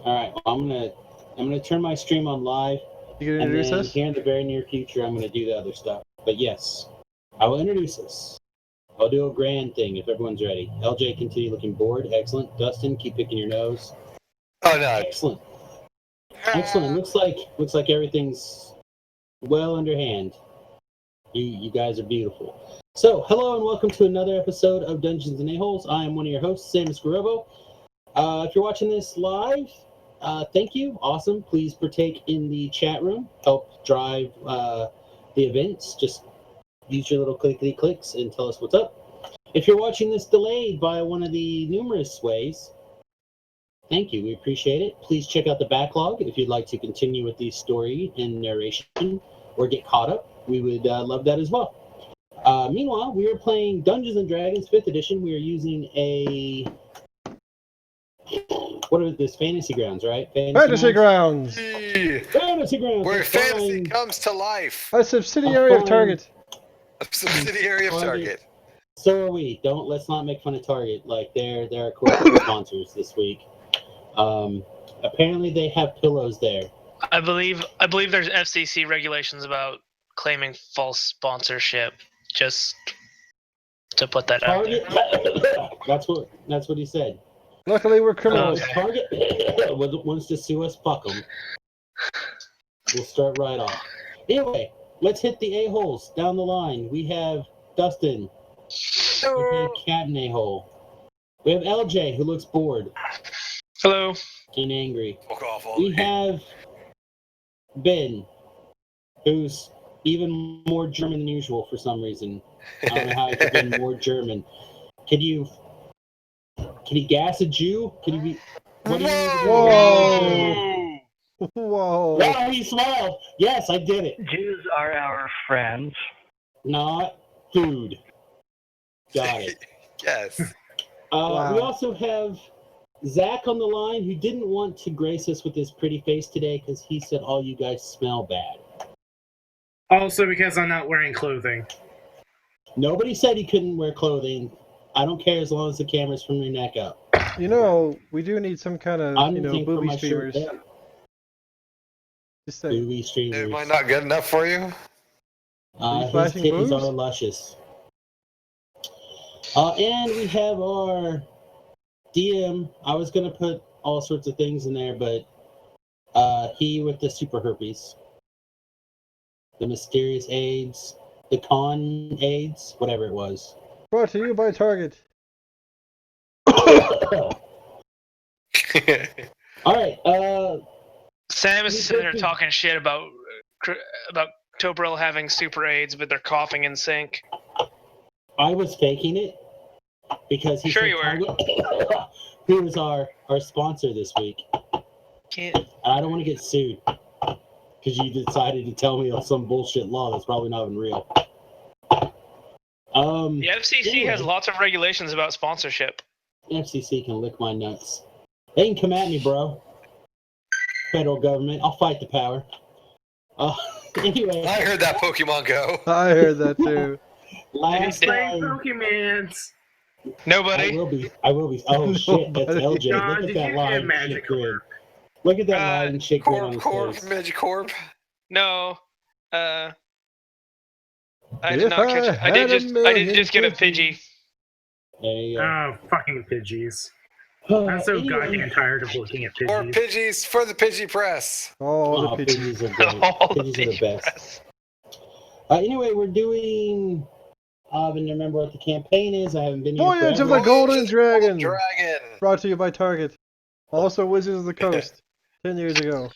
All right, well, I'm gonna turn my stream on live, You gonna and introduce then us? here in the very near future, I'm gonna do the other stuff. But yes, I will introduce us. I'll do a grand thing if everyone's ready. LJ, continue looking bored. Excellent. Dustin, keep picking your nose. Oh no. Excellent. Excellent. Looks like everything's well underhand. You guys are beautiful. So, hello and welcome to another episode of Dungeons and A-Holes. I am one of your hosts, Samus Garobo. If you're watching this live, thank you. Awesome. Please partake in the chat room. Help drive the events. Just use your little clickety clicks and tell us what's up. If you're watching this delayed by one of the numerous ways, thank you. We appreciate it. Please check out the backlog if you'd like to continue with the story and narration or get caught up. We would love that as well. Meanwhile, we are playing Dungeons and Dragons 5th edition. We are using a... What are this? Fantasy Grounds, right? Fantasy Grounds! Fantasy Grounds! Where fantasy comes to life. A subsidiary of Target. A subsidiary of Target. So are we. Let's not make fun of Target. Like, they're our corporate sponsors this week. Apparently they have pillows there. I believe there's FCC regulations about claiming false sponsorship. Just to put that Target? out there. That's what he said. Luckily, we're criminals. Okay. Target wants to sue us, fuck them. We'll start right off. Anyway, let's hit the a-holes down the line. We have Dustin. We have Captain A-hole. We have LJ, who looks bored Hello. and angry. Fuck off all We day. have Ben, who's even more German than usual for some reason. I don't know how he could be more German. Can he gas a Jew? Can he be... What do you mean? Whoa! Whoa! Wow, he smiled. Yes, I did it. Jews are our friends. Not food. Got it. Yes. Wow. We also have Zach on the line, who didn't want to grace us with his pretty face today because he said all you guys smell bad. Also because I'm not wearing clothing. Nobody said he couldn't wear clothing. I don't care as long as the camera's from your neck up. You know, we do need some kind of, I'm looking for booby my shirt streamers. down. Just saying. Booby streamers. Am I not good enough for you? His flashing titties boobs? are luscious. And we have our DM. I was going to put all sorts of things in there, but he with the super herpes. The mysterious AIDS. The con AIDS. Whatever it was. Brought to you by Target. Alright, Sam is sitting there talking shit about Tobril having super AIDS, but they're coughing in sync. I was faking it because he Sure said you were. Target, who is our sponsor this week. Can't. I don't want to get sued because you decided to tell me of some bullshit law that's probably not even real. The FCC anyway, has lots of regulations about sponsorship. FCC can lick my nuts. They can come at me, bro. Federal government, I'll fight the power. Anyway, I heard that Pokemon go. I heard that too. last Playing time Pokemans. Nobody. I will be. Oh shit, that's Nobody. LJ. John, Look at did that you line get and Magic shit grin. Orb? Look at that line and shit grin on Corp, his face. Magicorp. No. I If did not catch it. I did had a just get a million Pidgey. There you go. Oh, fucking Pidgeys. I'm so Anyway, goddamn tired of looking at Or Pidgeys. Pidgeys for the Pidgey Press. Oh, Oh, the pitch. Pidgeys are great. All the Pidgeys are the Pidgey best. press. Anyway, we're doing. I don't remember what the campaign is. I haven't been here Voyage of forever. the Golden Voyage of the Dragon. Dragon. Brought to you by Target. Also, Wizards of the Coast. 10 years ago.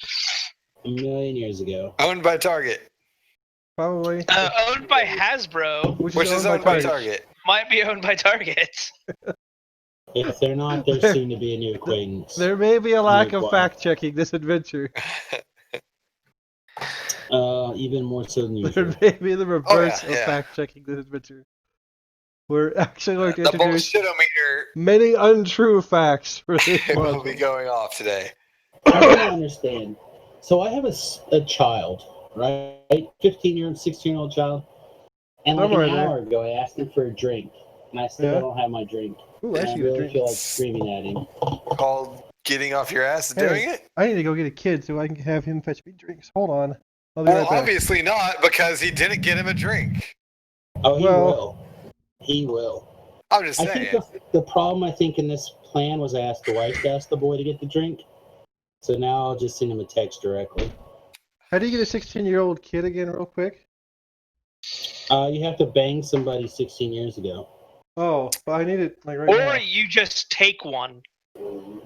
A million years ago. Owned by Target. Probably. Owned by Hasbro. Which Which is owned by Target. Might be owned by Target. If they're not, there's soon to be a new acquaintance. There may be a lack of Wow. fact-checking this adventure. Even more so than There usual. may be the reverse yeah, of yeah. fact-checking this adventure. We're actually going to The introduce bullshitometer many untrue facts for this will month. be going off today. I don't understand. So I have a child, right? 15-year-old, 16-year-old child. And like I'm right an there. hour ago, I asked him for a drink. And I still Yeah. don't have my drink. Ooh, And I actually, really drink. feel like screaming at him. Called getting off your ass and Hey, doing it? I need to go get a kid so I can have him fetch me drinks. Hold on. I'll be Well, right back. obviously not, because he didn't get him a drink. Oh, he Well- will. He will. I'm just I saying. think the problem in this plan was I asked the wife to ask the boy to get the drink. So now I'll just send him a text directly. How do you get a 16-year-old kid again, real quick? You have to bang somebody 16 years ago. Oh, but I need it like right Or now. you just take one.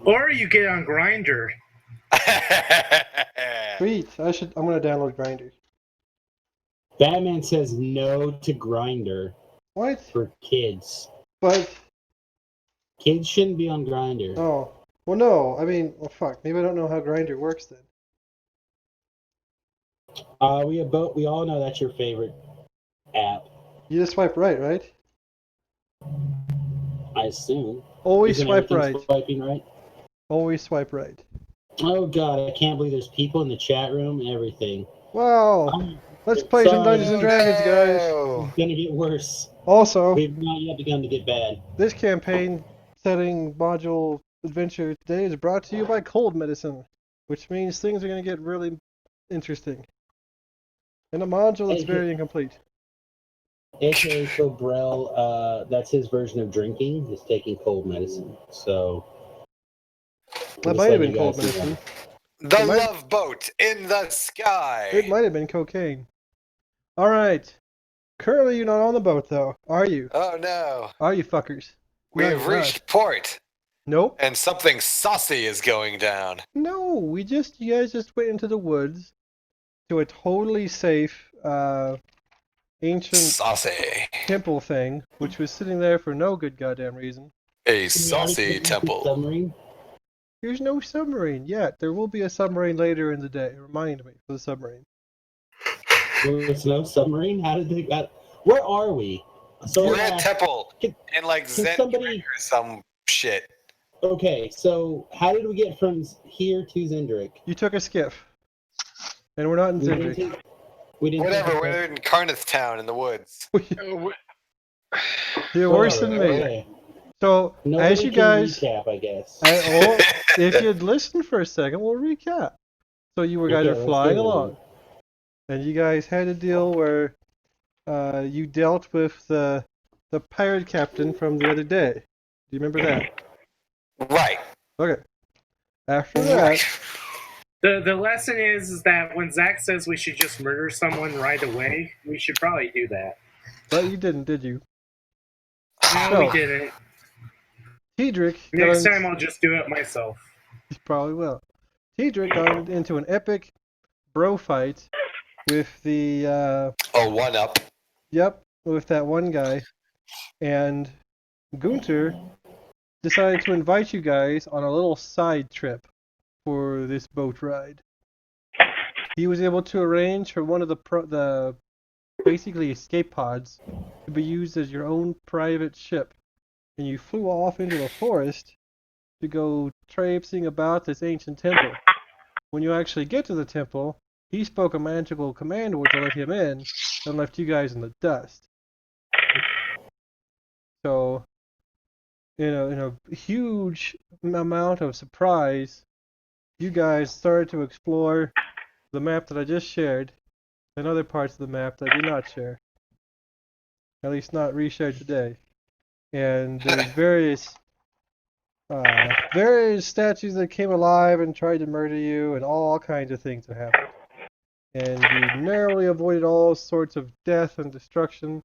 Or you get on Grinder. Sweet. I'm gonna download Grinder. Batman says no to Grinder What? for kids. But Kids shouldn't be on Grinder. oh, well, no. I mean, well, fuck. Maybe I don't know how Grinder works then. We all know that's your favorite app. You just swipe right, right? I assume. Always Isn't swipe everything right. Swiping right. Always swipe right. Oh god, I can't believe there's people in the chat room and everything. Wow. Let's play some Sorry. Dungeons and Dragons, guys. No. It's gonna get worse. Also, We've not yet begun to get bad. this campaign setting module adventure today is brought to you by Cold Medicine, which means things are going to get really interesting. And a module that's Hey, very incomplete. AKA Cobrell, that's his version of drinking, is taking cold medicine. So That just might have letting been you Cold guys know. Medicine. The It might- love boat in the sky. It might have been cocaine. All right. Currently, you're not on the boat, though, are you? Oh no. Are you fuckers? We No, have you're not. reached port, Nope. and something saucy is going down. No, you guys just went into the woods to a totally safe, ancient Saucy. temple thing, which was sitting there for no good goddamn reason. A saucy temple. Submarine? There's no submarine yet. There will be a submarine later in the day. Remind me for the submarine. There's no submarine? How did they got? Where are we? So We're at temple Can- in like Zen somebody- or some shit. Okay, so how did we get from here to Zendrick? You took a skiff, and we're not in We didn't Zendrick. take- we didn't Whatever, take a- we're in Carneth Town in the woods. You're worse than me. Okay. So, Nobody as you can guys, recap, I guess. if you'd listen for a second, we'll recap. So you guys Okay, are let's flying go then. along, and you guys had a deal where you dealt with the pirate captain from the other day. Do you remember that? Right. Okay. After that, The lesson is that when Zach says we should just murder someone right away, we should probably do that. but you didn't, did you? No, So- we didn't. Tedrick Next got time I'll just do it myself. he probably will. Tedrick got into an epic bro fight with the Oh, one up. yep, with that one guy, and Gunter decided to invite you guys on a little side trip for this boat ride. He was able to arrange for one of the basically escape pods to be used as your own private ship, and you flew off into the forest to go traipsing about this ancient temple. When you actually get to the temple, he spoke a magical command word to let him in, and left you guys in the dust. So, in a huge amount of surprise, you guys started to explore the map that I just shared, and other parts of the map that I did not share. At least not reshared today. And there's various statues that came alive and tried to murder you, and all kinds of things that happened. And you narrowly avoided all sorts of death and destruction,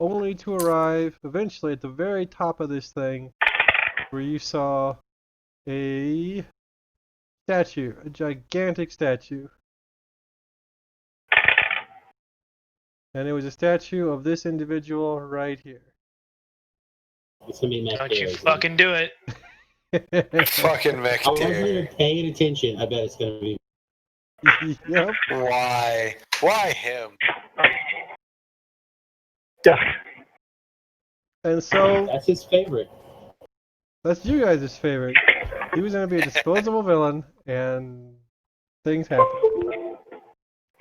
only to arrive eventually at the very top of this thing, where you saw a statue, a gigantic statue. And it was a statue of this individual right here. It's gonna be Don't you Mactares. fucking do it. Fucking I wasn't Mechteer. even paying attention. I bet it's gonna be. Yep. Why? Why him? And so That's his favorite. that's you guys' favorite. He was going to be a disposable villain, and things happened.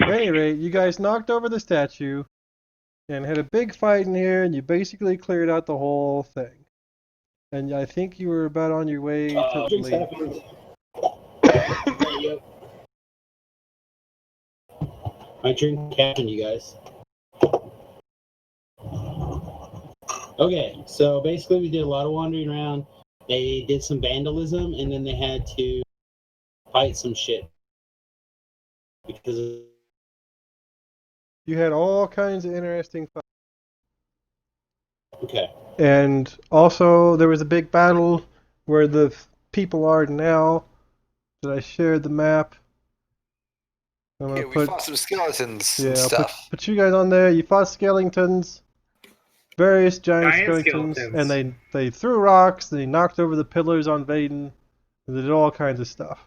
At any rate, you guys knocked over the statue and had a big fight in here, and you basically cleared out the whole thing. And I think you were about on your way to Drinks leave. happened. Yep. My drink captain, you guys. Okay, so basically we did a lot of wandering around. They did some vandalism, and then they had to fight some shit because of, You had all kinds of interesting fights. okay. And also, there was a big battle where the people are now. That I shared the map. I'm gonna Yeah, we put, fought some skeletons yeah, and I'll stuff. put you guys on there. You fought skeletons, various giant Giant skeletons, skeletons. and they threw rocks. They knocked over the pillars on Vaden. And they did all kinds of stuff.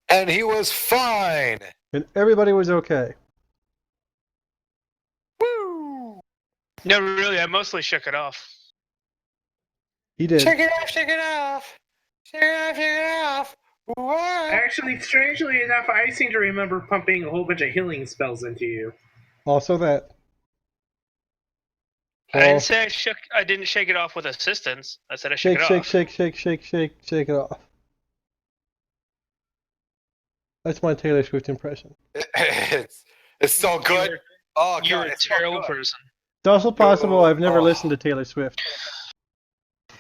And he was fine! And everybody was okay. Woo! No, really, I mostly shook it off. He did. Shake it off, shake it off! Shake it off, shake it off! What? Actually, strangely enough, I seem to remember pumping a whole bunch of healing spells into you. Also that. I Well, didn't say I didn't shake it off with assistance. I said I shook shake, it shake, off. shake, shake, shake, shake, shake it off. That's my Taylor Swift impression. it's so good. Oh, God, You're a it's so terrible good. person. It's also possible I've never Oh. listened to Taylor Swift.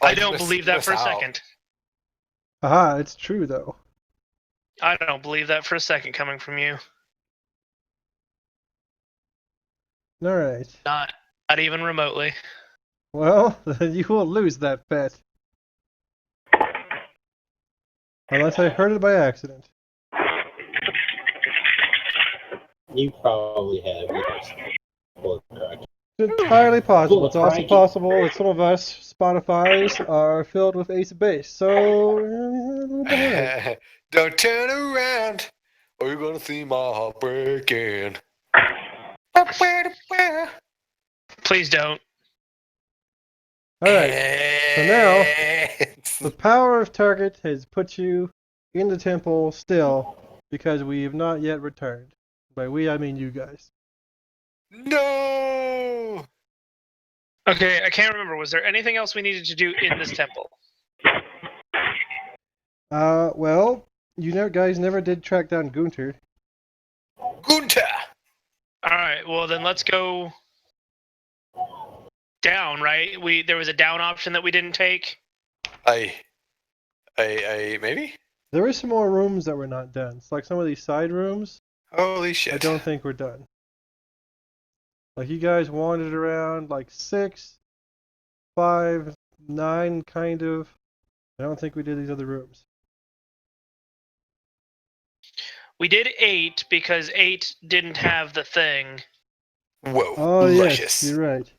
I you don't missed- believe you that missed for a out. second. Aha, it's true though. I don't believe that for a second coming from you. All right. Not even remotely. Well, then you will lose that bet. Unless I heard it by accident. You probably have. Yes. Well, correct. It's entirely possible. Full It's of also crikey. possible that some of us Spotify's are filled with Ace of Base. So, a little bit of that. Don't turn around, or you're gonna see my heart breaking. Please don't. All right. So now, the power of Target has put you in the temple still because we have not yet returned. By we, I mean you guys. No! Okay, I can't remember. Was there anything else we needed to do in this temple? Well, guys never did track down Gunter. Gunter! Alright, well then let's go down, right? There was a down option that we didn't take. I maybe? There were some more rooms that were not done. It's like some of these side rooms. Holy shit. I don't think we're done. Like you guys wandered around like 6, 5, 9 kind of. I don't think we did these other rooms. We did 8 because 8 didn't have the thing. Whoa, Oh luscious. yes, you're right.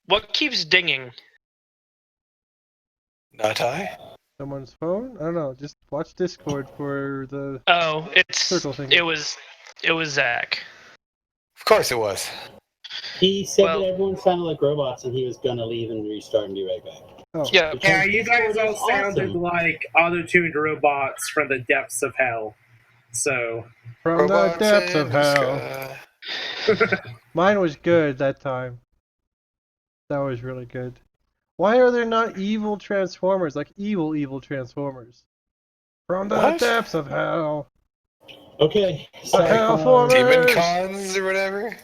What keeps dinging? Not I? Someone's phone? I don't know. Just watch Discord for the Oh, circle thing. it was Zach. Of course it was. He said Well- that everyone sounded like robots, and he was gonna leave and restart and be right back. Oh. Yeah. Because Yeah, you guys Discord all is sounded awesome. like auto-tuned robots from the depths of hell. So, From the Robots depths in of the hell. sky. Mine was good that time. That was really good. Why are there not evil Transformers? Like evil Transformers? From the What? depths of hell. Okay, so Hellformers! Demon cons or whatever?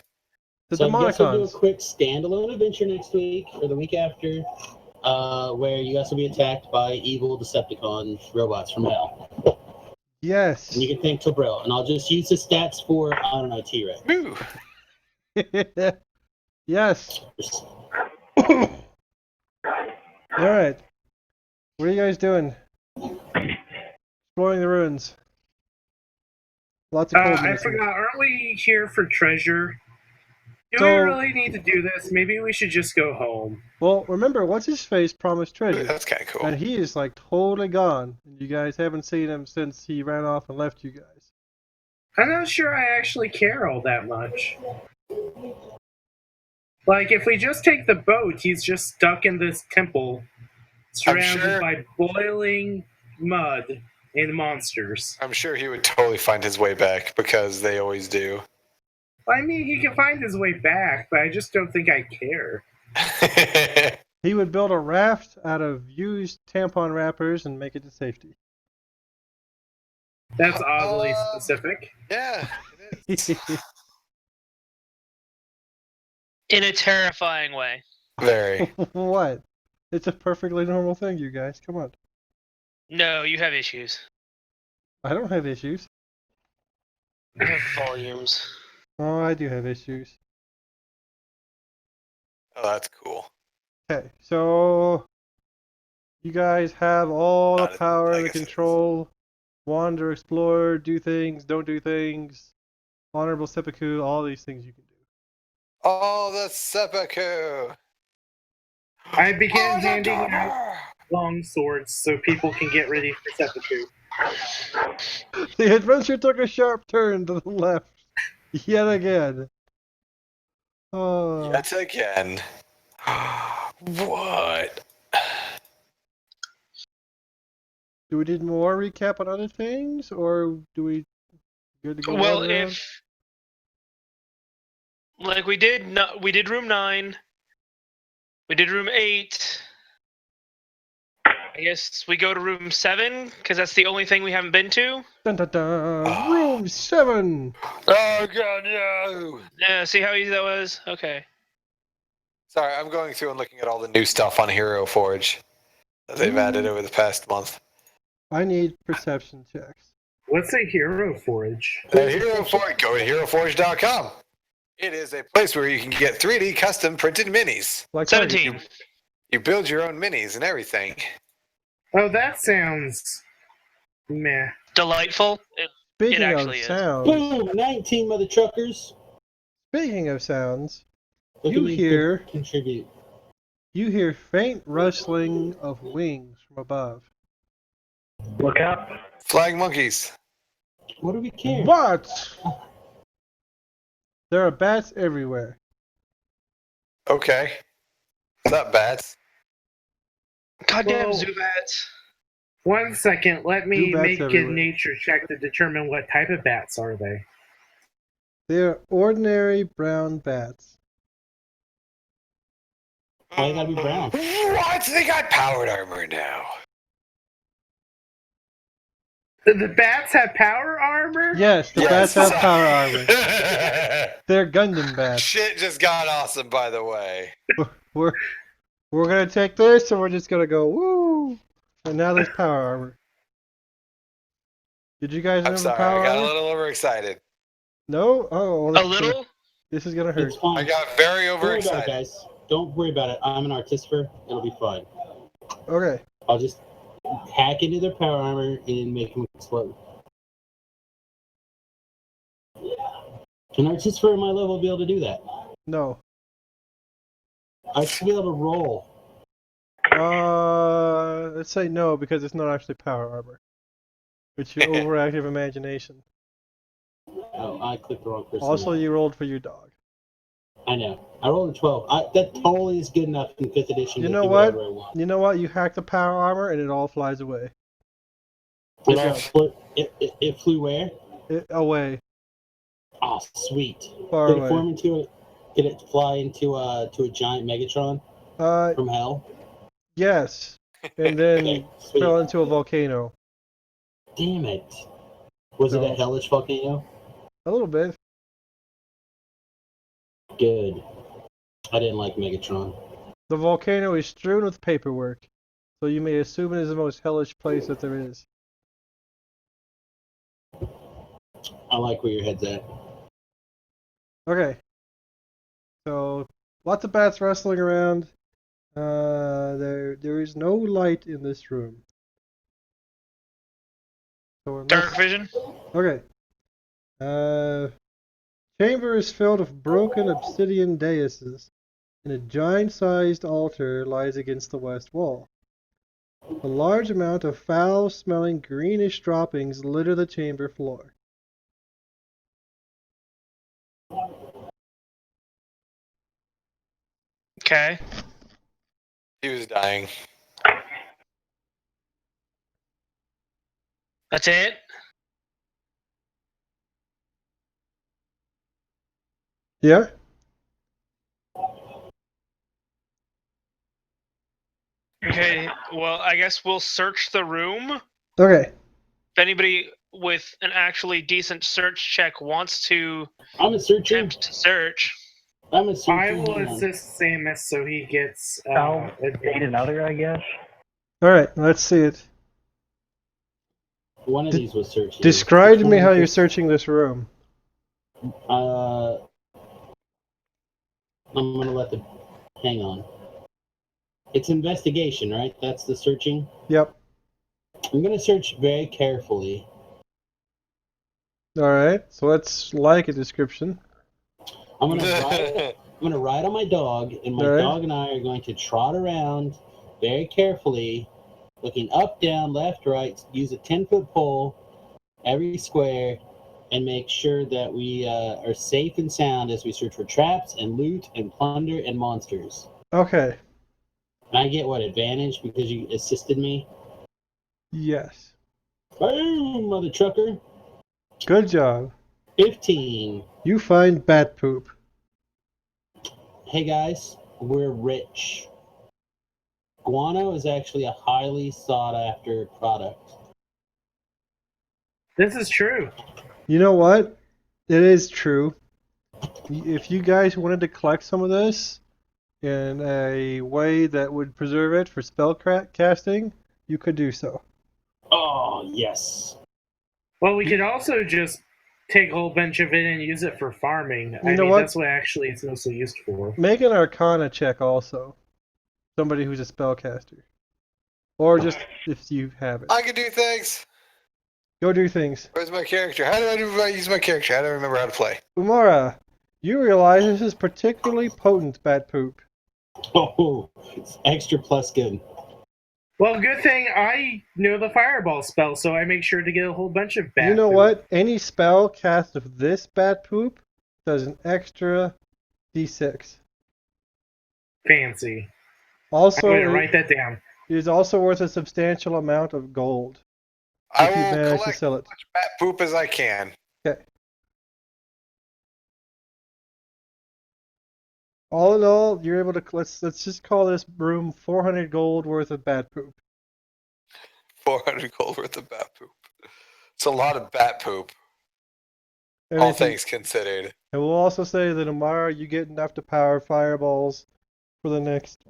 The so I guess we'll do a Demonicons. quick standalone adventure next week or the week after, where you guys will be attacked by evil Decepticon robots from hell. Yes. And you can thank Tobril, and I'll just use the stats for I don't know T-Rex. Woo! Yes. Alright. What are you guys doing? Exploring the ruins. Lots of cold I forgot, aren't we here for treasure? Do So- we really need to do this? Maybe we should just go home. Well, remember, what's his face promised treasure? That's kind of cool. And he is like totally gone. And you guys haven't seen him since he ran off and left you guys. I'm not sure I actually care all that much. Like, if we just take the boat, he's just stuck in this temple, surrounded sure- by boiling mud and monsters. I'm sure he would totally find his way back because they always do. I mean, he can find his way back, but I just don't think I care. He would build a raft out of used tampon wrappers and make it to safety. That's oddly specific. Yeah, it is. In a terrifying way. Very. What? It's a perfectly normal thing, you guys. Come on. No, you have issues. I don't have issues. You have volumes. Oh, I do have issues. Oh, that's cool. Okay, so you guys have all the Not as- power I and the guess it is. control. Wander, explore, do things, don't do things. Honorable seppuku, all these things you can do. Oh, the seppuku. I began Oh, the handing out daughter! long swords so people can get ready for seppuku. The adventure took a sharp turn to the left. Yet again. Oh. Yet again. What? Do we need more recap on other things, or do we good to go? Well, all around? if like we did, we did room 9. We did room 8. I guess we go to room 7 because that's the only thing we haven't been to. Dun, dun, dun. Room 7. Oh, God, no! Yeah, see how easy that was? Okay. Sorry, I'm going through and looking at all the new stuff on Hero Forge that they've added over the past month. I need perception checks. What's a hero forge? At Hero Forge, go to HeroForge.com. It is a place where you can get 3D custom printed minis. Like 17. You build your own minis and everything. Oh, that sounds meh. Delightful. Speaking of actually is. sounds, Boom! 19 mother truckers. speaking of sounds, Look You at me hear- contribute. you hear faint rustling of wings from above. Look out. Flying monkeys. What do we care? What? There are bats everywhere. Okay. What's up, bats? Goddamn Well- Zubats. 1 second, let me Do bats make a everywhere. nature check to determine what type of bats are they. They are ordinary brown bats. Why they gotta be brown? What? They got powered armor now. The bats have power armor? Yes, the Yes. bats have power armor. They're Gundam bats. Shit just got awesome, by the way. We're gonna take this and we're just gonna go woo. And now there's power armor. Did you guys I'm remember sorry, power I got a armor? little overexcited. No? Oh, well, A little? This is gonna hurt. It's fine. I got very Don't worry about it, overexcited. guys. Don't worry about it. I'm an artificer. It'll be fun. Okay. I'll just hack into their power armor and make them explode. An artificer at my level will be able to do that. No. I should be able to roll. Let's say no because it's not actually power armor. It's your overactive imagination. Oh, I clicked the wrong person. Also, you rolled for your dog. I know. I rolled a 12. That totally is good enough in 5th edition You to know do what? whatever I want. You know what? You hack the power armor and it all flies away. It flew where? Away. Oh, sweet. Far Did it away. form into a? Did it fly into a giant Megatron from hell? Yes. And then Okay, sweet. fell into a volcano. Damn it! Was it No. a hellish volcano? A little bit. Good. I didn't like Megatron. The volcano is strewn with paperwork, so you may assume it is the most hellish place that there is. I like where your head's at. Okay. So lots of bats rustling around. There is no light in this room. So unless, Dark vision? okay. Chamber is filled with broken obsidian daises, and a giant-sized altar lies against the west wall. A large amount of foul-smelling greenish droppings litter the chamber floor. Okay. He was dying. That's it? Yeah? Okay, well, I guess we'll search the room. Okay. If anybody with an actually decent search check wants to I'm a searcher. attempt to search. I'm a searcher. I will Hang on. assist Samus so he gets I'll advantage. date another, I guess. All right. Let's see it. One of De- these was searching. Describe to Which me one how was you're it? searching this room. I'm gonna let the. Hang on. It's investigation, right? That's the searching. Yep. I'm gonna search very carefully. All right. So let's like a description. I'm gonna ride on my dog, and my All right. dog and I are going to trot around very carefully, looking up, down, left, right. Use a 10-foot pole every square, and make sure that we are safe and sound as we search for traps and loot and plunder and monsters. Okay. And I get what advantage because you assisted me. Yes. Boom, mother trucker. Good job. 15. You find bat poop. Hey guys, we're rich. Guano is actually a highly sought after product. This is true. You know what? It is true. If you guys wanted to collect some of this in a way that would preserve it for spell casting, you could do so. Oh, yes. Well, we could also just take a whole bunch of it and use it for farming. I know mean, what? that's what actually it's mostly used for. Make an Arcana check also. Somebody who's a spellcaster. Or just if you have it. I can do things. Go do things. Where's my character? How do I use my character? How do I remember how to play? Umara, you realize this is particularly potent bat poop. Oh, it's extra plus good. Well, good thing I know the fireball spell, so I make sure to get a whole bunch of bat. You know poop. what? Any spell cast of this bat poop does an extra d6. Fancy. Also, I'm going to write that down. it is also worth a substantial amount of gold. I If you will manage to collect sell as it. much bat poop as I can. Okay. All in all, you're able to let's just call this room 400 gold worth of bat poop. 400 gold worth of bat poop. It's a lot of bat poop, all Everything- things considered. And we'll also say that tomorrow you get enough to power fireballs for the next,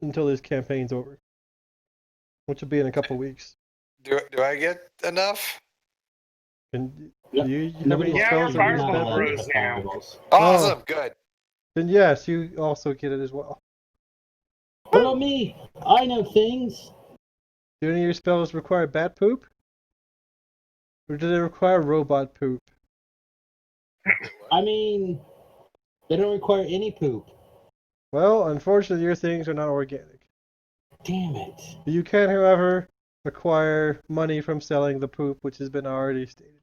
until this campaign's over, which will be in a couple weeks. Do I get enough? And Yep. you have Nobody any Yeah, spells our that use fireball bat poop? bros now. Fireballs. Awesome, good. Then yes, you also get it as well. What about me? I know things. Do any of your spells require bat poop? Or do they require robot poop? I mean, they don't require any poop. Well, unfortunately, your things are not organic. Damn it. You can, however, acquire money from selling the poop, which has been already stated.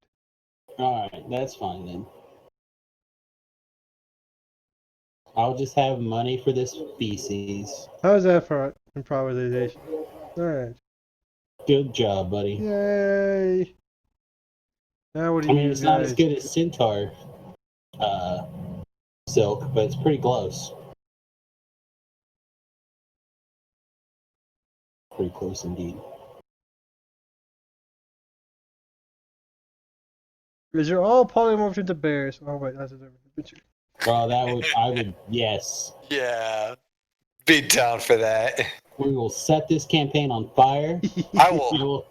Alright, that's fine then. I'll just have money for this feces. How's that for improvisation? Alright. Good job, buddy. Yay! Now what do I you mean, use, it's not as guys? good as Centaur silk, but it's pretty close. Pretty close indeed. Because you're all polymorphed into bears. Oh wait, that's a different picture. Well, I would, yes. Yeah. Be down for that. We will set this campaign on fire. I will.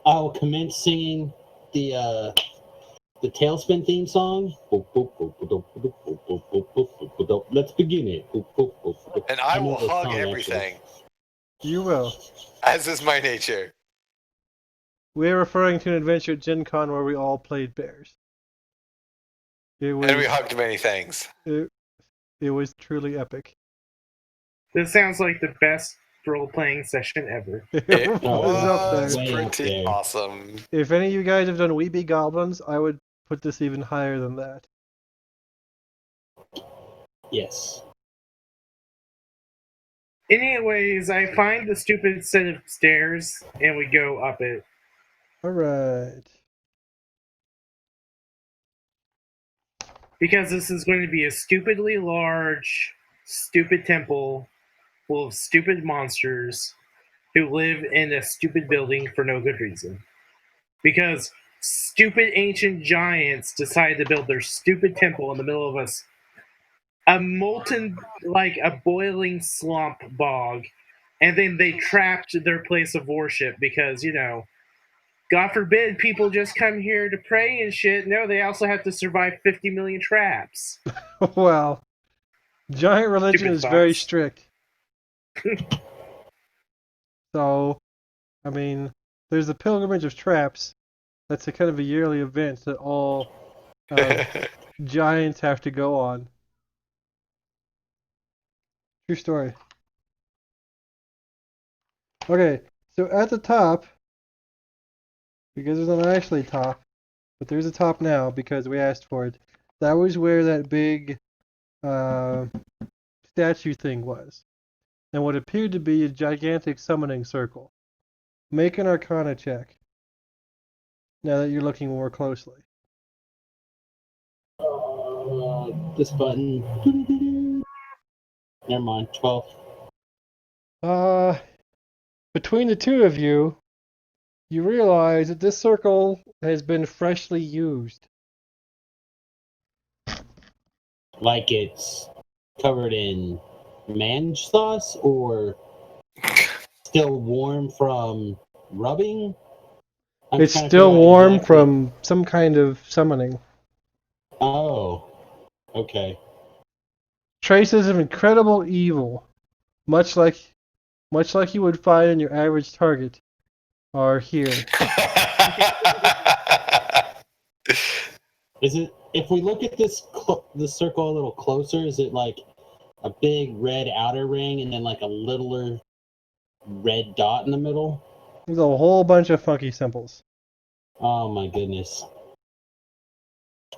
I will commence singing the Tailspin theme song. Let's begin it. And I will know this hug song, everything, You will. as is my nature. We're referring to an adventure at Gen Con where we all played bears. It was And we hugged many things. it was truly epic. This sounds like the best role-playing session ever. It was up there. was Way up pretty there. awesome. If any of you guys have done Weeby Goblins, I would put this even higher than that. Yes. Anyways, I find the stupid set of stairs and we go up it. Alright. Because this is going to be a stupidly large, stupid temple full of stupid monsters who live in a stupid building for no good reason. Because stupid ancient giants decided to build their stupid temple in the middle of a molten, like a boiling slump bog, and then they trapped their place of worship because, God forbid people just come here to pray and shit. No, they also have to survive 50 million traps. Well, giant religion Stupid is very thoughts. strict. So, I mean, there's the pilgrimage of traps. That's a kind of a yearly event that all giants have to go on. True story. Okay, so at the top, because there's not actually a top, but there's a top now because we asked for it. That was where that big statue thing was, and what appeared to be a gigantic summoning circle. Make an Arcana check. Now that you're looking more closely. This button. Never mind. 12. Between the two of you, you realize that this circle has been freshly used. Like it's covered in mange sauce or still warm from rubbing? I'm It's trying to still figure out warm exactly. from some kind of summoning. Oh, okay. Traces of incredible evil, much like you would find in your average target, are here. Is it? If we look at this circle a little closer, is it like a big red outer ring and then like a littler red dot in the middle? There's a whole bunch of funky symbols. Oh my goodness.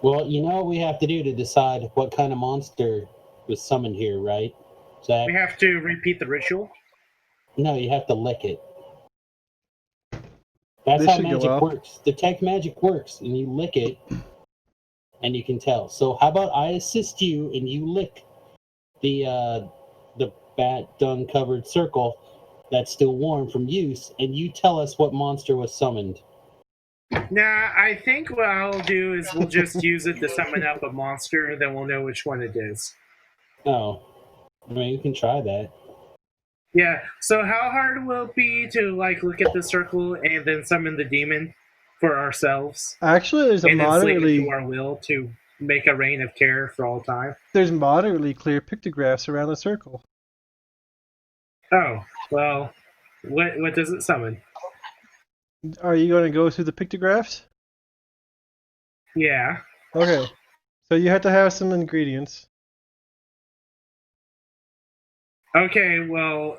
Well, you know what we have to do to decide what kind of monster was summoned here, right? Zach? We have to repeat the ritual. No, you have to lick it. That's This how should go magic well. works. Detect magic works, and you lick it, and you can tell. So how about I assist you, and you lick the bat dung covered circle that's still warm from use, and you tell us what monster was summoned. Nah, I think what I'll do is we'll just use it to summon up a monster, and then we'll know which one it is. Oh, I mean, you can try that. Yeah, so how hard will it be to look at the circle and then summon the demon for ourselves? Actually, there's And then sleep into our will to make a reign of terror for all time? moderately clear pictographs around the circle. Oh, well, what does it summon? Are you going to go through the pictographs? Yeah. Okay. So you have to have some ingredients. Okay, well,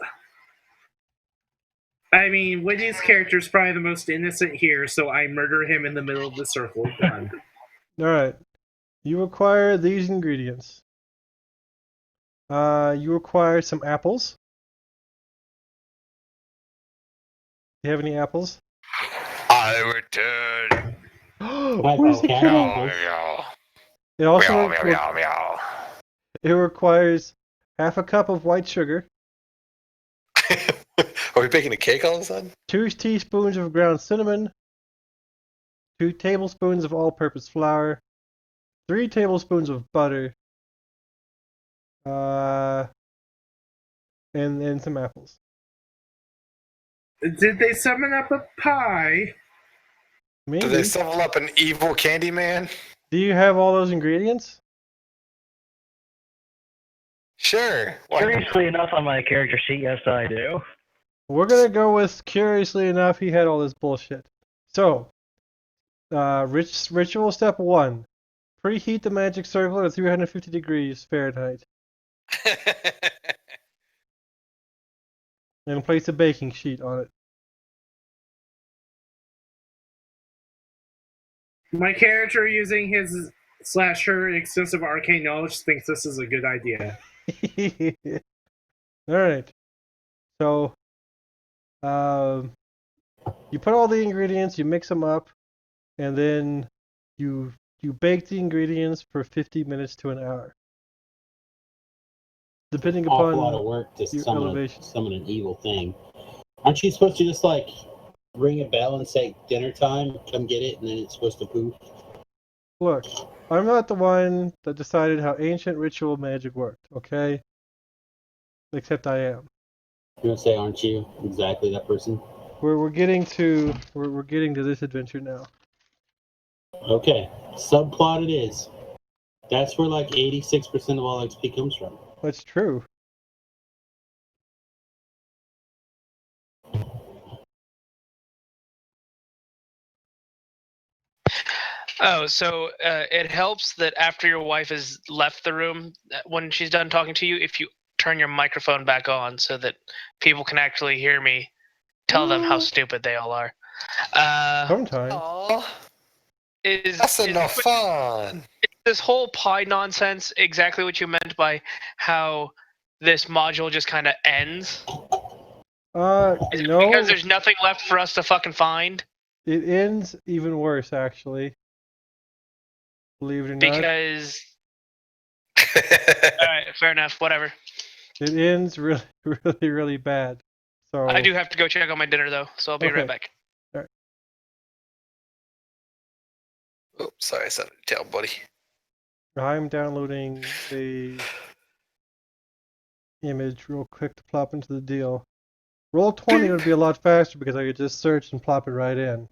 I mean, Woody's character is probably the most innocent here, so I murder him in the middle of the circle. Done. Alright. You require these ingredients. You require some apples. Do you have any apples? I return. Where's the cat cat? apples. It also Meow, meow, meow, meow. it requires half a cup of white sugar, Are we baking a cake all of a sudden? 2 teaspoons of ground cinnamon, 2 tablespoons of all-purpose flour, 3 tablespoons of butter, and some apples. Did they summon up a pie? Maybe. Do they summon up an evil candy man? Do you have all those ingredients? Sure. Why not? Curiously enough, on my character sheet, yes, I do. We're gonna go with, curiously enough, he had all this bullshit. So, ritual step 1. Preheat the magic circle at 350 degrees Fahrenheit. And place a baking sheet on it. My character, using his / her extensive arcane knowledge, thinks this is a good idea. Alright. So, you put all the ingredients, you mix them up, and then you bake the ingredients for 50 minutes to an hour. depending awful lot of upon work to your summon elevation. an evil thing. Aren't you supposed to just like ring a bell and say dinner time, come get it, and then it's supposed to poof? Look, I'm not the one that decided how ancient ritual magic worked, okay? Except I am. You're gonna say, aren't you exactly that person? We're getting to this adventure now. Okay, subplot it is. That's where like 86% of all XP comes from. That's true. Oh, so it helps that after your wife has left the room, when she's done talking to you, if you turn your microphone back on so that people can actually hear me, tell them how stupid they all are. Sometimes. Aww, Is that's enough fun. this whole pie nonsense exactly what you meant by how this module just kind of ends? Is it No. because there's nothing left for us to fucking find? It ends even worse, actually. Believe it or not. Because alright, fair enough, whatever. It ends really, really, really bad. So I do have to go check on my dinner though, so I'll be Okay. right back. Oh, sorry, I sounded to tell, buddy. I'm downloading a image real quick to plop into the deal. Roll 20 would be a lot faster because I could just search and plop it right in.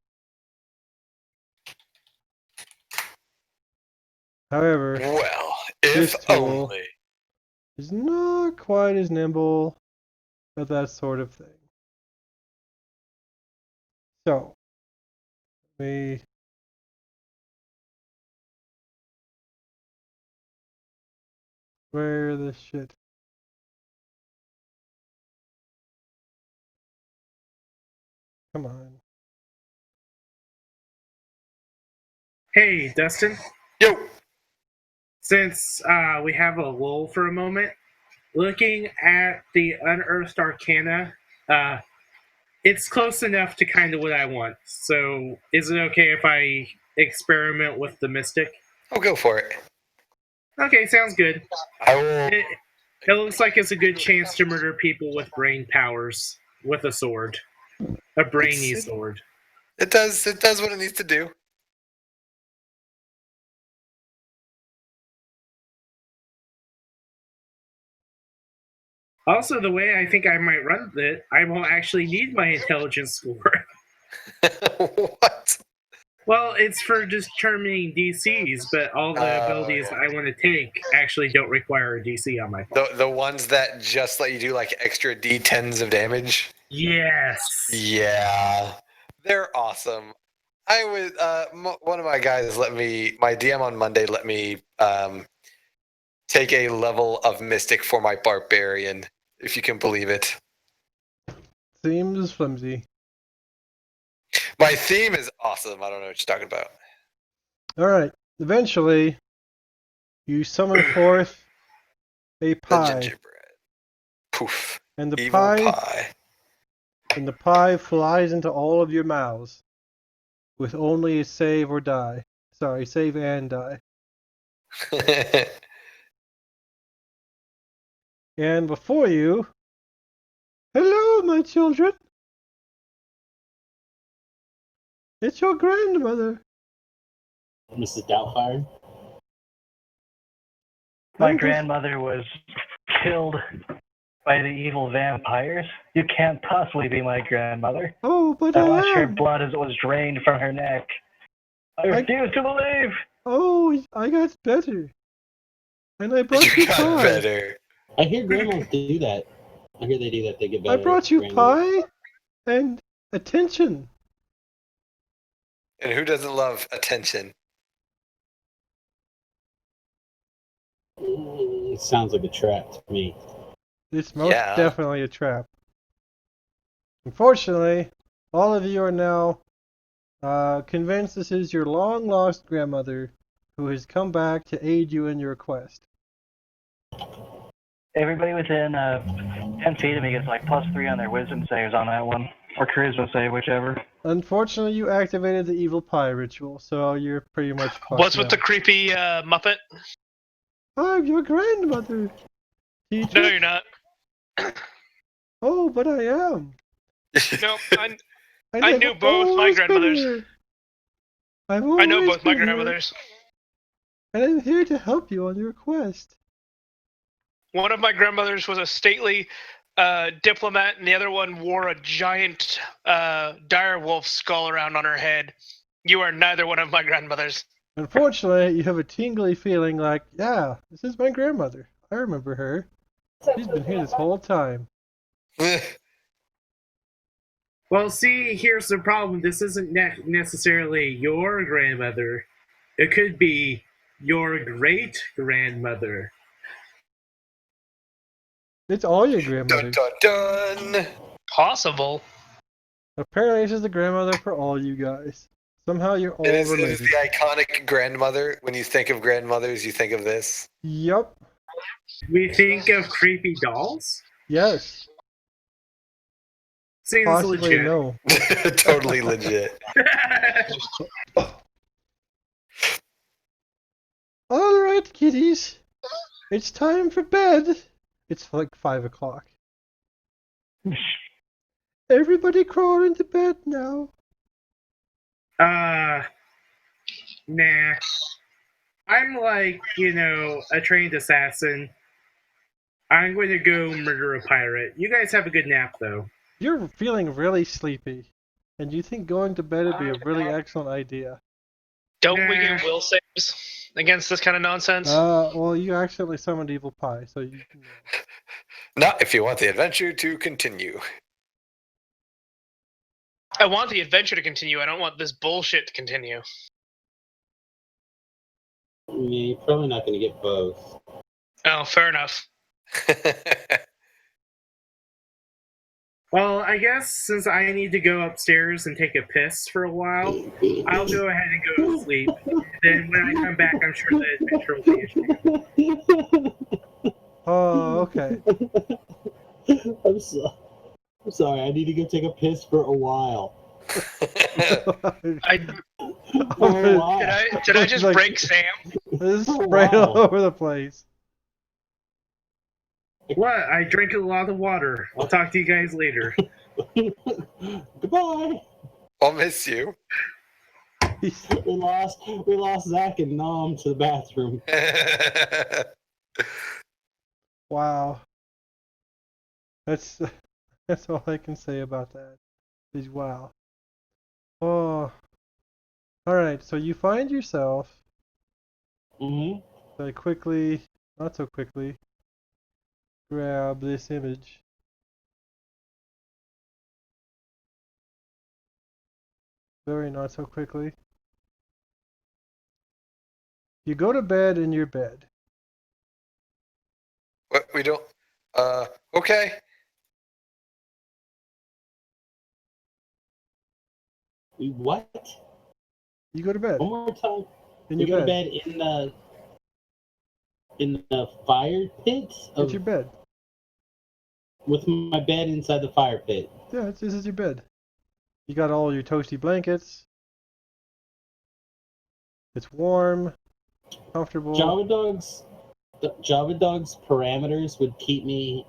However, Well, this if tool only. is not quite as nimble with that sort of thing. So, we where the shit? Come on. Hey, Dustin. Yo! Since we have a lull for a moment, looking at the Unearthed Arcana, it's close enough to kind of what I want. So, is it okay if I experiment with the Mystic? Oh, go for it. Okay, sounds good. I will. It looks like it's a good chance to murder people with brain powers with a sword. A brainy sword. It does what it needs to do. Also, the way I think I might run it, I won't actually need my intelligence score. What? Well, it's for determining DCs, but all the abilities yeah. I want to take actually don't require a DC on my part. The ones that just let you do like extra D10s of damage? Yes. Yeah. They're awesome. I was one of my guys my DM on Monday let me take a level of Mystic for my Barbarian, if you can believe it. Seems flimsy. My theme is awesome. I don't know what you're talking about. Alright. Eventually, you summon forth a The pie. gingerbread. Poof. And the Evil pie and the pie flies into all of your mouths. With only a save or die. Sorry, save and die. And before you, hello, my children. It's your grandmother. Mrs. Doubtfire? My grandmother was killed by the evil vampires. You can't possibly be my grandmother. Oh, but I I watched her am. blood as it was drained from her neck. I refuse to believe. Oh, I got better. And I brought You you got pie. better. I hear grandmas do that. I hear they do that. They get better. I brought you grandmas. pie and attention. And who doesn't love attention? It sounds like a trap to me. It's most Yeah. definitely a trap. Unfortunately, all of you are now convinced this is your long-lost grandmother who has come back to aid you in your quest. Everybody within 10 feet of me gets like +3 on their wisdom saves on that one. Or charisma save, whichever. Unfortunately, you activated the evil pie ritual, so you're pretty much fucked What's with now. the creepy Muppet? I'm your grandmother. Teacher? No, you're not. Oh, but I am. No, I And I've knew both my always been grandmothers. here. I've I know always both my been here, grandmothers. and I'm here to help you on your quest. One of my grandmothers was a stately diplomat, and the other one wore a giant dire wolf skull around on her head. You are neither one of my grandmothers. Unfortunately, you have a tingly feeling like, yeah, this is my grandmother. I remember her. She's been here this whole time. Well, see, here's the problem. This isn't necessarily your grandmother. It could be your great grandmother. It's all your Dun grandmothers. dun dun. Possible. Apparently, this is the grandmother for all you guys. Somehow you're all It is related. the iconic grandmother. When you think of grandmothers, you think of this. Yup. We think of creepy dolls? Yes. Seems Possibly legit. no. Totally legit. All right, kiddies. It's time for bed. It's like 5 o'clock. Everybody crawl into bed now. Nah. I'm like, a trained assassin. I'm going to go murder a pirate. You guys have a good nap, though. You're feeling really sleepy, and you think going to bed would be a really excellent idea. Don't we get will saves against this kind of nonsense? Well, you accidentally summoned Evil Pie, so you can... Not if you want the adventure to continue. I want the adventure to continue. I don't want this bullshit to continue. Yeah, you're probably not going to get both. Oh, fair enough. Well, I guess since I need to go upstairs and take a piss for a while, I'll go ahead and go to sleep. Then when I come back, I'm sure the adventure will be issued. Oh, okay. I'm sorry. I need to go take a piss for a while. For a while. Did I just Like- break Sam? This is Oh, sprayed wow. all over the place. What? I drank a lot of water. I'll talk to you guys later. Goodbye. I'll miss you. We lost Zach and Nom to the bathroom. Wow. That's all I can say about that. Is wow. Oh. Alright, so you find yourself Mm-hmm. I quickly, not so quickly, grab this image. Very not so quickly. You go to bed in your bed. What, we don't. Okay. What? You go to bed One more time. in You your go bed. to bed in the fire pit It's your bed. with my bed inside the fire pit. Yeah, this is your bed. You got all your toasty blankets. It's warm, comfortable. Java Dog's parameters would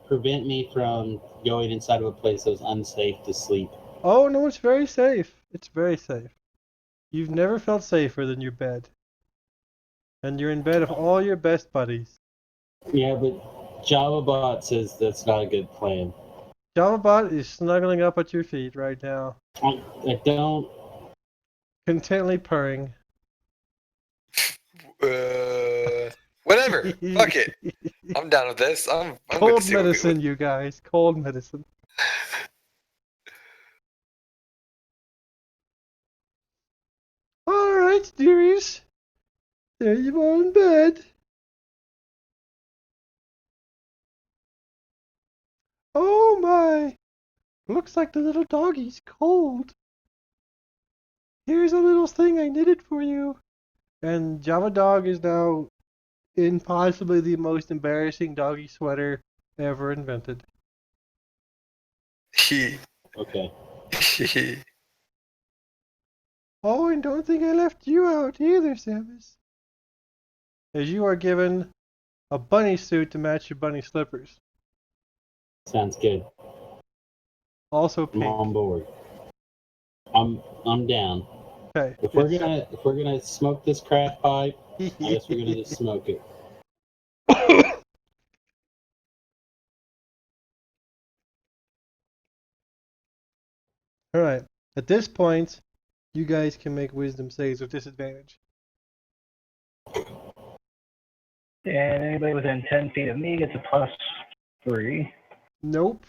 prevent me from going inside of a place that was unsafe to sleep. Oh no, it's very safe. It's very safe. You've never felt safer than your bed. And you're in bed with all your best buddies. Yeah, but JavaBot says that's not a good plan. JavaBot is snuggling up at your feet right now, I don't. contently purring. Whatever. Fuck it. I'm down with this. I'm good to Cold see what we- medicine, you guys. Cold medicine. Alright, dearies. There you are in bed. Oh my! Looks like the little doggy's cold. Here's a little thing I knitted for you. And Java Dog is now in possibly the most embarrassing doggy sweater ever invented. He. Okay. Oh, and don't think I left you out either, Samus. As you are given a bunny suit to match your bunny slippers. Sounds good. Also I'm on pink. board. I'm down. Okay. If we're gonna smoke this crack pipe, I guess we're gonna just smoke it. All right. At this point, you guys can make wisdom saves with disadvantage. And anybody within 10 feet of me gets a +3. Nope.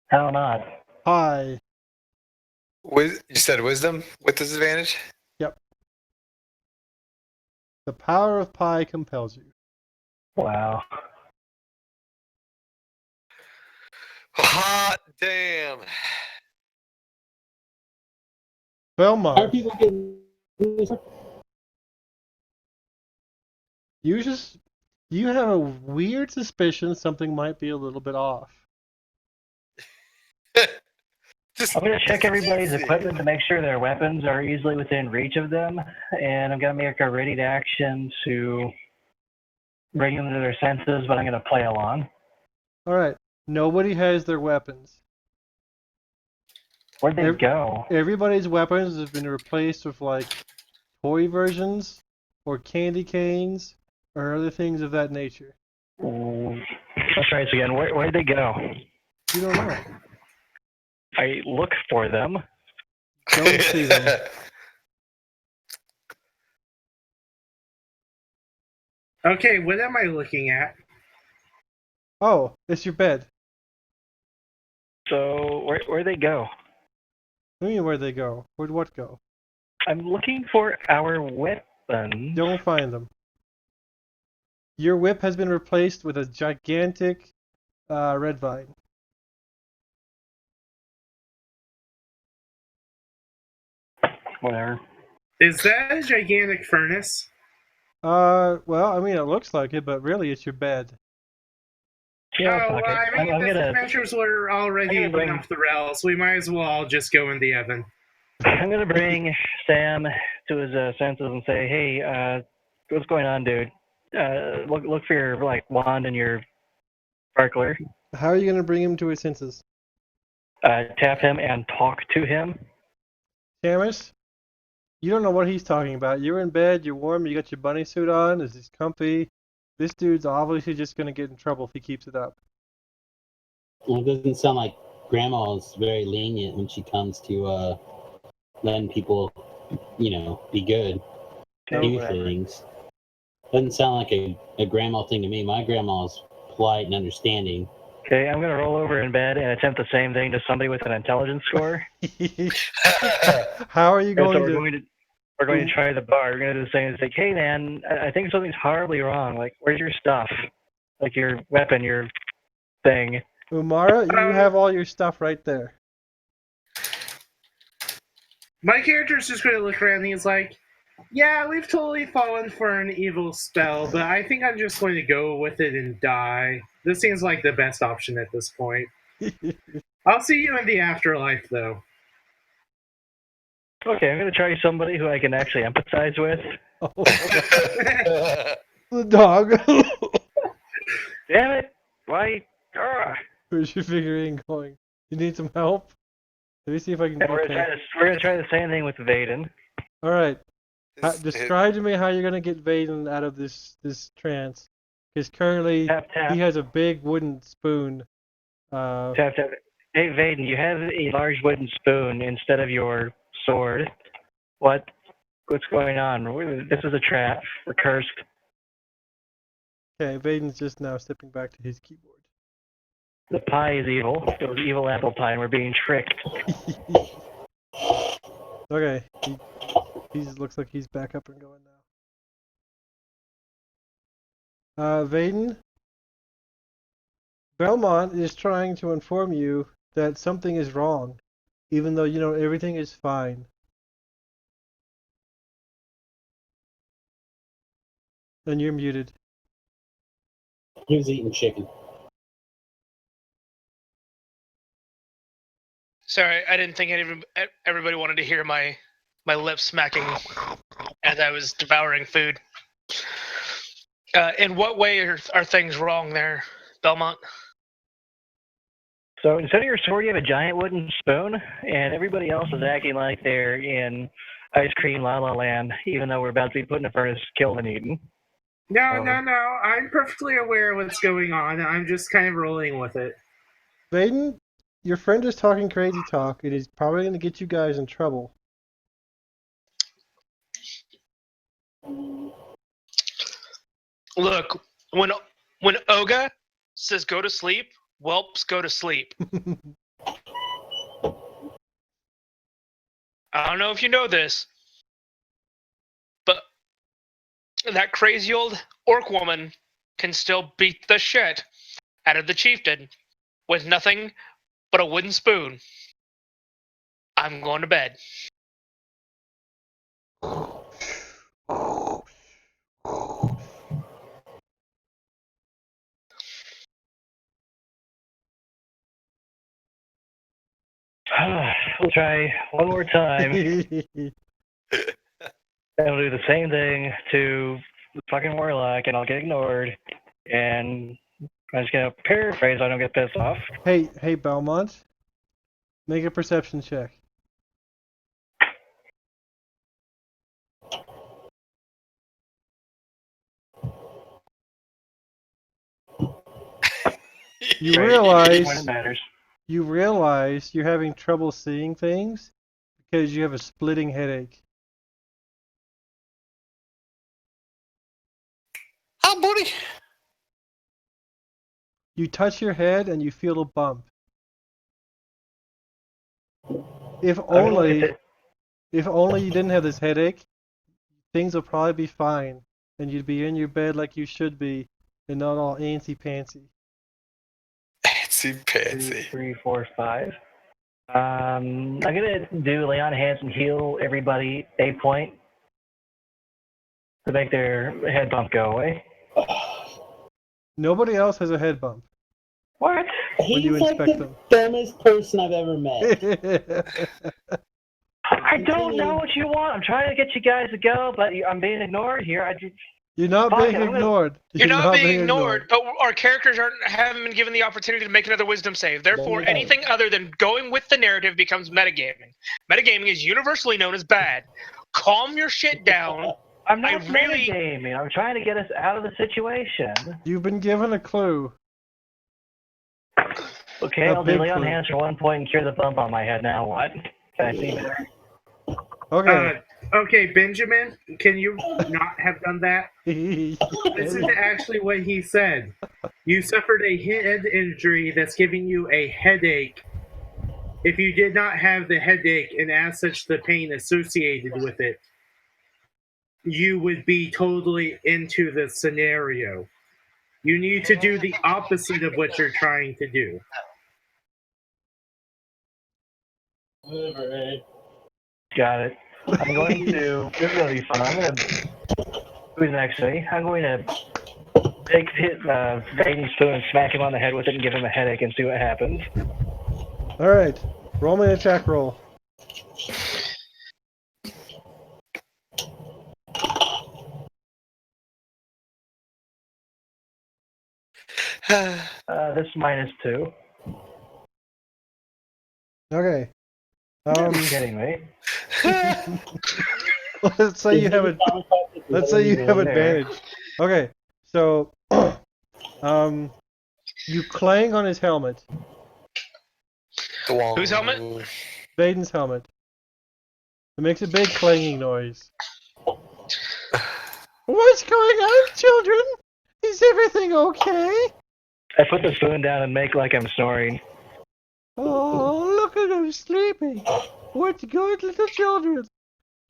How not? Hi. You said wisdom with disadvantage? Yep. The power of pi compels you. Wow. Hot damn. How are Belmont, people getting this? you have a weird suspicion something might be a little bit off. Just, I'm going to check just everybody's easy. equipment to make sure their weapons are easily within reach of them. And I'm going to make a ready to action to bring them to their senses, but I'm going to play along. All right. Nobody has their weapons. Where'd they go? Everybody's weapons have been replaced with like toy versions or candy canes or other things of that nature. Let's try this again. Where'd they go? You don't know. I look for them. Don't see them. Okay, what am I looking at? Oh, it's your bed. So where'd they go? What do you mean where'd they go? Where'd what go? I'm looking for our weapons. Don't find them. Your whip has been replaced with a gigantic red vine. Whatever. Is that a gigantic furnace? Well, I mean, it looks like it, but really it's your bed. Yeah, Oh, fuck well, it. I mean, I'm this gonna adventures were already I'm gonna bring- went off the rails. We might as well just go in the oven. bring Sam to his senses and say, "Hey, what's going on, dude? Look for your wand and your sparkler. How are you gonna bring him to his senses? Tap him and talk to him." Camus, you don't know what he's talking about. You're in bed, you're warm, you got your bunny suit on, it's comfy. This dude's obviously just gonna get in trouble if he keeps it up. Well, it doesn't sound like Grandma is very lenient when she comes to letting people, be good, do whatever. things. Doesn't sound like a grandma thing to me. My grandma's polite and understanding. Okay, I'm gonna roll over in bed and attempt the same thing to somebody with an intelligence score. How are you And so going we're going to try the bar. We're going to do the same. It's like, hey man, I think something's horribly wrong. Like, where's your stuff? Like your weapon, your thing. Umara, you have all your stuff right there. My character's just going to look around and he's like, yeah, we've totally fallen for an evil spell, but I think I'm just going to go with it and die. This seems like the best option at this point. I'll see you in the afterlife, though. Okay, I'm going to try somebody who I can actually empathize with. Oh, the dog. Damn it! Why? Ugh. Where's your figurine going? You need some help? Let me see if I can. And we're going to try the same thing with Vaden. All right. Describe to me how you're gonna get Vaden out of this trance. Because currently Tap, tap. he has a big wooden spoon. Tap, tap. Hey Vaden, you have a large wooden spoon instead of your sword. What's going on? This is a trap. We're cursed. Okay, Vaden's just now stepping back to his keyboard. The pie is evil. It was evil apple pie, and we're being tricked. Okay, he looks like he's back up and going now. Vaden, Belmont is trying to inform you that something is wrong, even though you know everything is fine. And you're muted. He was eating chicken. Sorry, I didn't think everybody wanted to hear my lips smacking as I was devouring food. In what way are things wrong there, Belmont? So instead of your sword, you have a giant wooden spoon, and everybody else is acting like they're in ice cream la la land, even though we're about to be put in a furnace, killed and eaten. No, no, no. I'm perfectly aware of what's going on. I'm just kind of rolling with it. Vaden, your friend is talking crazy talk. It is probably going to get you guys in trouble. Look, when Oga says go to sleep, whelps go to sleep. I don't know if you know this, but that crazy old orc woman can still beat the shit out of the chieftain with nothing but a wooden spoon. I'm going to bed. We'll try one more time, and we'll do the same thing to the fucking warlock, and I'll get ignored. And I'm just gonna paraphrase so I don't get pissed off. Hey, Belmont. Make a perception check. You Right, realize when it matters. you're having trouble seeing things because you have a splitting headache. Oh, buddy. You touch your head and you feel a bump. If only you didn't have this headache, things would probably be fine, and you'd be in your bed like you should be, and not all antsy-pantsy. Fancy 2, pansy. 3, 4, 5. I'm gonna do lay on hands and heal everybody a point to make their head bump go away. Nobody else has a head bump. What? He's you like inspect the them. dumbest person I've ever met. I don't know what you want. I'm trying to get you guys to go, but I'm being ignored here. You're not Fuck, being I'm gonna- ignored. You're not being ignored, but our characters haven't been given the opportunity to make another wisdom save. Therefore, Right. anything other than going with the narrative becomes metagaming. Metagaming is universally known as bad. Calm your shit down. I'm not I really- metagaming. I'm trying to get us out of the situation. You've been given a clue. Okay, A I'll do big lay on clue. hands for 1 point and cure the bump on my head. Now what? Can I see better? Okay. Okay, Benjamin, can you not have done that? This isn't actually what he said. You suffered a head injury that's giving you a headache. If you did not have the headache and as such the pain associated with it, you would be totally into the scenario. You need to do the opposite of what you're trying to do. Whatever, eh? Got it. I'm going to. This is gonna be fun. I'm gonna. Who's next to me? I'm going to take Vaden's spoon and smack him on the head with it and give him a headache and see what happens. All right. Roll me an attack roll. This is -2. Okay. You're kidding me. Let's say you have a. Let's say you have There. advantage. Okay. So, you clang on his helmet. Whose helmet? Vaden's helmet. It makes a big clanging noise. What's going on, children? Is everything okay? I put the spoon down and make like I'm snoring. Oh, look at them sleeping. What good little children.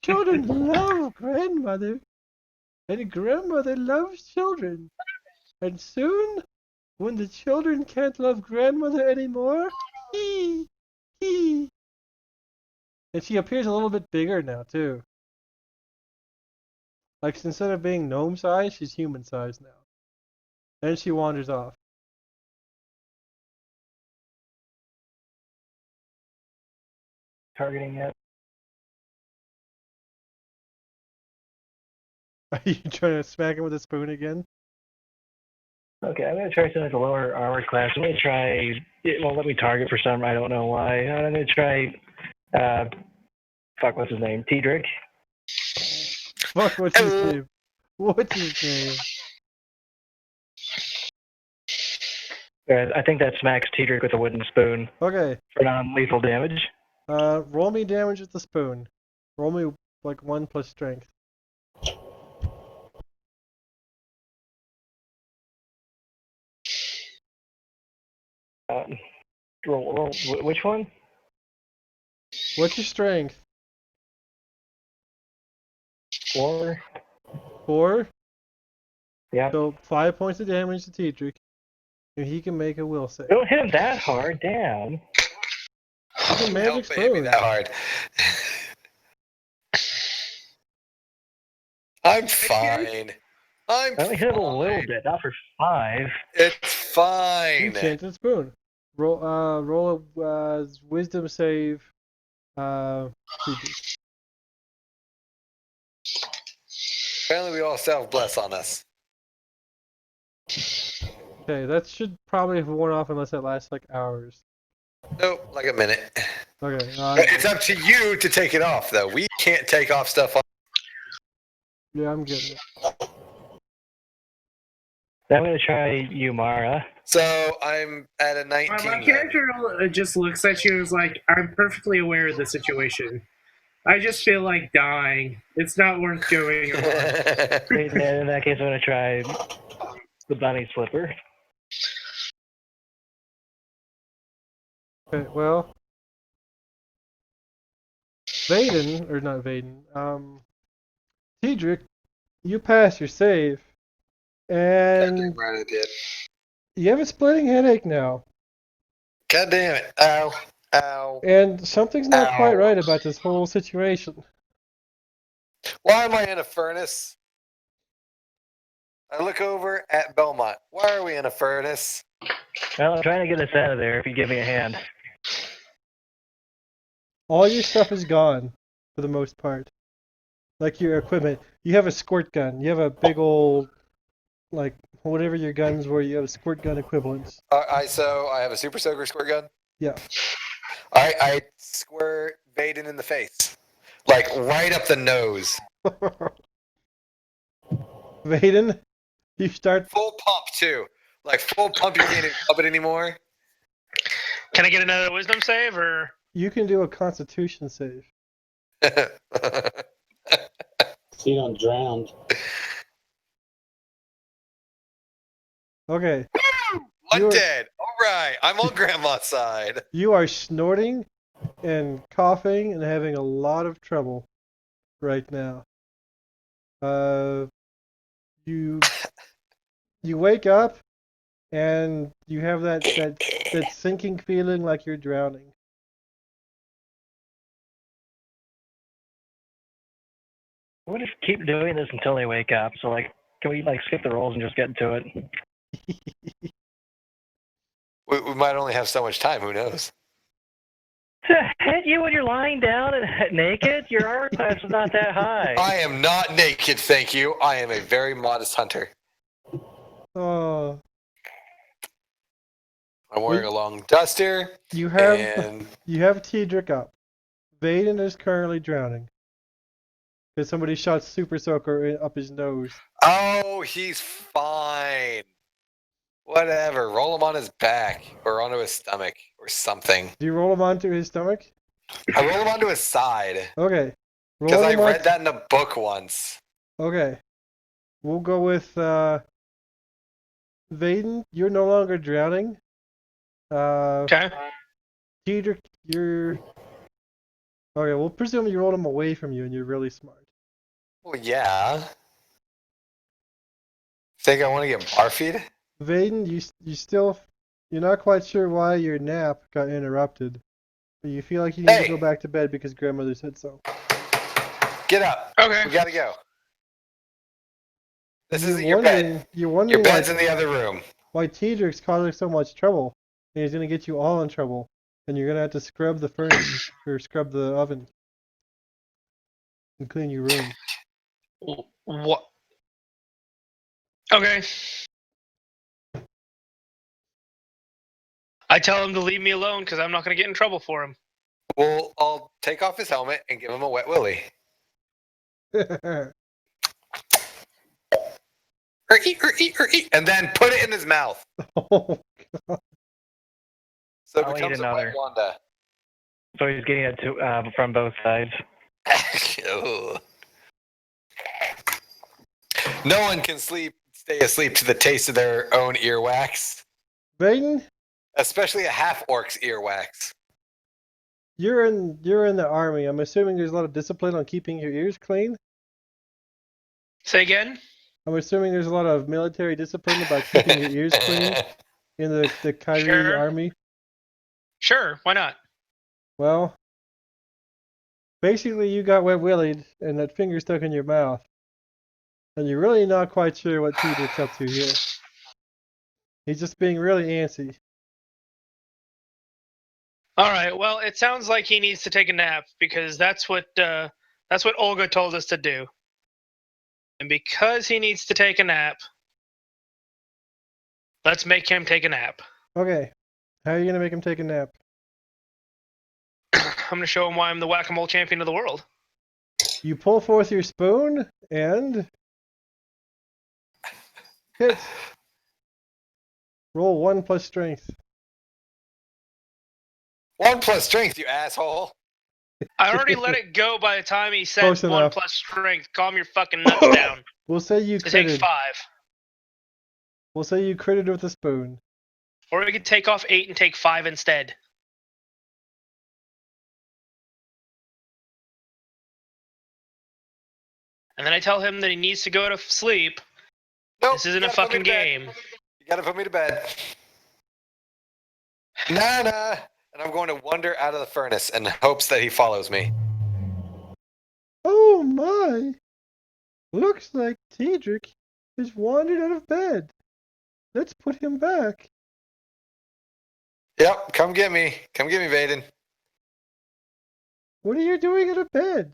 Children love grandmother. And grandmother loves children. And soon, when the children can't love grandmother anymore, hee. And she appears a little bit bigger now, too. Like, instead of being gnome size, she's human size now. And she wanders off. Targeting it. Are you trying to smack him with a spoon again? Okay, I'm gonna try something at the lower armor class. I'm gonna try. It won't let me target for some. I don't know why. I'm gonna try. What's his name? Tedrick. Fuck, what's his name? What's his name? I think that smacks Tedrick with a wooden spoon Okay. for non-lethal damage. Roll me damage with the spoon. Roll me like 1 plus strength. Roll. Which one? What's your strength? 4. 4? Yeah. So 5 points of damage to Tedrick. And he can make a will save. Don't hit him that hard. Damn. He's a magic Don't hit me spoon. that hard. I'm fine. I'm I only hit him a little fine. bit, not for 5. It's You fine. enchanted spoon. Roll a wisdom save. Tedrick. Apparently, we all still have bless on us. Okay, that should probably have worn off unless it lasts like hours. Nope, like a minute. Okay. It's up to you to take it off, though. We can't take off stuff. Yeah, I'm getting it. I'm gonna try Yumara. So I'm at a 19. My then. character just looks at you and is like, I'm perfectly aware of the situation. I just feel like dying. It's not worth going on. In that case, I'm gonna try the bunny slipper. Okay, well. Vaden, or not Vaden, Tedrick, you pass your save. And Right, I did. you have a splitting headache now. God damn it. Ow. Ow. And something's not quite Ow. right about this whole situation. Why am I in a furnace? I look over at Belmont. Why are we in a furnace? Well, I'm trying to get us out of there if you give me a hand. All your stuff is gone, for the most part. Like your equipment. You have a squirt gun. You have a big old, like, whatever your guns were, you have a squirt gun equivalents. I have a super soaker squirt gun. Yeah. I squirt Vaden in the face. Like right up the nose. Vaden, you start. Full pump too. Like full pump, you can't even pump it anymore. Can I get another wisdom save or? You can do a constitution save. See, I'm drowned. Okay. One You're- dead. All right, I'm on Grandma's side. You are snorting and coughing and having a lot of trouble right now. You wake up and you have that sinking feeling like you're drowning. We'll just keep doing this until they wake up. So, like, can we like skip the rolls and just get into it? We might only have so much time. Who knows? To hit you when you're lying down and naked? Your armor class is not that high. I am not naked, thank you. I am a very modest hunter. Oh, I'm wearing a long duster. you have And Tedrick up. Vaden is currently drowning because somebody shot Super Soaker up his nose. oh, he's fine. Whatever. Roll him on his back or onto his stomach or something. Do you roll him onto his stomach? I roll him onto his side Okay. because I him on- read that in a book once. Okay. We'll go with Vaden, you're no longer drowning. Okay. Cedric, you're... Okay, we'll presume you rolled him away from you and you're really smart. Well, yeah. Think I want to get barfied? Vaden, you still... You're not quite sure why your nap got interrupted. But you feel like you need to Hey! go back to bed because grandmother said so. Get up. Okay. We gotta go. This You're isn't your bed. wondering- You're Your wondering bed's in the other room. why Tedric's causing so much trouble. And he's going to get you all in trouble. And you're going to have to scrub the furnace, or scrub the oven. And clean your room. What? Okay. I tell him to leave me alone because I'm not going to get in trouble for him. Well, I'll take off his helmet and give him a wet willy. And then put it in his mouth. Oh, So it I'll eat becomes a wet another. Wanda. So he's getting it from both sides. Ugh. No one can stay asleep to the taste of their own earwax, Baden, especially a half-orc's earwax. you're in the army. I'm assuming there's a lot of discipline on keeping your ears clean. Say again? I'm assuming there's a lot of military discipline about keeping your ears clean in the Kyrie Sure. army. Sure, why not? Well, basically you got wet willied and that finger stuck in your mouth, and you're really not quite sure what Tedrick's up to here. He's just being really antsy. All right. Well, it sounds like he needs to take a nap because that's what Olga told us to do. And because he needs to take a nap, let's make him take a nap. Okay, how are you gonna make him take a nap? I'm going to show him why I'm the whack-a-mole champion of the world. You pull forth your spoon and hit. Roll 1 plus strength. 1 plus strength, you asshole. I already let it go by the time he said Close 1 enough. plus strength. Calm your fucking nuts down. We'll say you To take critted. 5. We'll say you critted with a spoon. Or we could take off 8 and take 5 instead. And then I tell him that he needs to go to sleep. Nope, This isn't you a gotta put me fucking to bed. game. You gotta put me to bed. Nah. And I'm going to wander out of the furnace in hopes that he follows me. Oh my! Looks like Tedrick has wandered out of bed. Let's put him back. Yep, come get me. Come get me, Vaden. What are you doing out of bed?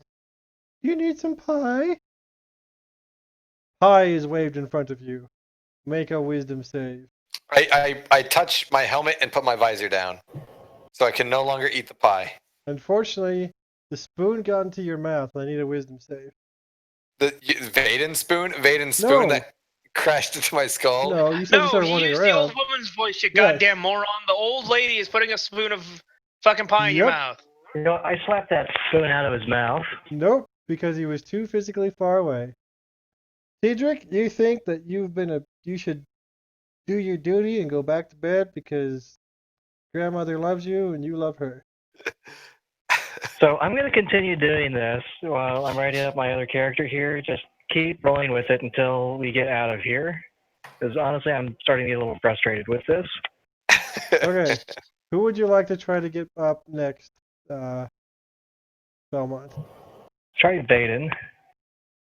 You need some pie? Pie is waved in front of you. Make a wisdom save. I touch my helmet and put my visor down. So I can no longer eat the pie. Unfortunately, the spoon got into your mouth. I need a wisdom save. The Vaden spoon? Vaden spoon No. that crashed into my skull? No, you said you No, started he wandering used the around. old woman's voice, you Yes. goddamn moron. The old lady is putting a spoon of fucking pie in your Yep. mouth. You know, I slapped that spoon out of his mouth. Nope, because he was too physically far away. Cedric, you think that you should do your duty and go back to bed because grandmother loves you and you love her. So I'm going to continue doing this while I'm writing up my other character here. Just keep rolling with it until we get out of here. Because honestly, I'm starting to get a little frustrated with this. Okay, who would you like to try to get up next, Belmont? Try Vaden.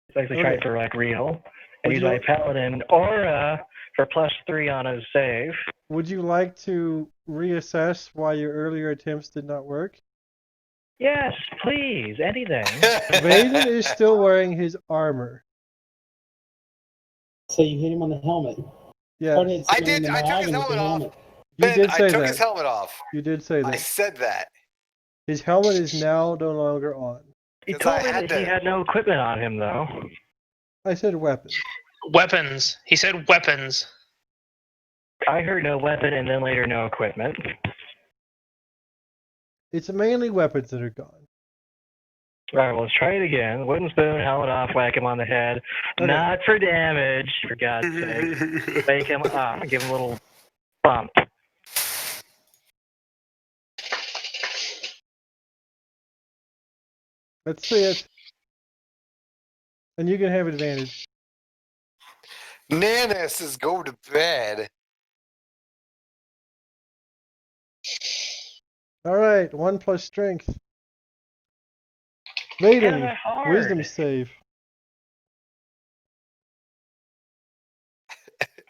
It's actually try Okay. it for like real. Would And use you- my Paladin Aura for +3 on his save. Would you like to reassess why your earlier attempts did not work? Yes, please, anything. Vaden is still wearing his armor. So you hit him on the helmet. Yes, Started I hitting him in did. the I took his noggin with the helmet off. you Ben, did say I took that. his helmet off. You did say I that. said that. His helmet is now no longer on. He 'Cause told I me had that he to- had no equipment on him, though. I said weapon. Weapons. He said weapons. I heard no weapon and then later no equipment. It's mainly weapons that are gone. All right, well, let's try it again. Wooden spoon, helmet off, whack him on the head. Okay. Not for damage, for God's sake. Wake him up and give him a little bump. Let's see it. And you can have advantage. Nana says go to bed. All right, 1 plus strength. Kinda Vaden, that hard. wisdom save.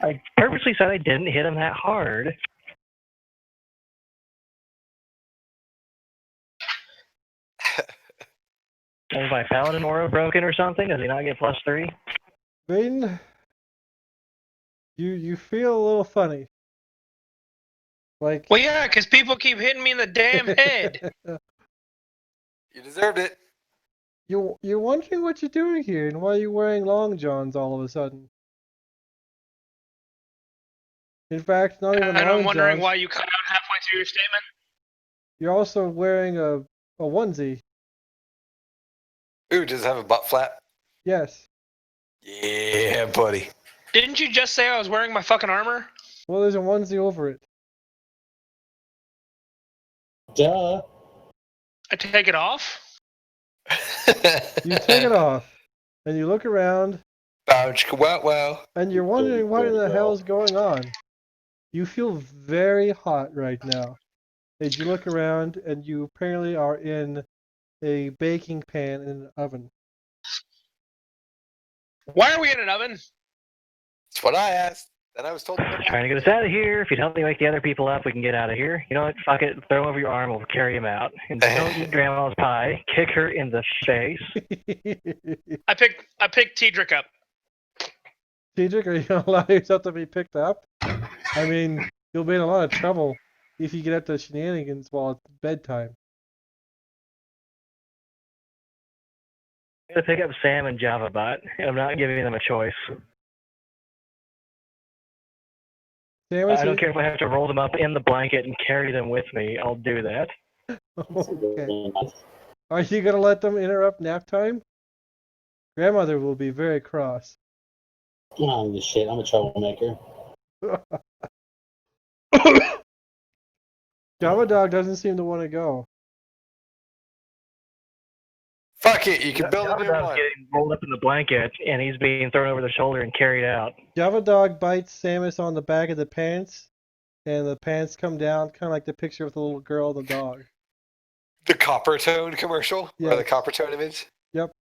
I purposely said I didn't hit him that hard. Is my Paladin Aura broken or something? Does he not get +3? Vaden, you feel a little funny. Like, Well, yeah, because people keep hitting me in the damn head. You deserved it. you're wondering what you're doing here and why you're wearing long johns all of a sudden. In fact, not even And I'm long wondering johns. why you cut out halfway through your statement. You're also wearing a onesie. Ooh, does it have a butt flap? Yes. Yeah, buddy. Didn't you just say I was wearing my fucking armor? Well, there's a onesie over it. Duh. I take it off? You take it off, and you look around, Ouch, wow. and you're wondering what in the hell's going on. You feel very hot right now. As you look around, and you apparently are in a baking pan in an oven. Why are we in an oven? That's what I asked. Then I was told. Trying to get us out of here. If you'd help me wake the other people up, we can get out of here. You know what? Fuck it. Throw him over your arm. We'll carry him out. And don't eat Grandma's pie. Kick her in the face. I pick Tedrick up. Cedric, are you gonna allow yourself to be picked up? I mean, you'll be in a lot of trouble if you get up to shenanigans while it's bedtime. I'm gonna pick up Sam and JavaBot. I'm not giving them a choice. Sam, I don't care if I have to roll them up in the blanket and carry them with me. I'll do that. Okay. Are you gonna let them interrupt nap time? Grandmother will be very cross. I don't give a shit. I'm a troublemaker. Java Dog doesn't seem to want to go. Fuck it, you can build a new JavaBot's one. getting rolled up in the blanket, and he's being thrown over the shoulder and carried out. Java Dog bites Samus on the back of the pants, and the pants come down, kind of like the picture with the little girl and the dog. The copper tone commercial? Yeah. Or the copper tone image? Yep.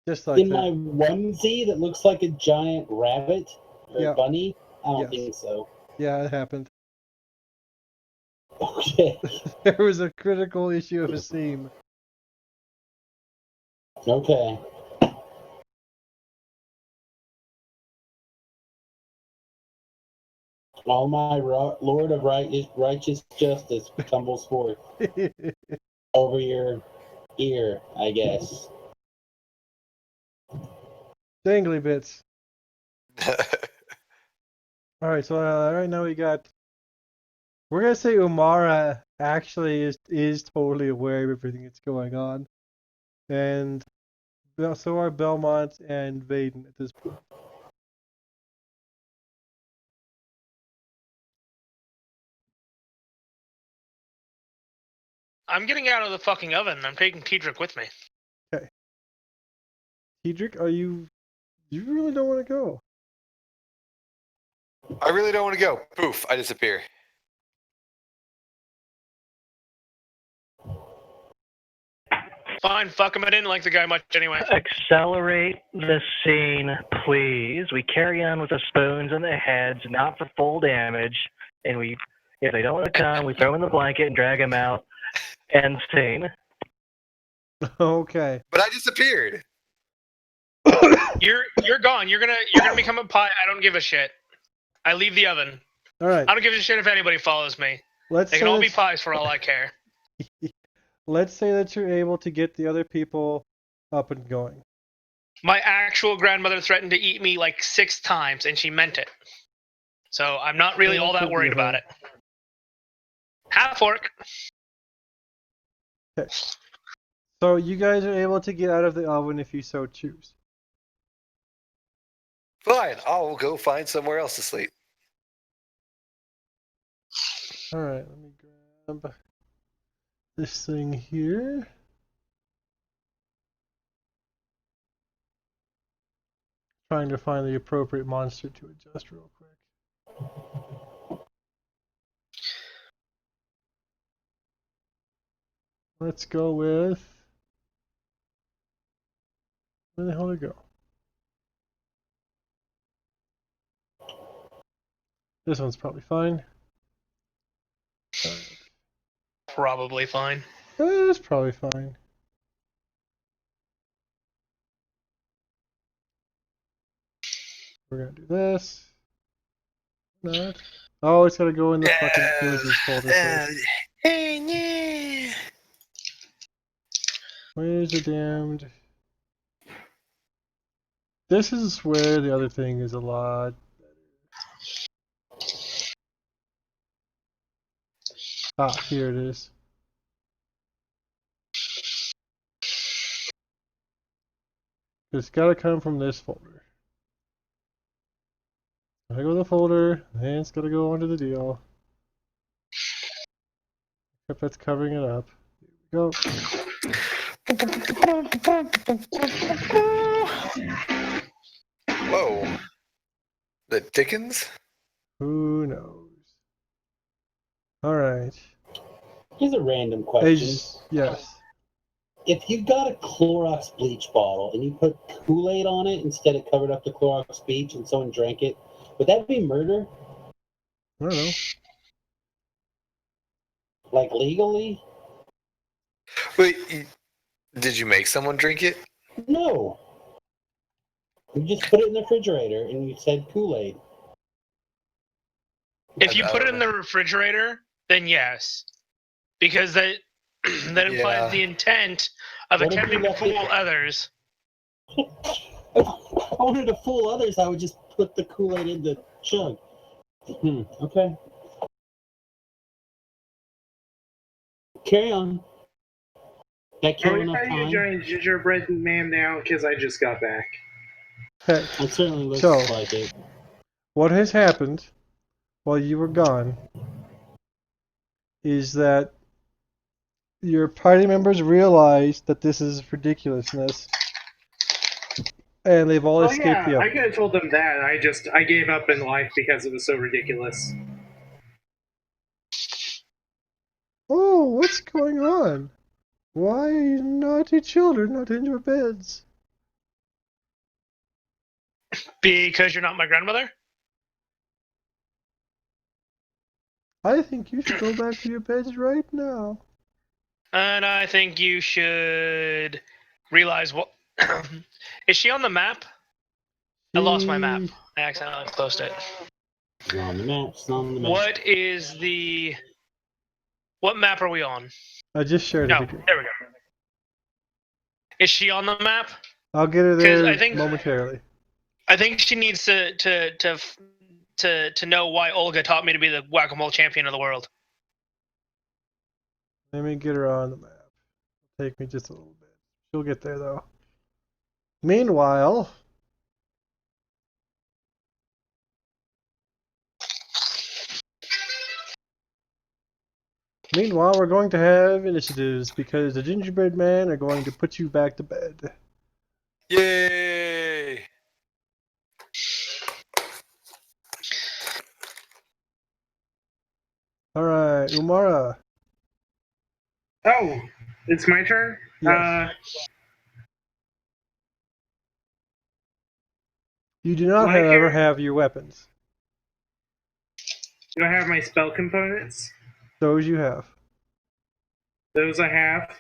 Just like In that. my onesie that looks like a giant rabbit or Yeah. bunny? I don't Yes. think so. Yeah, it happened. Okay. There was a critical issue of a seam. Okay. All my Lord of righteous justice tumbles forth over your ear, I guess. Dangly bits. Alright, so right now we got... We're gonna say Umara actually is totally aware of everything that's going on. And so are Belmont and Vaden at this point. I'm getting out of the fucking oven. I'm taking Tedrick with me. Cedric, you really don't want to go? I really don't want to go. Poof, I disappear. Fine, fuck him. I didn't like the guy much anyway. Accelerate the scene, please. We carry on with the spoons and the heads, not for full damage. And if they don't want to come, we throw them in the blanket and drag them out. End scene. Okay. But I disappeared. You're gone. You're gonna become a pie. I don't give a shit. I leave the oven. Alright. I don't give a shit if anybody follows me. Let's They say can all be that's- pies for all I care. Let's say that you're able to get the other people up and going. My actual grandmother threatened to eat me like 6 times, and she meant it. So I'm not really Yeah, all that that could be worried about her. it. Half orc. Okay. So you guys are able to get out of the oven if you so choose. Fine, I'll go find somewhere else to sleep. Alright, let me grab this thing here. Trying to find the appropriate monster to adjust real quick. Let's go with... Where the hell did it go? This one's probably fine. Alright. Probably fine. That's probably fine. We're gonna do this. Not. Oh, it's gotta go in the fucking images folder first. Yeah. Where's the damned? This is where the other thing is a lot. Ah, here it is. It's gotta come from this folder. Gotta go to the folder, and it's gotta go onto the deal. Except that's covering it up. Here we go. Whoa. The Dickens? Who knows? Alright. Here's a random question. Yes. If you got a Clorox bleach bottle and you put Kool-Aid on it instead of covered up the Clorox bleach and someone drank it, would that be murder? I don't know. Like legally? Wait, did you make someone drink it? No. You just put it in the refrigerator and you said Kool-Aid. If you I put it don't in the refrigerator, then yes, because that that implies Yeah. the intent of What if attempting you to left fool it- others. If I wanted to fool others, I would just put the Kool-Aid in the jug. Okay. Carry on. That Are kill we enough fighting a time? giant gingerbread man now? Because I just got back. Okay. It certainly looks So- like it. What has happened while you were gone is that your party members realized that this is ridiculousness, and they've all Oh escaped yeah, the I oven. could have told them that. I gave up in life because it was so ridiculous. Oh, what's going on? Why are you naughty children not in your beds? Because you're not my grandmother? I think you should go back to your beds right now. And I think you should realize what. Is she on the map? I lost my map. I accidentally closed it. It's on the map. It's on the map. What is the. What map are we on? I just shared it No, again. there we go. Is she on the map? I'll get her 'Cause there I think- momentarily. I think she needs to know why Olga taught me to be the whack-a-mole champion of the world. Let me get her on the map. It'll take me just a little bit. She'll get there though. Meanwhile, we're going to have initiatives because the gingerbread men are going to put you back to bed. Yay! Alright, Umara. Oh, it's my turn. Yes. You do not, My however, character- have your weapons. Do I have my spell components? Those you have. Those I have.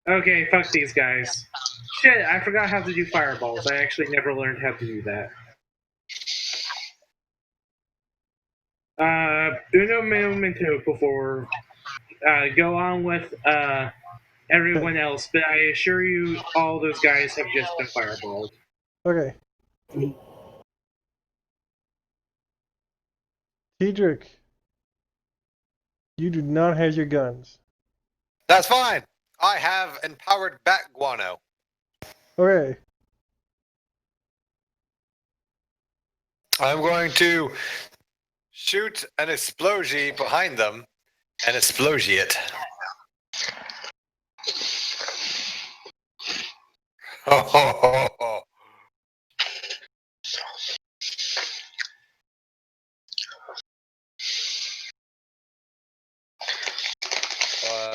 Okay, fuck these guys. Shit, I forgot how to do fireballs. I actually never learned how to do that. Uno momento before go on with everyone else, but I assure you all those guys have just been fireballed. Okay. Cedric, you do not have your guns. That's fine. I have empowered bat guano. Okay. I'm going to shoot an explosion behind them and explode it. Ho, ho, ho, ho.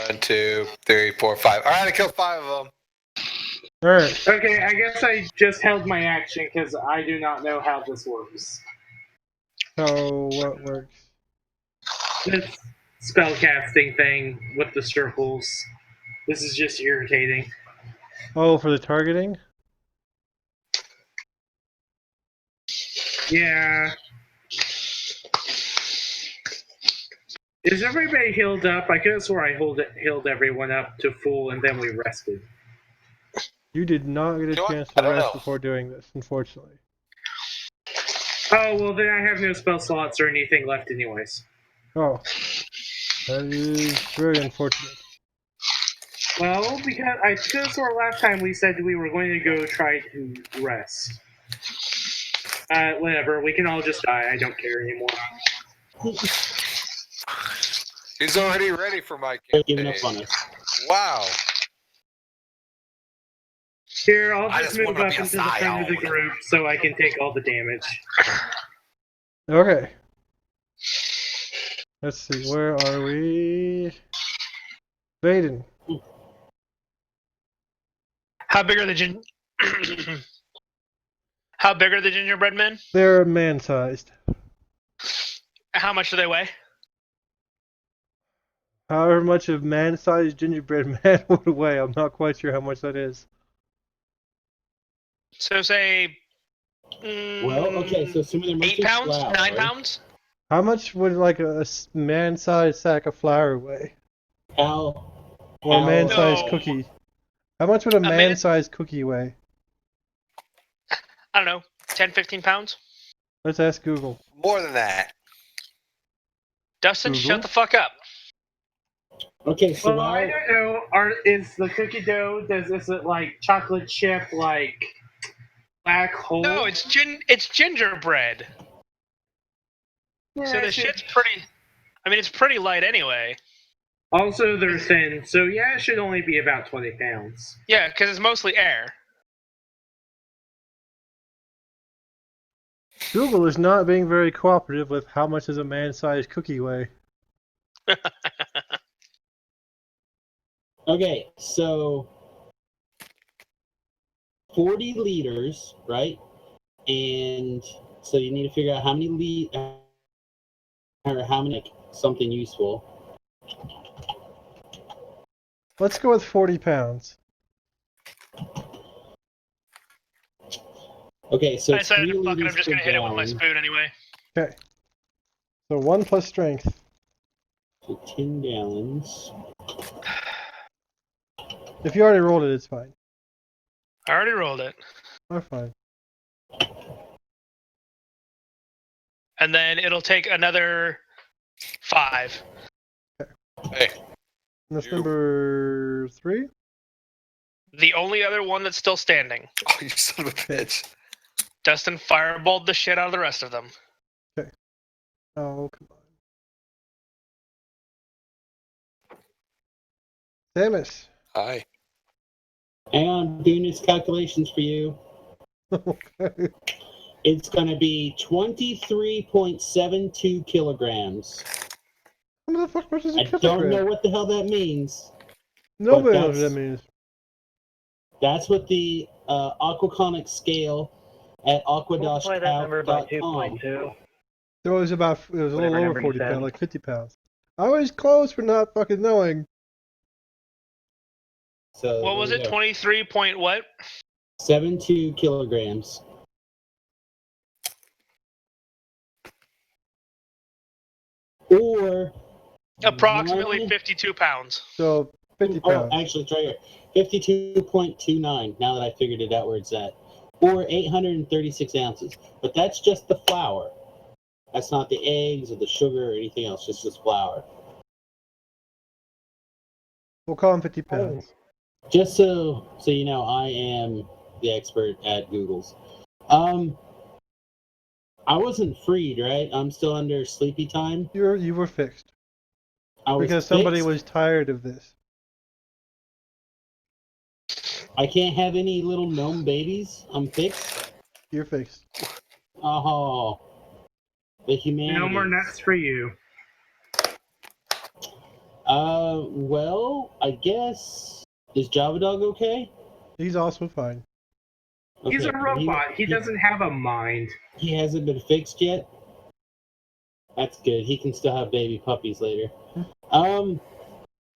One, two, three, four, five. All right, I killed 5 of them. Alright. Okay, I guess I just held my action because I do not know how this works. So, what works? This spellcasting thing with the circles. This is just irritating. Oh, for the targeting? Yeah, Is everybody healed up? I could have swore I healed everyone up to full and then we rested. You did not get a You know what? chance I to don't rest know. before doing this, unfortunately. Oh, well, then I have no spell slots or anything left, anyways. Oh, that is very unfortunate. Well, because I could have swore last time we said we were going to go try to rest. Whatever. We can all just die. I don't care anymore. He's already ready for my They're campaign. giving up on us. Wow. Here, I'll I just just move wanna up be a into the front of the Scion. group so I can take all the damage. Okay. Let's see, where are we? Vaden. How big are the How big are the gingerbread men? They're man-sized. How much do they weigh? However much a man-sized gingerbread man would weigh, I'm not quite sure how much that is. So say. Well, okay, so assuming they're mostly 8 pounds? flour, 9 pounds? How much would like a man-sized sack of flour weigh? How Or a How- man-sized No. cookie? How much would a man- man-sized cookie weigh? I don't know. 10, 15 pounds? Let's ask Google. More than that. Dustin, Google? shut the fuck up. Okay, so Well, I don't know. Is the cookie dough? Is it like chocolate chip, like black hole? No, it's gingerbread. Yeah, So the shit's pretty. I mean, it's pretty light anyway. Also, they're thin, so yeah, it should only be about 20 pounds. Yeah, because it's mostly air. Google is not being very cooperative with how much does a man-sized cookie weigh. okay, so 40 liters, right? And so you need to figure out how many or how many something useful. Let's go with 40 pounds. Okay, so I it's decided 3 to fuck it. liters I'm just per gonna hit it with my gallon. spoon anyway. Okay. So 1 plus strength. So 10 gallons. If you already rolled it, it's fine. I already rolled it. Oh, fine. And then it'll take another 5. Hey, That's You. number 3? The only other one that's still standing. oh, you son of a bitch. Dustin fireballed the shit out of the rest of them. Oh, come on. Samus. Hi. Hang on, doing his calculations for you. Okay. It's going to be 23.72 kilograms. What the fuck is I a don't kilogram? know what the hell that means. Nobody knows what that's- that means. That's what the aquaconic scale at Multiply that number by aqua-calc.com. 2.2. It was a Whatever little over number you 40 said. pounds, like 50 pounds. I was close for not fucking knowing. So What was there it? you go. 23 point what? 72 kilograms. Or Approximately one- 52 pounds. So 50 Oh, pounds. actually, it's right here. 52.29, now that I figured it out where it's at. Or 836 ounces. But that's just the flour. That's not the eggs or the sugar or anything else, just flour. We'll call him 50 pounds. Just so you know, I am the expert at Google's. I wasn't freed, right? I'm still under sleepy time. You were fixed. I was Because somebody fixed. was tired of this. I can't have any little gnome babies. I'm fixed. You're fixed. Oh, the humanity. No more nuts for you. Well, I guess is Java Dog okay? He's also fine. He's a Okay, robot. He doesn't have a mind. He hasn't been fixed yet. That's good. He can still have baby puppies later.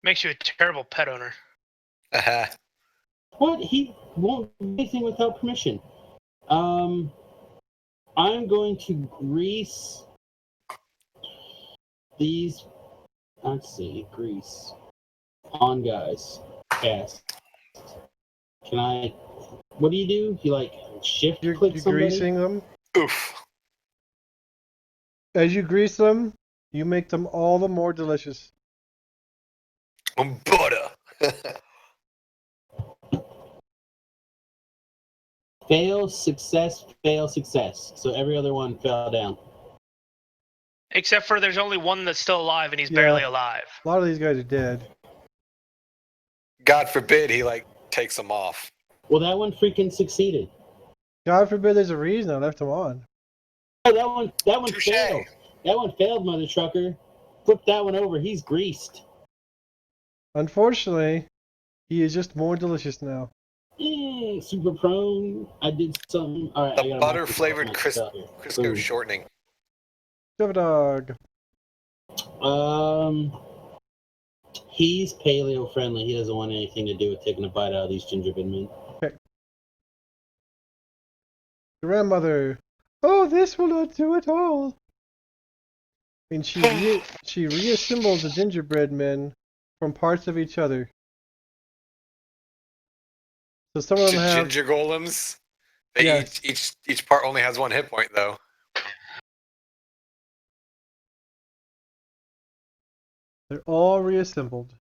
Makes you a terrible pet owner. What? He won't do anything without permission. I'm going to grease these Let's see. Grease. On, guys. Cast. Can I... What do? You, like, shift You're click somebody? greasing them. Oof. As you grease them, you make them all the more delicious. Butter. Fail, success, fail, success. So every other one fell down. Except for there's only one that's still alive, and he's Yeah. barely alive. A lot of these guys are dead. God forbid he like takes them off. Well, that one freaking succeeded. God forbid there's a reason I left them on. Oh, that one Touche. failed. That one failed, mother trucker. Flip that one over. He's greased. Unfortunately, he is just more delicious now. Super prone. I did something. All right, I The got a butter microphone flavored myself here. Crisco Boom. shortening. Shove a dog. He's paleo friendly. He doesn't want anything to do with taking a bite out of these gingerbread men. Grandmother. Oh, this will not do at all. And she reassembles the gingerbread men from parts of each other. So some of them have Ginger golems. They Yes. each part only has 1 hit point though. they're all reassembled.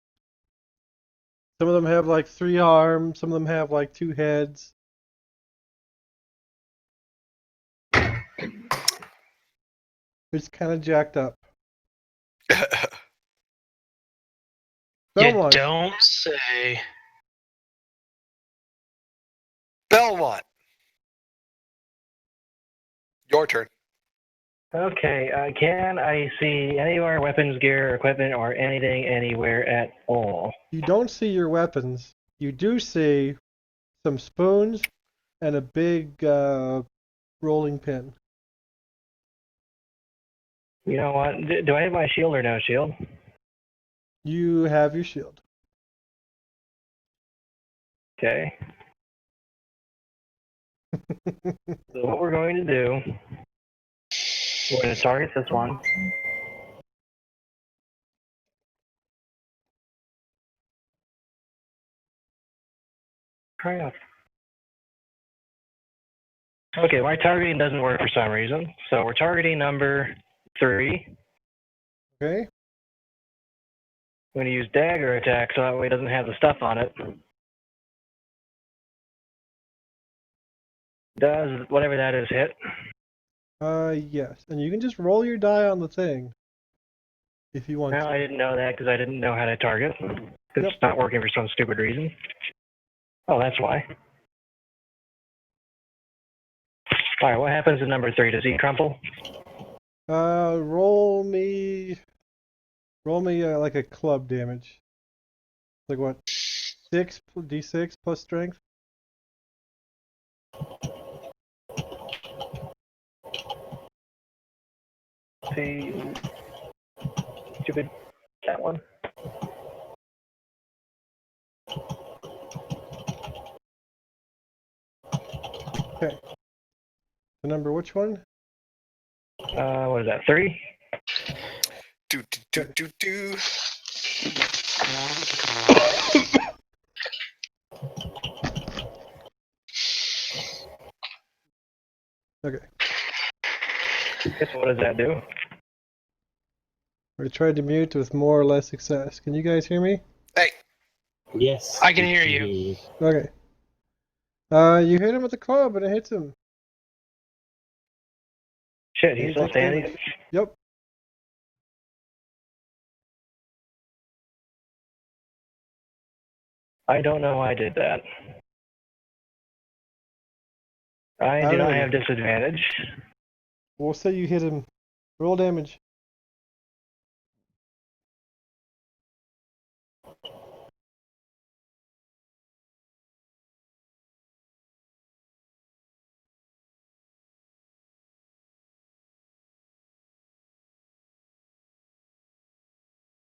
Some of them have like 3 arms, some of them have like 2 heads. It's kind of jacked up. You Belmont. don't say. Belmont. Your turn. Okay, can I see any of our weapons, gear, equipment, or anything anywhere at all? You don't see your weapons. You do see some spoons and a big rolling pin. You know what? Do I have my shield or no shield? You have your shield. Okay. So what we're going to do, we're going to target this one. Hurry up. Okay, my targeting doesn't work for some reason. So we're targeting number 3. Okay? I'm going to use dagger attack so that way it doesn't have the stuff on it. Does whatever that is hit? Yes. And you can just roll your die on the thing if you want Well, to. I didn't know that because I didn't know how to target. It's Yep. not working for some stupid reason. Oh, that's why. All right, what happens to number 3? Does he crumple? Roll me like a club damage. Like what? 6 d6 plus strength. See, stupid that one. Okay. The number which one? What is that? 3? Do. Okay. Guess what does that do? I tried to mute with more or less success. Can you guys hear me? Hey. Yes. I can we hear you. Okay. You hit him with the club and it hits him. Shit, he's He still takes standing. damage. Yep. I don't know why I did that. I do not have disadvantage. We'll say you hit him. Roll damage.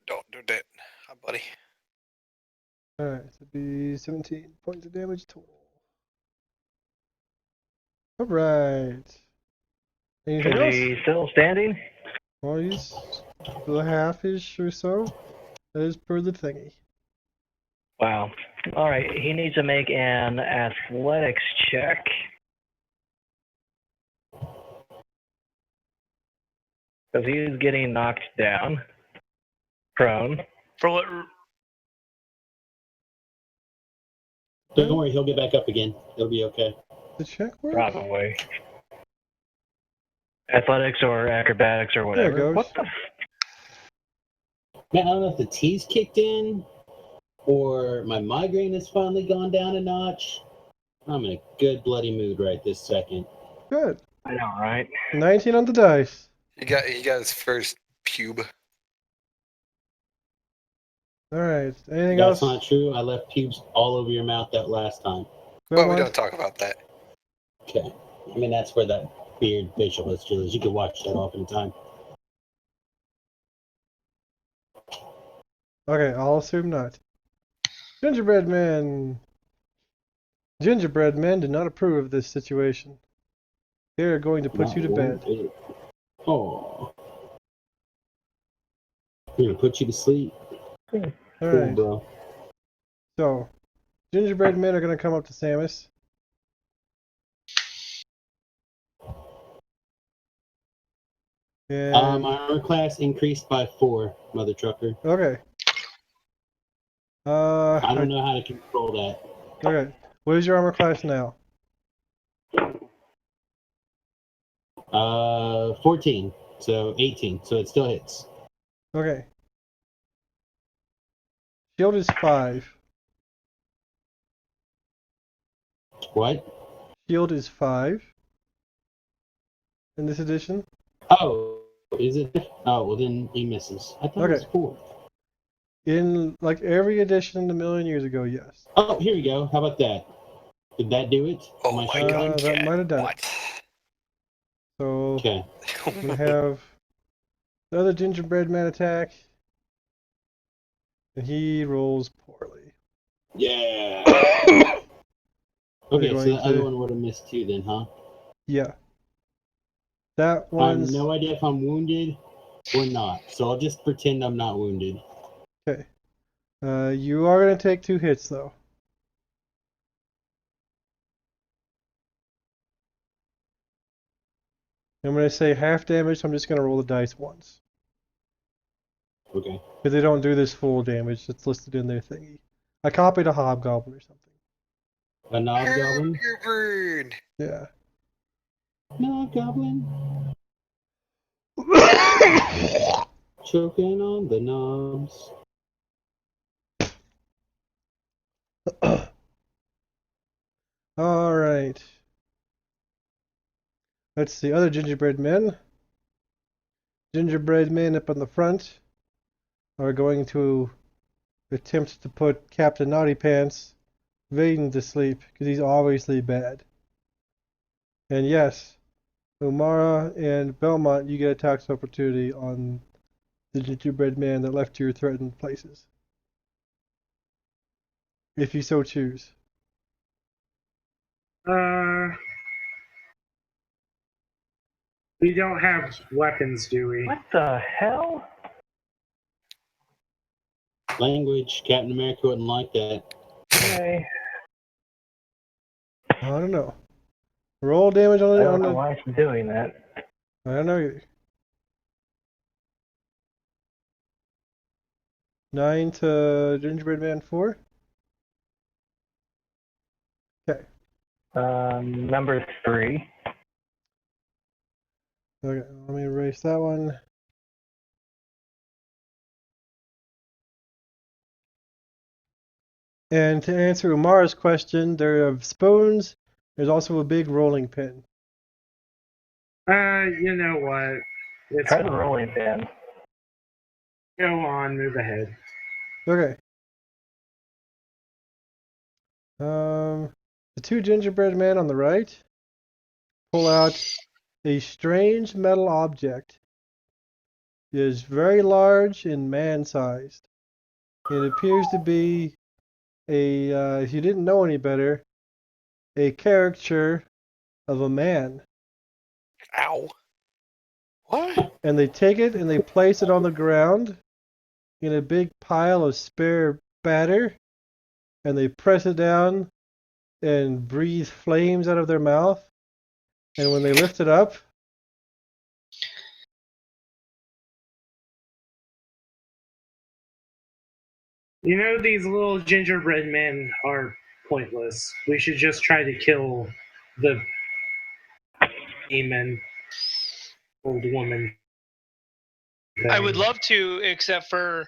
Don't do that, buddy. Alright, so it'd be 17 points of damage total. Alright. Anything Is else? he still standing? Well, he's The half-ish or so, as per the thingy. Wow. All right. He needs to make an athletics check. Because he is getting knocked down. Prone. For what? Don't worry, he'll get back up again. It'll be okay. The check work? Probably. Athletics or acrobatics or There it whatever. goes. What the? Man, I don't know if the tea's kicked in or my migraine has finally gone down a notch. I'm in a good bloody mood right this second. Good. I know, right? 19 on the dice. He got his first pube. Alright. Anything That's else? not true. I left pubes all over your mouth that last time. Well, we Belmont? don't talk about that. Okay. I mean, that's where that beard facial history is. You can watch that off in time. Okay, I'll assume not. Gingerbread Man. Gingerbread men do not approve of this situation. They are going to put Not you to one bed. bit. Oh. We're gonna put you to sleep. Cool, Alright. bro. So, gingerbread men are going to come up to Samus. And My armor class increased by 4, mother trucker. okay. I don't know how to control that. Okay. What is your armor class now? 14. So 18. So it still hits. Okay. Shield is 5. What? Shield is 5 in this edition. Oh, is it? Oh, well then he misses. I thought it was Okay. 4. In like every edition a million years ago, yes. Oh, here we go. How about that? Did that do it? Oh Am I my sure? god! that yeah. might have done it. What? So Okay. we have the other gingerbread man attack, and he rolls poorly. Yeah. We're Okay, so going the other to- one would have missed too then, huh? Yeah. That I have one's no idea if I'm wounded or not. So I'll just pretend I'm not wounded. okay. You are gonna take 2 hits though. I'm gonna say half damage. So I'm just gonna roll the dice once Okay. because they don't do this full damage. It's listed in their thingy. I copied a hobgoblin or something. A knob goblin? Bird. Yeah. Knob goblin? Choking on the knobs. All right. Let's see. Other gingerbread men. Gingerbread men up on the front are going to attempt to put Captain Naughty Pants Vaden to sleep because he's obviously bad. And yes, Umara and Belmont, you get a tax opportunity on the gingerbread man that left your threatened places. If you so choose. We don't have weapons, do we? What the hell? Language. Captain America wouldn't like that. Okay. I don't know. Roll damage I on don't know the. why it's doing that. I don't know either. 9 to gingerbread man 4. Okay. Number 3. Okay, let me erase that one. And to answer Umara's question, there are spoons. There's also a big rolling pin. You know what? It's Try the rolling pin. Go on, move ahead. Okay. The 2 gingerbread men on the right pull out a strange metal object. It is very large and man-sized. It appears to be if you didn't know any better, a caricature of a man. Ow. What? and they take it and they place it on the ground in a big pile of spare batter, and they press it down and breathe flames out of their mouth. And when they lift it up, You know, these little gingerbread men are pointless. We should just try to kill the demon old woman. I would thing. love to, except for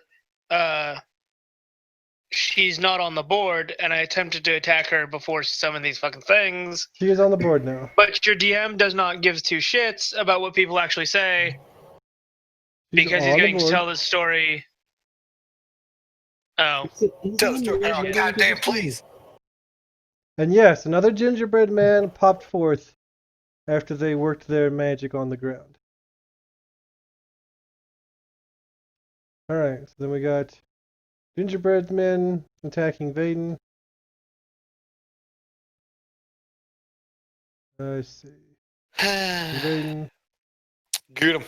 she's not on the board, and I attempted to attack her before she summoned these fucking things. she is on the board now. But your DM does not give two shits about what people actually say She's because he's on the getting to board. tell this story. Oh, Tell the story, Harold. Goddamn, please. And yes, another gingerbread man popped forth after they worked their magic on the ground. Alright, so then we got gingerbread men attacking Vaden. Let's see. Vaden, Get him.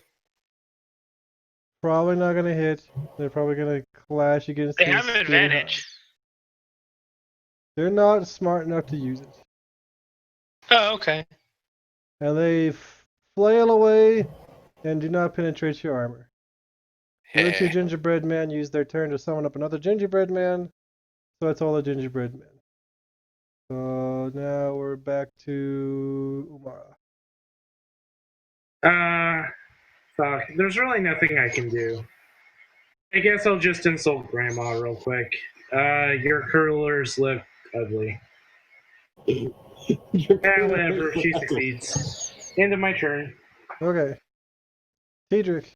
probably not going to hit. They're probably going to clash against they his have an skinny advantage. hide. They're not smart enough to use it. Oh, okay. And they flail away and do not penetrate your armor. The other two Hey. gingerbread men use their turn to summon up another gingerbread man. So that's all the gingerbread men. So now we're back to Umara. Fuck. There's really nothing I can do. I guess I'll just insult Grandma real quick. Your curlers look ugly. Yeah, whatever. She succeeds. End of my turn. Okay. Cedric.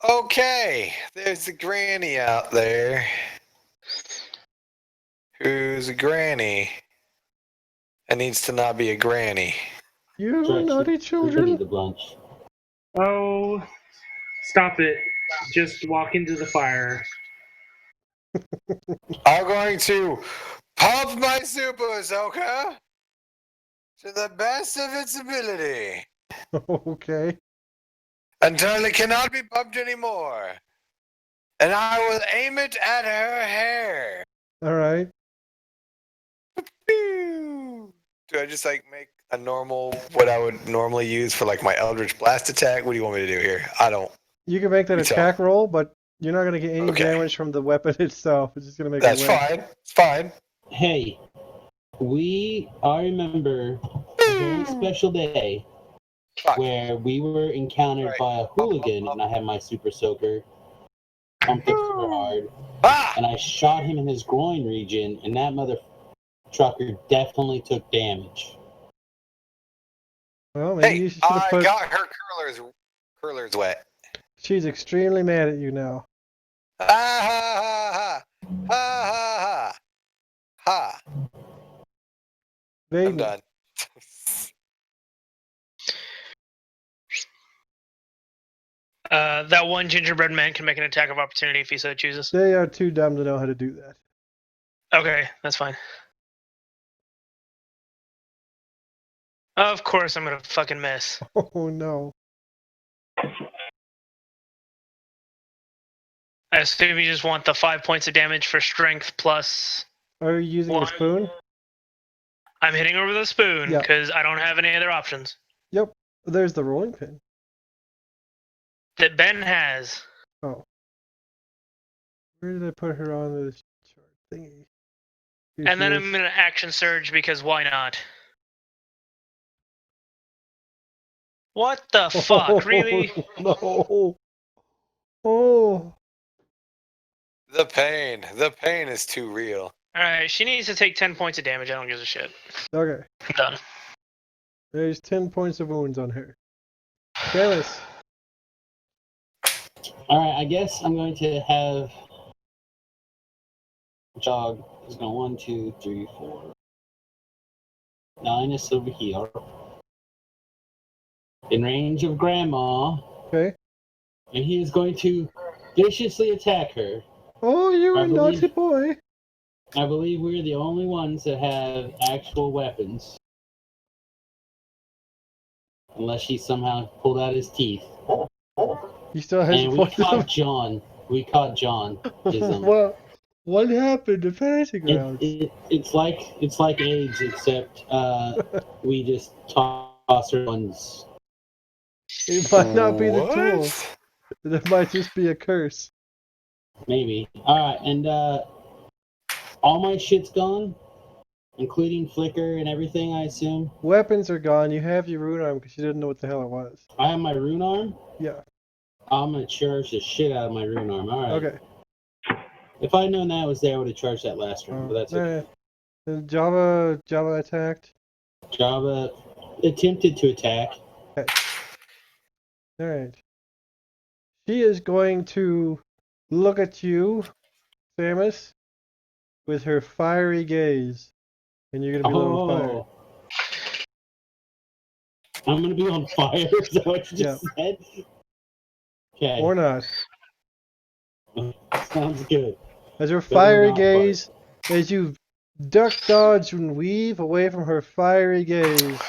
Okay, there's a granny out there. Who's a granny and needs to not be a granny. You Stretch, naughty you're children. the bunch. Oh, stop it. Just walk into the fire. I'm going to pump my super Ahsoka to the best of its ability Okay. until it cannot be pumped anymore. And I will aim it at her hair. Alright. Pew! Do I just like make a normal, what I would normally use for like my Eldritch Blast attack? What do you want me to do here? I don't. You can make that You tell attack roll, but you're not going to get any Okay. damage from the weapon itself. It's just going to make That's a web. fine. It's fine. Hey, I remember a very special day Fuck. where we were encountered Right. by a hooligan, and I had my super soaker pumped up super hard, Ah! and I shot him in his groin region, and that mother trucker definitely took damage. Well, maybe Hey, you should have I put... got her curlers wet. She's extremely mad at you now. Ha ha ha ha ha ha ha. I'm Vaden. done. That one gingerbread man can make an attack of opportunity if he so chooses. They are too dumb to know how to do that. Okay, that's fine. Of course I'm gonna fucking miss. Oh no. I assume you just want the 5 points of damage for strength plus... Are you using a One. spoon? I'm hitting her with a spoon Yeah. because I don't have any other options. Yep. There's the rolling pin. That Ben has. Oh. Where did I put her on this chart thingy? Here And she then is. I'm gonna action surge because why not? What the fuck? Really? No. Oh. The pain is too real. Alright, she needs to take 10 points of damage. I don't give a shit. Okay. Done. There's 10 points of wounds on her. Camus. Alright, I guess I'm going to have jog. He's going 1, 2, 3, 4. 9 is over here. In range of Grandma. Okay. And he is going to viciously attack her. Oh, you're I a believe- naughty boy. I believe we're the only ones that have actual weapons. unless he somehow pulled out his teeth. He still has And we caught John. We caught John. What happened to Fantasy Grounds? It's like AIDS, except we just toss our ones. It might not be the What? tools. It might just be a curse. Maybe. All right, and all my shit's gone, including Flicker and everything. I assume. Weapons are gone. You have your rune arm because you didn't know what the hell it was. I have my rune arm. Yeah. I'm gonna charge the shit out of my rune arm. All right. Okay. If I'd known that was there, I would have charged that last round. But that's okay. And Java attacked. Java attempted to attack. Okay. All right. She is going to look at you, Samus, with her fiery gaze, and you're gonna be lit on fire. I'm gonna be on fire. Is that what you just said? Okay. Or not. Sounds good. As her fiery gaze, as you duck, dodge, and weave away from her fiery gaze,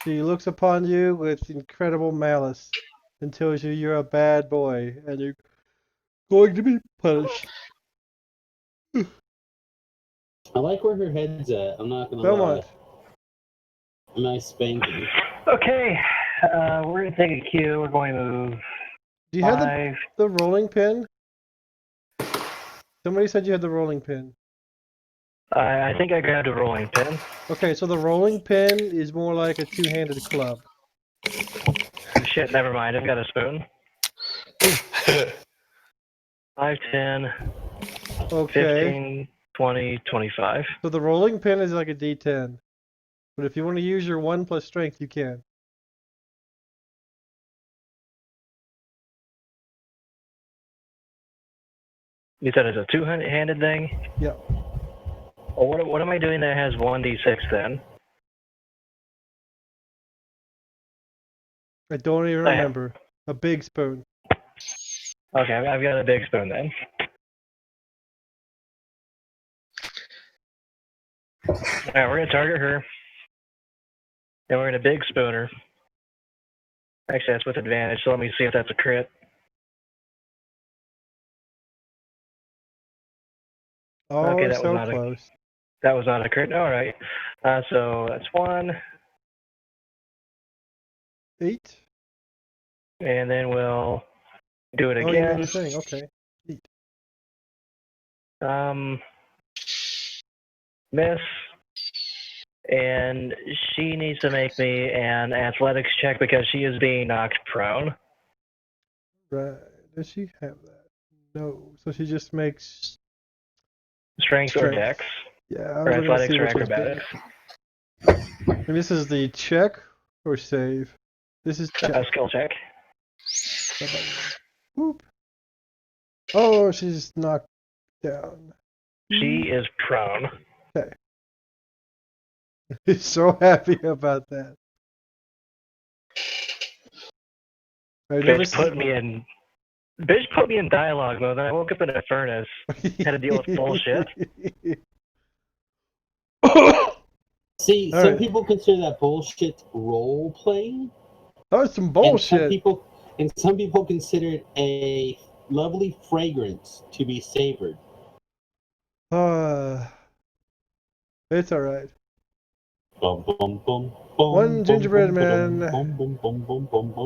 she looks upon you with incredible malice and tells you you're a bad boy and you're going to be punished. I like where her head's at. I'm not gonna lie. A nice spanking. Okay, we're gonna take a cue. We're going to move. Do you have the rolling pin? Somebody said you had the rolling pin. I think I grabbed a rolling pin. Okay, so the rolling pin is more like a two-handed club. Shit, never mind. I've got a spoon. 5, 10, Okay. 15, 20, 25. So the rolling pin is like a D10. But if you want to use your 1 plus strength, you can. You said it's a two-handed thing? Yeah. Well, what am I doing that has 1d6 then? I don't even remember. A big spoon. Okay, I've got a big spoon then. Alright, we're going to target her. And we're going to big spoon her. Actually, that's with advantage, so let me see if that's a crit. Oh, Okay, that so was not close. That was not a crit. Alright. So that's 1. 8. And then we'll do it Oh, you again. made a thing. Okay. 8. Miss. And she needs to make me an athletics check because she is being knocked prone. Right. Does she have that? No. So she just makes Strength. Or dex. Yeah, I or was looking to athletics see or which one's acrobatics. better. And this is the check or save? This is check. Skill check. Whoop. Oh, she's knocked down. She is prone. Okay. He's so happy about that. Bitch put me in dialogue mode. Then I woke up in a furnace. Had to deal with bullshit. See, some people consider that bullshit role playing. Oh, it's some bullshit. Some people consider it a lovely fragrance to be savored. It's alright. One gingerbread man.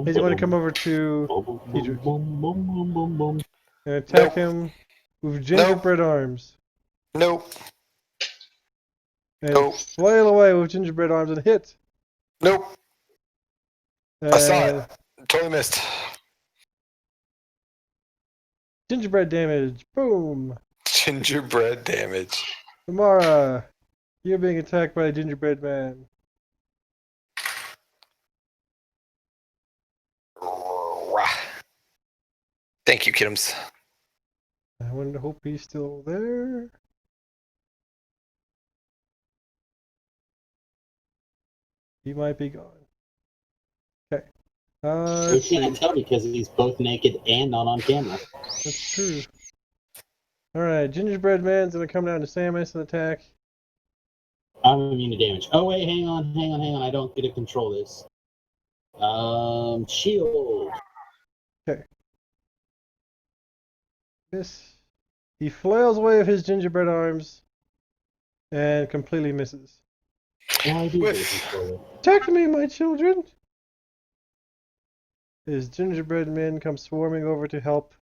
He's going to come over to Peter and attack him with gingerbread arms. Nope. And flail away with gingerbread arms and hit. Nope. I saw it. Totally missed. Gingerbread damage. Boom. Gingerbread damage. Samara, you're being attacked by a gingerbread man. Thank you, Kidums. I want to hope he's still there. He might be gone. Okay. We can't tell because he's both naked and not on camera. That's true. Alright, gingerbread man's gonna come down to Samus and attack. I'm immune to damage. Oh wait, hang on. I don't get to control this. Shield. Miss. He flails away with his gingerbread arms and completely misses. Why do Whiff. this forward? Attack me, my children! His gingerbread men come swarming over to help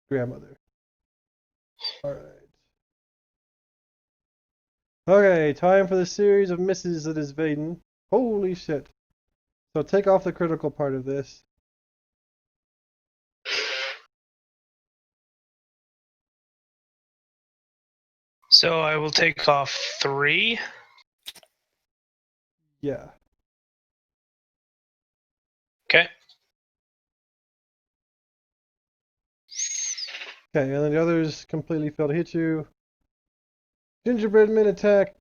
grandmother. Alright. Okay, time for the series of misses that is Vaden. Holy shit. So take off the critical part of this. So I will take off 3. Yeah. Okay. Okay, and then the others completely fail to hit you. Gingerbread men attack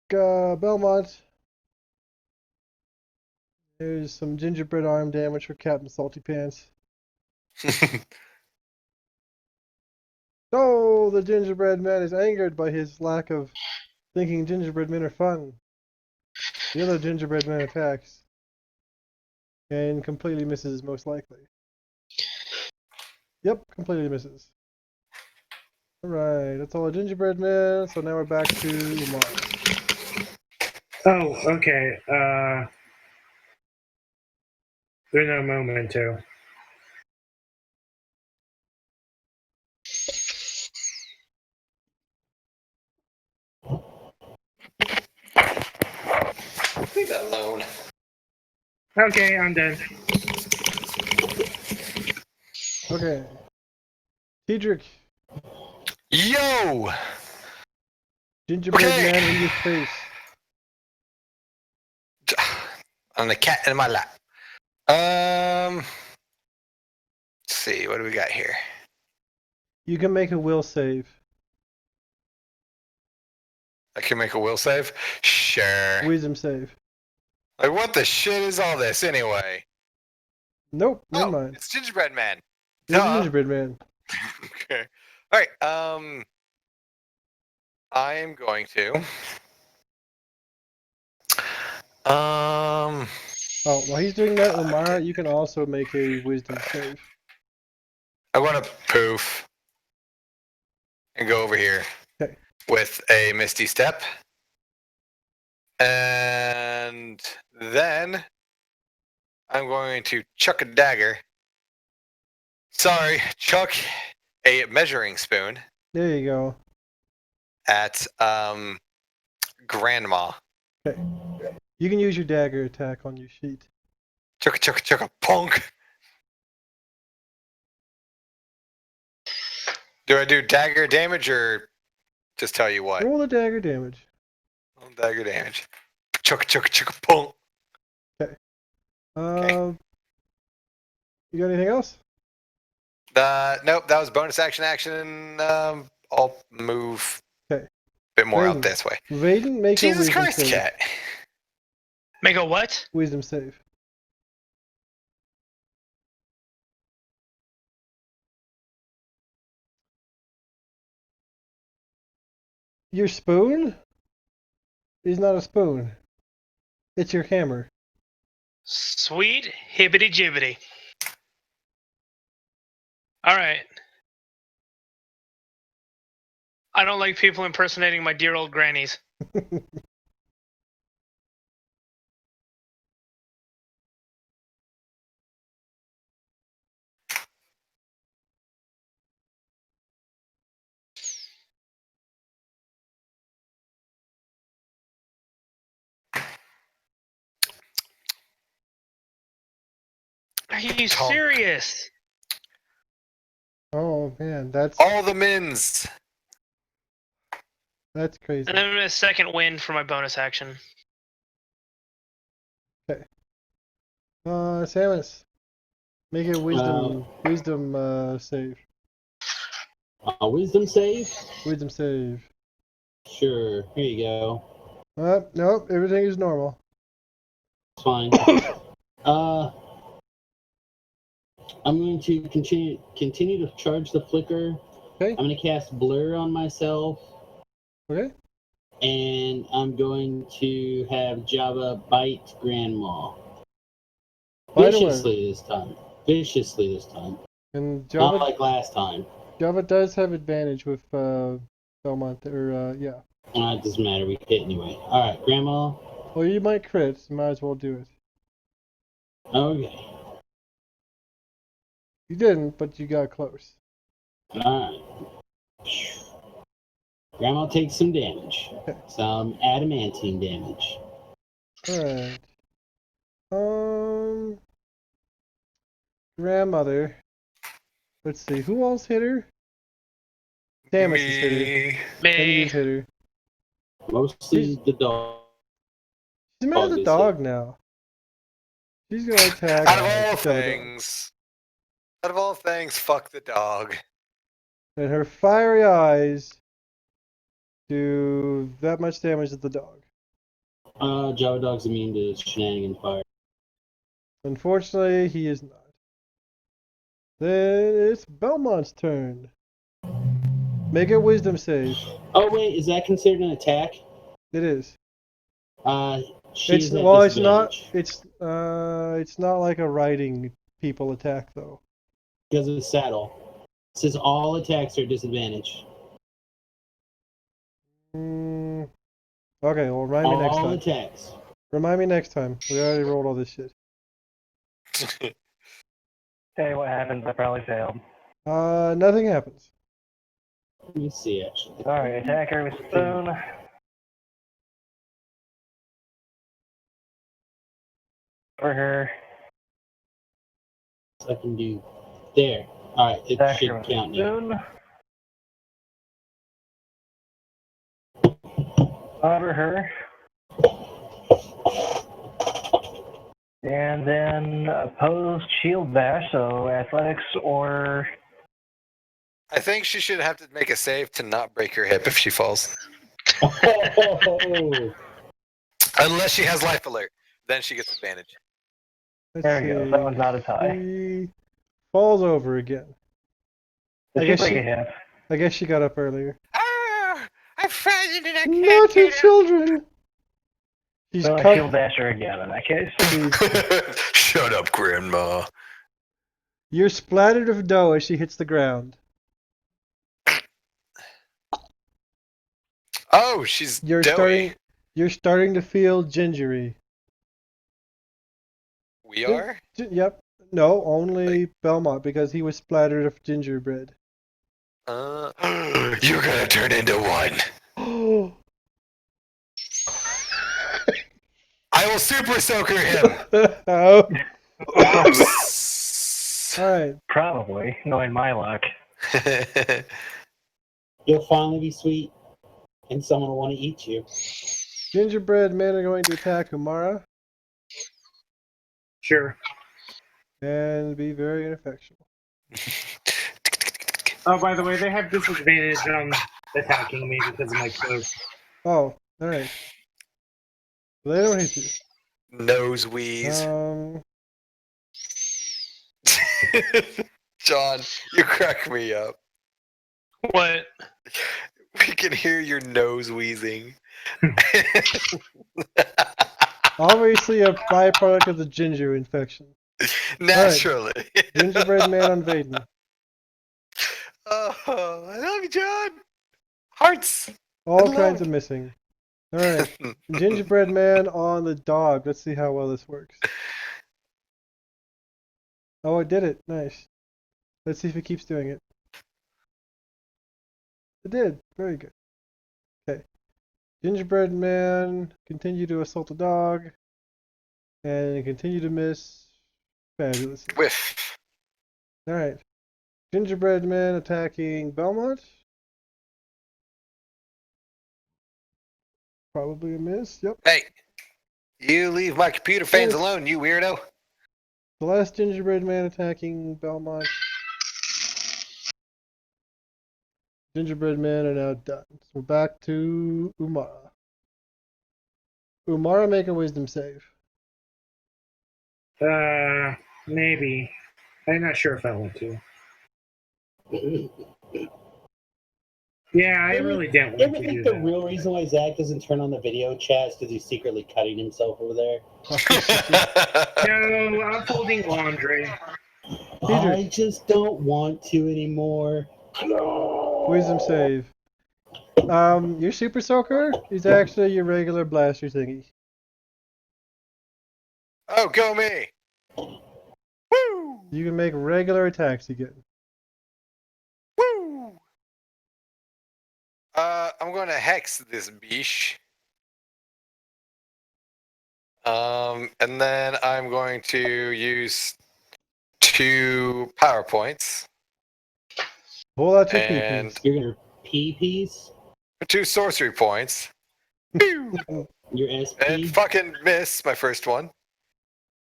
Belmont. There's some gingerbread arm damage for Captain Salty Pants. Oh, the gingerbread man is angered by his lack of thinking gingerbread men are fun. The other gingerbread man attacks and completely misses, most likely. Yep, completely misses. Alright, that's all the gingerbread men, so now we're back to Lamar. Oh, okay. There's no memento. Leave that alone. Okay, I'm done. Okay. Cedric, Yo! gingerbread Okay. man in your face. On the cat in my lap. Let's see, what do we got here? You can make a will save. I can make a will save? Sure. Wisdom save. Like, what the shit is all this anyway? Nope, never Oh, mind. it's Gingerbread Man. You're the Duh. gingerbread man. Okay. All right. I am going to. Oh, while he's doing that, Lamar, you can also make a wisdom save. I want to poof and go over here Okay. with a Misty Step. And then I'm going to chuck a dagger. Sorry, chuck a measuring spoon There you go. at Grandma. Okay. You can use your dagger attack on your sheet. Chuck a punk. Do I do dagger damage or just tell you what? Roll the dagger damage. Dagger damage. Chuck a punk. You got anything else? Nope, that was bonus action. I'll move Okay. a bit more out Vaden. this way. Vaden, make a Jesus wisdom Christ, save. cat. Make a what? Wisdom save. Your spoon is not a spoon. It's your hammer. Sweet hibbity jibbity. Alright. I don't like people impersonating my dear old grannies. Are you Tonk. serious? Oh man, that's All the mins. crazy. And then a second wind for my bonus action. Samus, make a wisdom save. A wisdom save? Wisdom save. Sure. Here you go. Nope, everything is normal. It's fine. I'm going to continue to charge the flicker. Okay. I'm going to cast blur on myself, Okay. and I'm going to have Java bite Grandma. By the way, Viciously this time. Viciously this time. and Not Java like last time. Java does have advantage with Belmont, or yeah. It doesn't matter. We hit anyway. All right, Grandma. Well, you might crit, so might as well do it. Okay. You didn't, but you got close. All right. Grandma takes some damage. Okay. Some adamantine damage. Alright. Grandmother. Let's see, who else hit her? Samus has hit her. And Me. you've hit her. Mostly the dog. She's mad at the is dog hit. now. She's gonna attack Out of all Java Dog. things, out of all things, fuck the dog. And her fiery eyes do that much damage to the dog. Java Dog's immune to shenanigans fire. Unfortunately, he is not. Then it's Belmont's turn. Make a wisdom save. Oh wait, is that considered an attack? It is. She's at Well, it's not. disadvantage It's not like a riding people attack though. because of the saddle. It says all attacks are disadvantage. Okay, well, remind me next All time. attacks. Remind me next time. We already rolled all this shit. Tell you what happens, I probably failed. Nothing happens. Let me see actually. Alright, attack her with spoon. For her. I can do there. All right, it Attack her should with count now. spoon. Over her. And then opposed shield bash, so athletics or I think she should have to make a save to not break her hip if she falls. Oh, Unless she has life alert. Then she gets advantage. Let's there you go. see. That one's not as high. She falls over again. Did I she guess break she- a hip? I guess she got up earlier. Ah, I'm frightened and I Naughty children! She's So cut. shield bash her again in that case. Shut up, Grandma. You're splattered with dough as she hits the ground. Oh, she's You're doughy. starting to feel gingery. We are? Yep. No, only Belmont because he was splattered with gingerbread. You're gonna turn into one. Oh. I will super soaker him. Oh. Alright. Probably, knowing my luck. you'll finally be sweet, and someone will want to eat you. Gingerbread men are going to attack Umara Sure. and be very ineffectual. Oh, by the way, they have disadvantage on attacking me because of my cloak. Oh, alright. Well, they don't hit you. Nose wheeze. John, you crack me up. What? We can hear your nose wheezing. Obviously a byproduct of the ginger infection. Naturally. Gingerbread man on Vaden. Oh, I love you, John. Hearts. All love. kinds of missing. Alright. Gingerbread man on the dog. Let's see how well this works. Oh, it did it. Nice. Let's see if it keeps doing it. It did. Very good. Okay. Gingerbread man, continue to assault the dog. And continue to miss. Fabulous. Whiff. Alright. Gingerbread man attacking Belmont. Probably a miss. Yep. Hey, you leave my computer fans Yes. alone, you weirdo. The last gingerbread man attacking Belmont. Gingerbread men are now done. So we're back to Umara. Umara, make a wisdom save. Maybe. I'm not sure if I want to. Yeah, I really didn't You want ever to do think the that. real reason why Zach doesn't turn on the video chat is because he's secretly cutting himself over there? No, I'm folding laundry. Peter. I just don't want to anymore. No. Wisdom save. Your super soaker is actually your regular blaster thingy. Oh, go me! Woo! You can make regular attacks again. Woo! I'm going to hex this beesh. And then I'm going to use 2 power points Pull out your and peepees. You're gonna pee-pees? 2 sorcery points. Pew! Your SP? And fucking miss my first one.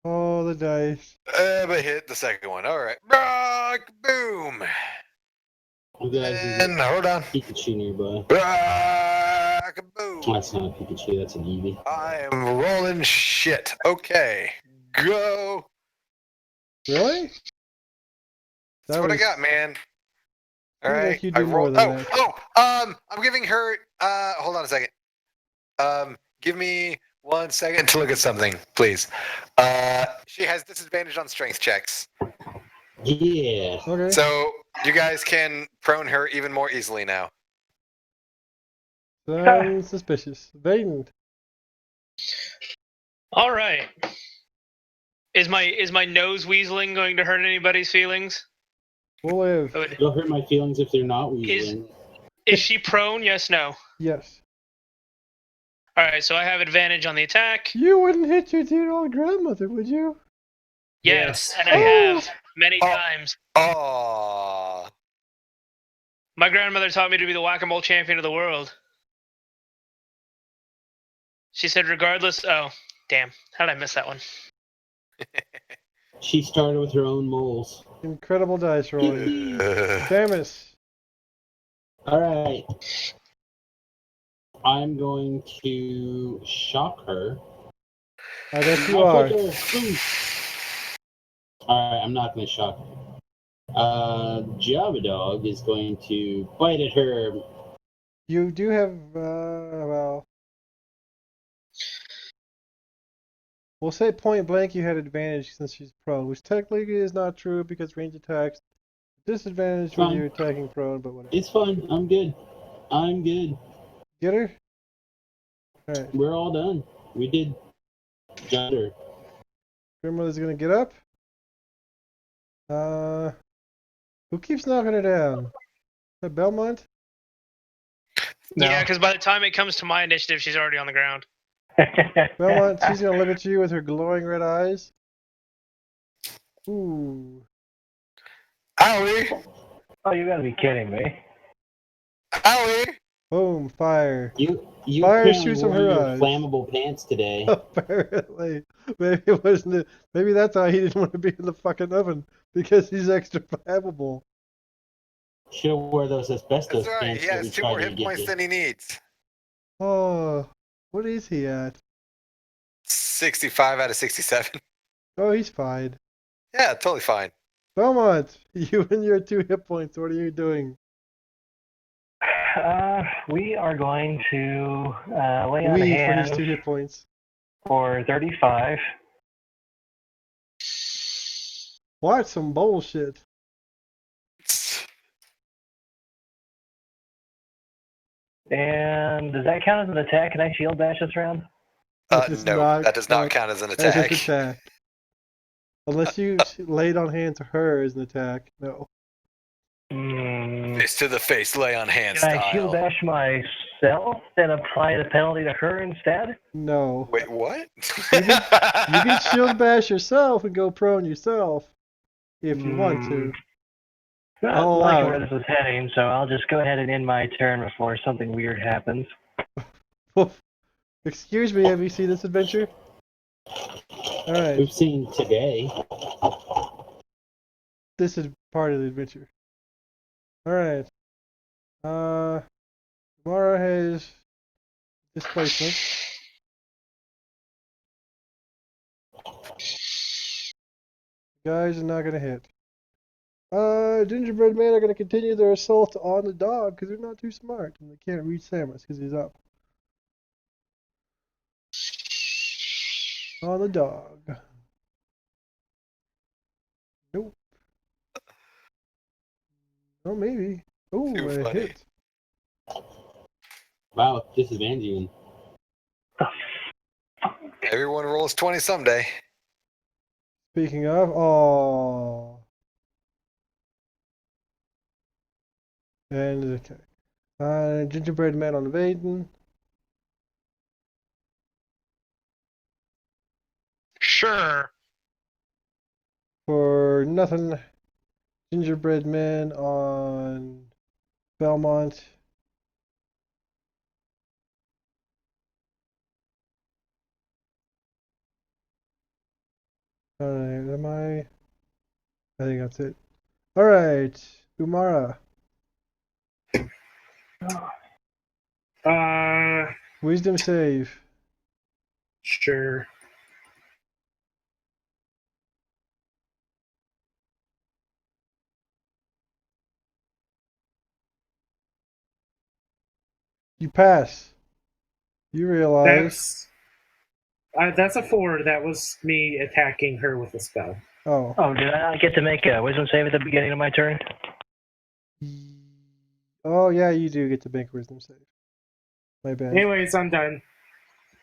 Oh, the dice. But hit the second one. All right. Rock, boom. You guys And hold on. Pikachu nearby. Rock, boom. That's not a Pikachu, that's an Eevee. I am rolling shit. Okay. Go. Really? That's That what I was- got, man. All Seems right. like you I do more rolled. than Oh, that. I'm giving her. Hold on a second. Give me 1 second to look at something, please. She has disadvantage on strength checks, Yeah. Okay. so you guys can prone her even more easily now. Sounds suspicious. Vaden. All right. Is my nose weaseling going to hurt anybody's feelings? We'll live. It'll hurt my feelings if they're not weaseling. Is she prone? Yes, no. Yes. All right, so I have advantage on the attack. You wouldn't hit your dear old grandmother, would you? Yes, Yes. and I have many Oh. times. Oh, My grandmother taught me to be the whack-a-mole champion of the world. She said, regardless. Oh, damn! How did I miss that one? She started with her own moles. Incredible dice rolling. Samus. Alright. I'm going to shock her. I bet you My are. pleasure. Boom. Alright, I'm not going to shock her. Java Dog is going to bite at her. You do have, well. We'll say point blank you had advantage since she's prone, which technically is not true because range attacks disadvantage when Fine. you're attacking prone, but whatever. It's fine. I'm good. I'm good. Get her? Alright. We're all done. We did Junder. Grandmother's gonna get up. Who keeps knocking her down? Is that Belmont? No. Yeah, because by the time it comes to my initiative, she's already on the ground. Belmont, she's gonna look at you with her glowing red eyes. Ooh. owie, Oh, you gotta be kidding me. owie. Boom, fire. You Fire apparently shoots wore from her your eyes. flammable pants today. Apparently. Maybe it wasn't it. Maybe that's why he didn't want to be in the fucking oven. Because he's extra flammable. Should have wore those asbestos That's right. pants He that we has 2 tried more to hit get points you. than he needs. Oh, what is he at? 65 out of 67. Oh, he's fine. Yeah, totally fine. Belmont, you and your 2 hit points, what are you doing? We are going to lay on We for hands his 2 hit points. for 35. Watch some bullshit. And does that count as an attack? Can I shield dash this round? That does No, not that does not count count as an as an attack. attack. Unless you laid on hand to her as an attack. No. Hmm. Fist to the face, lay on hand Can I shield style. dash myself and apply the penalty to her instead? No. Wait, what? You can shield bash yourself and go prone yourself if you want to. Not I'll liking allow where it. this is heading, so I'll just go ahead and end my turn before something weird happens. Excuse me, have you seen this adventure? Alright, We've seen today. this is part of the adventure. Alright. Mara has displacement. Guys are not gonna hit. Gingerbread men are going to continue their assault on the dog because they're not too smart and they can't reach Samus because he's up. On the dog. Nope. Oh, maybe. Oh, Too a funny. hit. Wow, disadvantaging. Everyone rolls 20 someday. Speaking of, oh. And, okay. Gingerbread man on Vaden. Sure. For nothing. Gingerbread man on Belmont. Alright, am I? I think that's it. Alright, Umara. Wisdom save. Sure. You pass. You realize. That's a 4. That was me attacking her with a spell. Oh. Oh, did I not get to make a wisdom save at the beginning of my turn? Oh, yeah, you do get to make a wisdom save. My bad. Anyways, I'm done.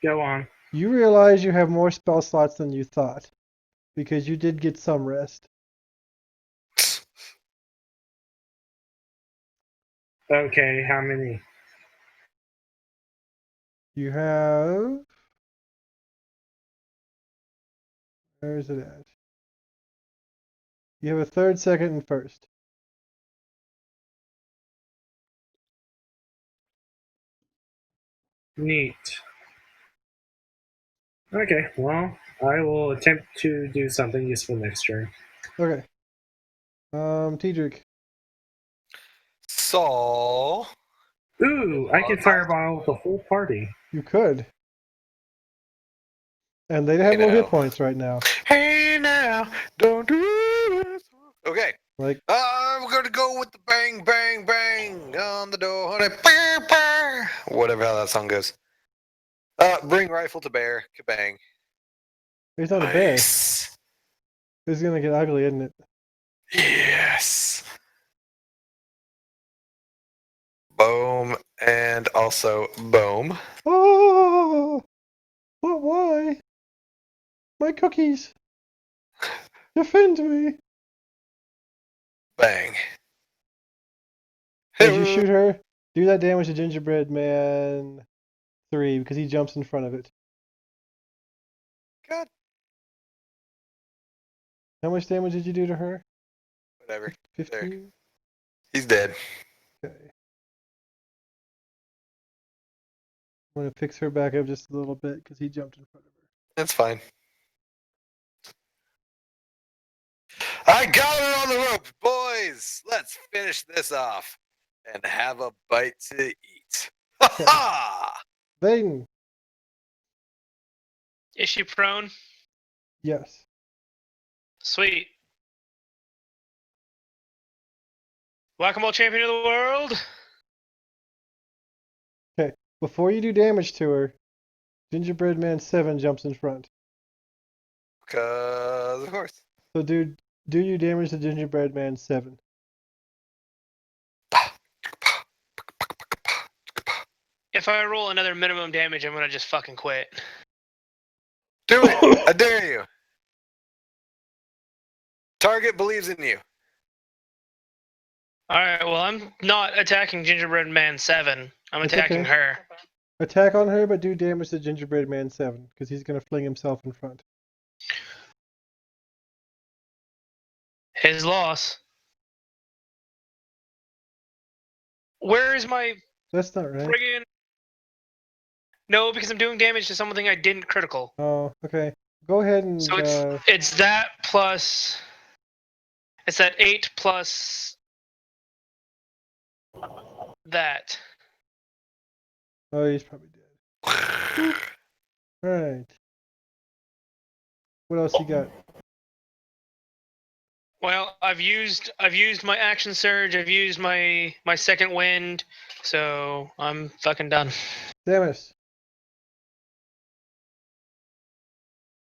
Go on. You realize you have more spell slots than you thought. Because you did get some rest. Okay, how many? You have. Where is it at? You have a third, second, and first. Neat. Okay, well, I will attempt to do something useful next turn. Okay. Tidrick. So, Ooh, I can fireball the whole party. You could. And they have Hey, no hit now. points right now. Hey now, don't do it. Okay. Like, I'm gonna go with the bang, bang, bang on the door, honey. Bah, bah. Whatever how that song goes. Bring rifle to bear, kabang. it's not a bear. Nice. It's gonna get ugly, isn't it? Yes. Boom, and also boom. Oh! But why? My cookies! Defend me! Bang. As you shoot her, do that damage to Gingerbread Man 3 because he jumps in front of it. God, How much damage did you do to her? whatever. 15? He's dead. Okay. I'm gonna fix her back up just a little bit because he jumped in front of her. That's fine. I got her on the rope, boys. Let's finish this off and have a bite to eat. Ha Okay. ha! Vaden! Is she prone? Yes. Sweet. Whack-a-mole champion of the world? Okay. Before you do damage to her, Gingerbread Man 7 jumps in front. Because, of course. So do you damage to Gingerbread Man 7? If I roll another minimum damage, I'm gonna just fucking quit. Do it! I dare you. Target believes in you. Alright, well, I'm not attacking Gingerbread Man 7. I'm That's attacking okay. her. Attack on her, but do damage to Gingerbread Man 7 because he's gonna fling himself in front. His loss. Where is my That's not right. friggin'... No, because I'm doing damage to something I didn't critical. Oh, okay. Go ahead and. So it's that plus... It's that 8 plus... that. Oh, he's probably dead. Alright. What else you got? Well, I've used my action surge. I've used my second wind, so I'm fucking done. Samus.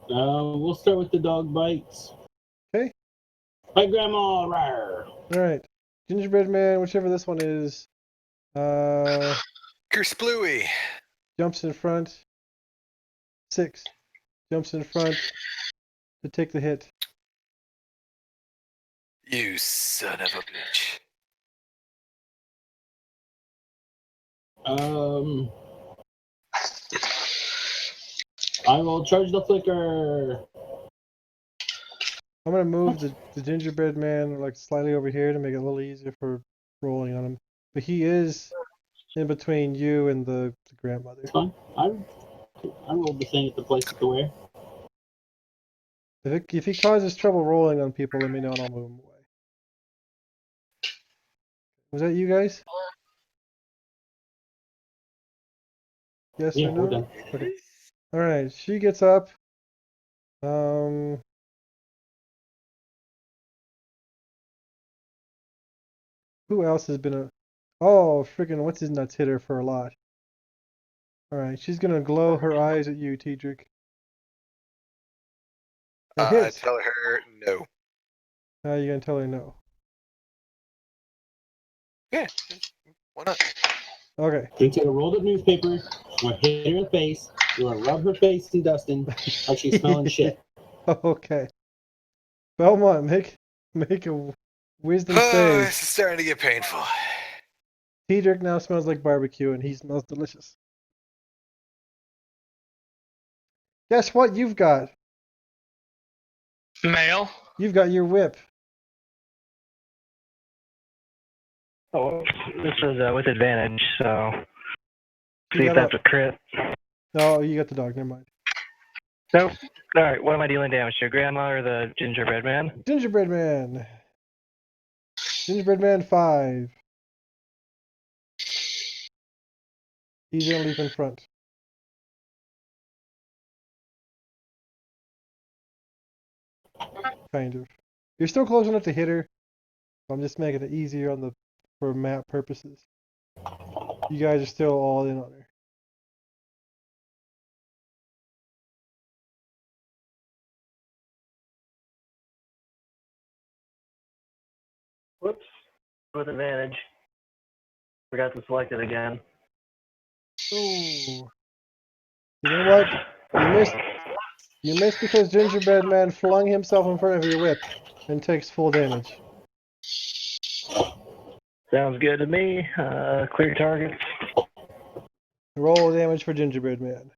We'll start with the dog bites. Okay. Hi, Grandma. Rawr. Alright. Gingerbread Man, whichever this one is, Kersplooey. jumps in front. 6. Jumps in front to take the hit. You son of a bitch. I will charge the flicker. I'm gonna move the gingerbread man like slightly over here to make it a little easier for rolling on him. But he is in between you and the grandmother. It's fine. I rolled the thing at the place to wear. If he causes trouble rolling on people, let me know and I'll move him away. Was that you guys? Yes Yeah, or we're no? done. Okay. Alright, she gets up. Who else has been a... Oh, freaking what's his nuts hit her for a lot. Alright, she's gonna glow her eyes at you, Tedric. It I hits. tell her no. How are you gonna tell her no? Yeah, why not? Okay. You take a rolled up newspaper, you want to hit her in the face, you want to rub her face in dusting like she's smelling shit. Okay. Belmont, make a wisdom Oh, save. this is starting to get painful. Tedric now smells like barbecue and he smells delicious. Guess what you've got? Male. You've got your whip. Oh, this was with advantage, so You see if got that's a crit. No, you got the dog, never mind. Nope. All right, what am I dealing damage to? Grandma or the gingerbread man? Gingerbread Man. Gingerbread Man 5. He's gonna leap in front. Kind of. You're still close enough to hit her. I'm just making it easier for map purposes. You guys are still all in on her. Whoops. With advantage. Forgot to select it again. Oh. You know what? You missed. You missed because Gingerbread Man flung himself in front of your whip and takes full damage. Sounds good to me. Clear targets. Roll damage for Gingerbread Man.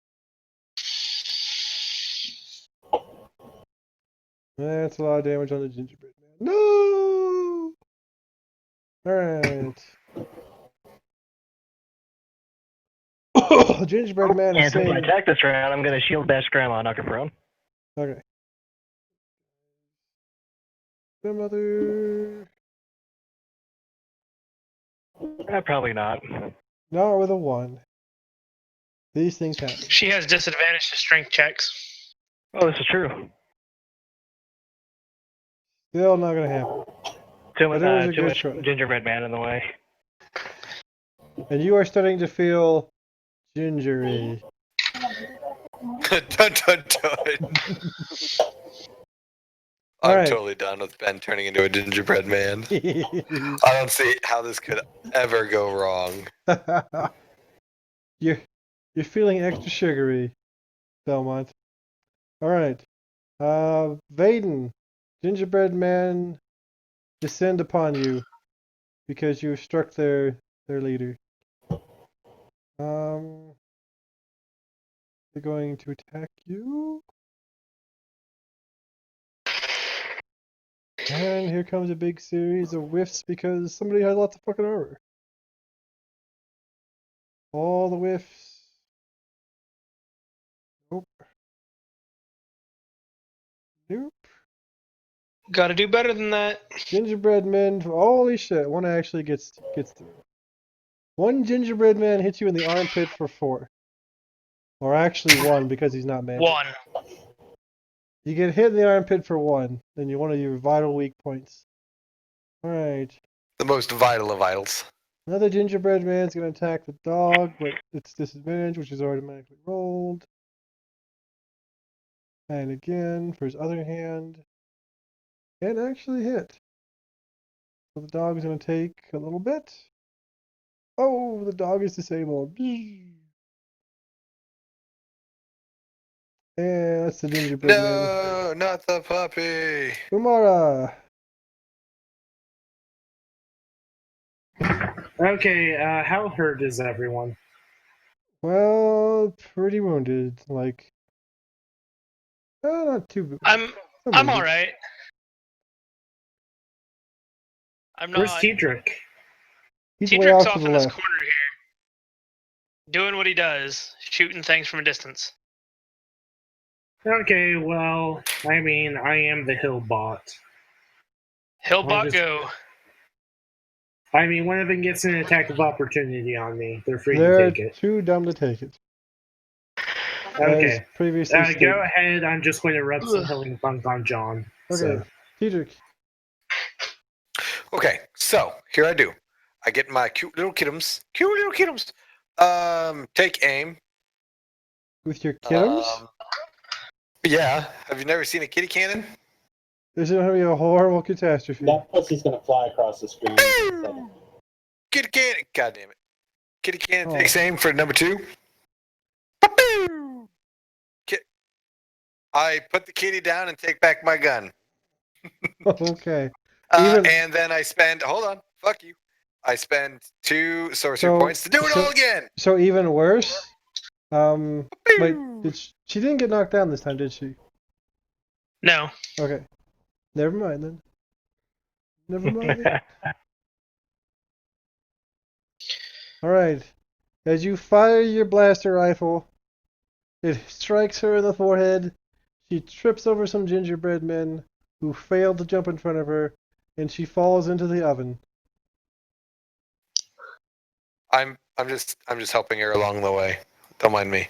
That's a lot of damage on the Gingerbread Man. No! Alright. Gingerbread Man is And since I saying... attack this round, I'm going to shield bash grandma and knock her prone. Okay. Grandmother... Probably not. Not with a 1. These things happen. She has disadvantage to strength checks. Oh, this is true. Still not gonna happen. Too But it was a too good much try. gingerbread man in the way. And you are starting to feel gingery. Dun dun dun. I'm Alright. totally done with Ben turning into a gingerbread man. I don't see how this could ever go wrong. you're feeling extra sugary, Belmont. Alright. Vaden, Gingerbread Man descend upon you because you struck their leader. They're going to attack you. And here comes a big series of whiffs because somebody has lots of fucking armor. All the whiffs. Nope. Nope. Gotta do better than that. Gingerbread Man, holy shit, one actually gets through. One gingerbread man hits you in the armpit for 4. Or actually 1 because he's not man. 1. You get hit in the armpit for 1, then you're one of your vital weak points. Alright. The most vital of vitals. Another gingerbread man's gonna attack the dog, but it's disadvantage, which is automatically rolled. And again, for his other hand. And actually hit. So the dog is gonna take a little bit. Oh, the dog is disabled. And that's the gingerbread man. No, not the puppy. Umara! Okay, how hurt is everyone? Well, pretty wounded. Like, not too. I'm wounded. all right. I'm Where's not. Teedrick? He's way Teedrick's off to off the in this left. corner here, doing what he does, shooting things from a distance. Okay, well, I mean, I am the hill bot. Hillbot just- go. I mean, one of them gets an attack of opportunity on me. They're free They're to take it. too dumb to take it. Okay. As previously stated. Go ahead. I'm just going to rub some healing funk on John. Okay, So. Teedrick. Okay, so here I do. I get my cute little kittums. Take aim. With your kittums? Yeah. Have you never seen a kitty cannon? This is going to be a horrible catastrophe. That pussy's gonna fly across the screen. in a second. Kitty cannon. God damn it. Kitty cannon Oh. takes aim for number 2. I put the kitty down and take back my gun. Okay. Even- And then I spend. Hold on. Fuck you. I spend 2 sorcery points to do it all again. So even worse. Wait, she didn't get knocked down this time, did she? No. Okay. Never mind then. Never mind. Alright. As you fire your blaster rifle, it strikes her in the forehead. She trips over some gingerbread men who failed to jump in front of her, and she falls into the oven. I'm just helping her along the way. Don't mind me.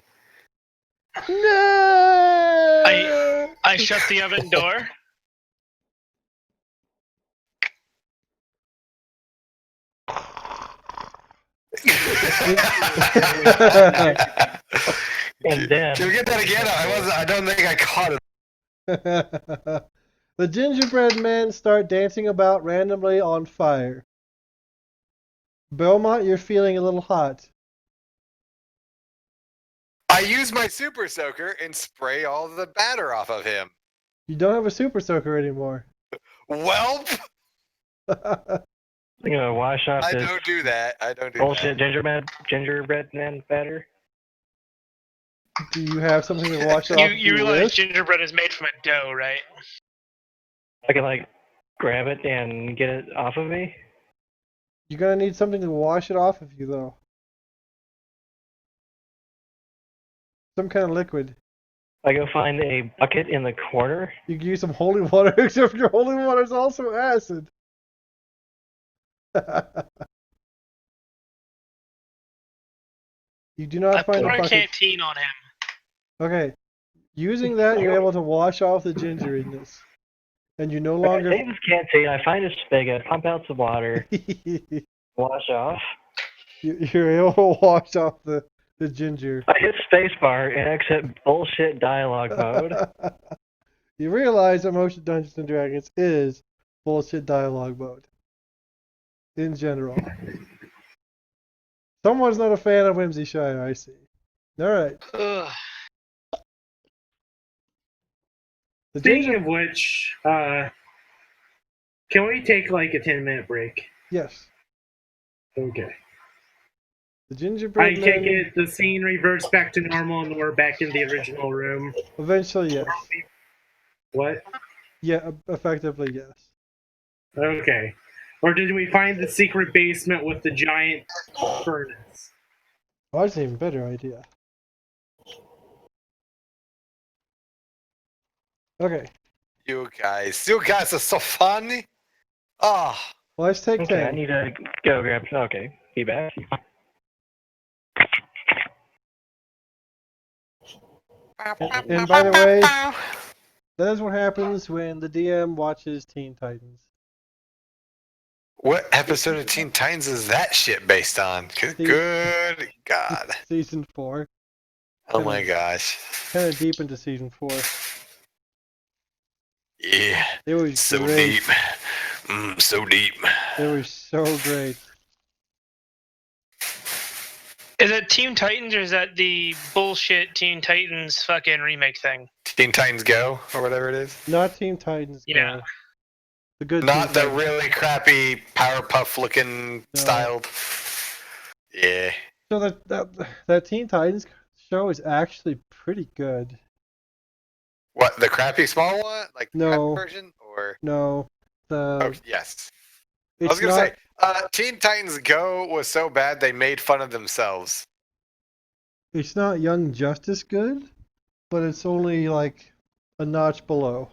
No! I shut the oven door. And then Can we get that again? I don't think I caught it. The gingerbread men start dancing about randomly on fire. Belmont, you're feeling a little hot. I use my super soaker and spray all the batter off of him. You don't have a super soaker anymore. Welp! I'm gonna wash off I this don't do that. I don't do bullshit that. gingerbread man batter. Do you have something to wash off? You realize gingerbread is made from a dough, right? I can like grab it and get it off of me. You're gonna need something to wash it off of you, though. Some kind of liquid. I go find a bucket in the corner. You can use some holy water, except your holy water is also acid. You do not I find a pour a bucket. canteen on him. Okay. Using that, you're able to wash off the gingeriness. And you no I longer... take this canteen, I find a spigot, pump out some water, wash off. You're able to wash off the ginger. I hit spacebar and exit bullshit dialogue mode. You realize that Motion Dungeons and Dragons is bullshit dialogue mode. In general. Someone's not a fan of Whimsy Shire, I see. Alright. Ugh. Speaking of which, can we take like a 10-minute break? Yes. Okay. The gingerbread I take man... it the scene reverts back to normal and we're back in the original room. Eventually, yes. What? Yeah, effectively, yes. Okay. Or did we find the secret basement with the giant furnace? Oh, that's an even better idea. Okay. You guys are so funny. Ah. Well, let's take Okay, I 10. need to go grab. Okay, be back. And by the way, That is what happens when the DM watches Teen Titans. What episode of Teen Titans is that shit based on? Good God. Season 4. Oh my gosh. Kind of deep into season 4. Yeah. It was So great. deep. So deep. It was so great. Is it Teen Titans or is that the bullshit Teen Titans fucking remake thing? Teen Titans Go, or whatever it is. Not Teen Titans. Yeah. No. The good Not Teen the Titans. really crappy Powerpuff looking styled. Yeah. So that Teen Titans show is actually pretty good. What, the crappy small one? Like the No. crappy version? Or No. oh, yes. I It's was gonna not, say, Teen Titans Go was so bad they made fun of themselves. it's not Young Justice good, but it's only like a notch below.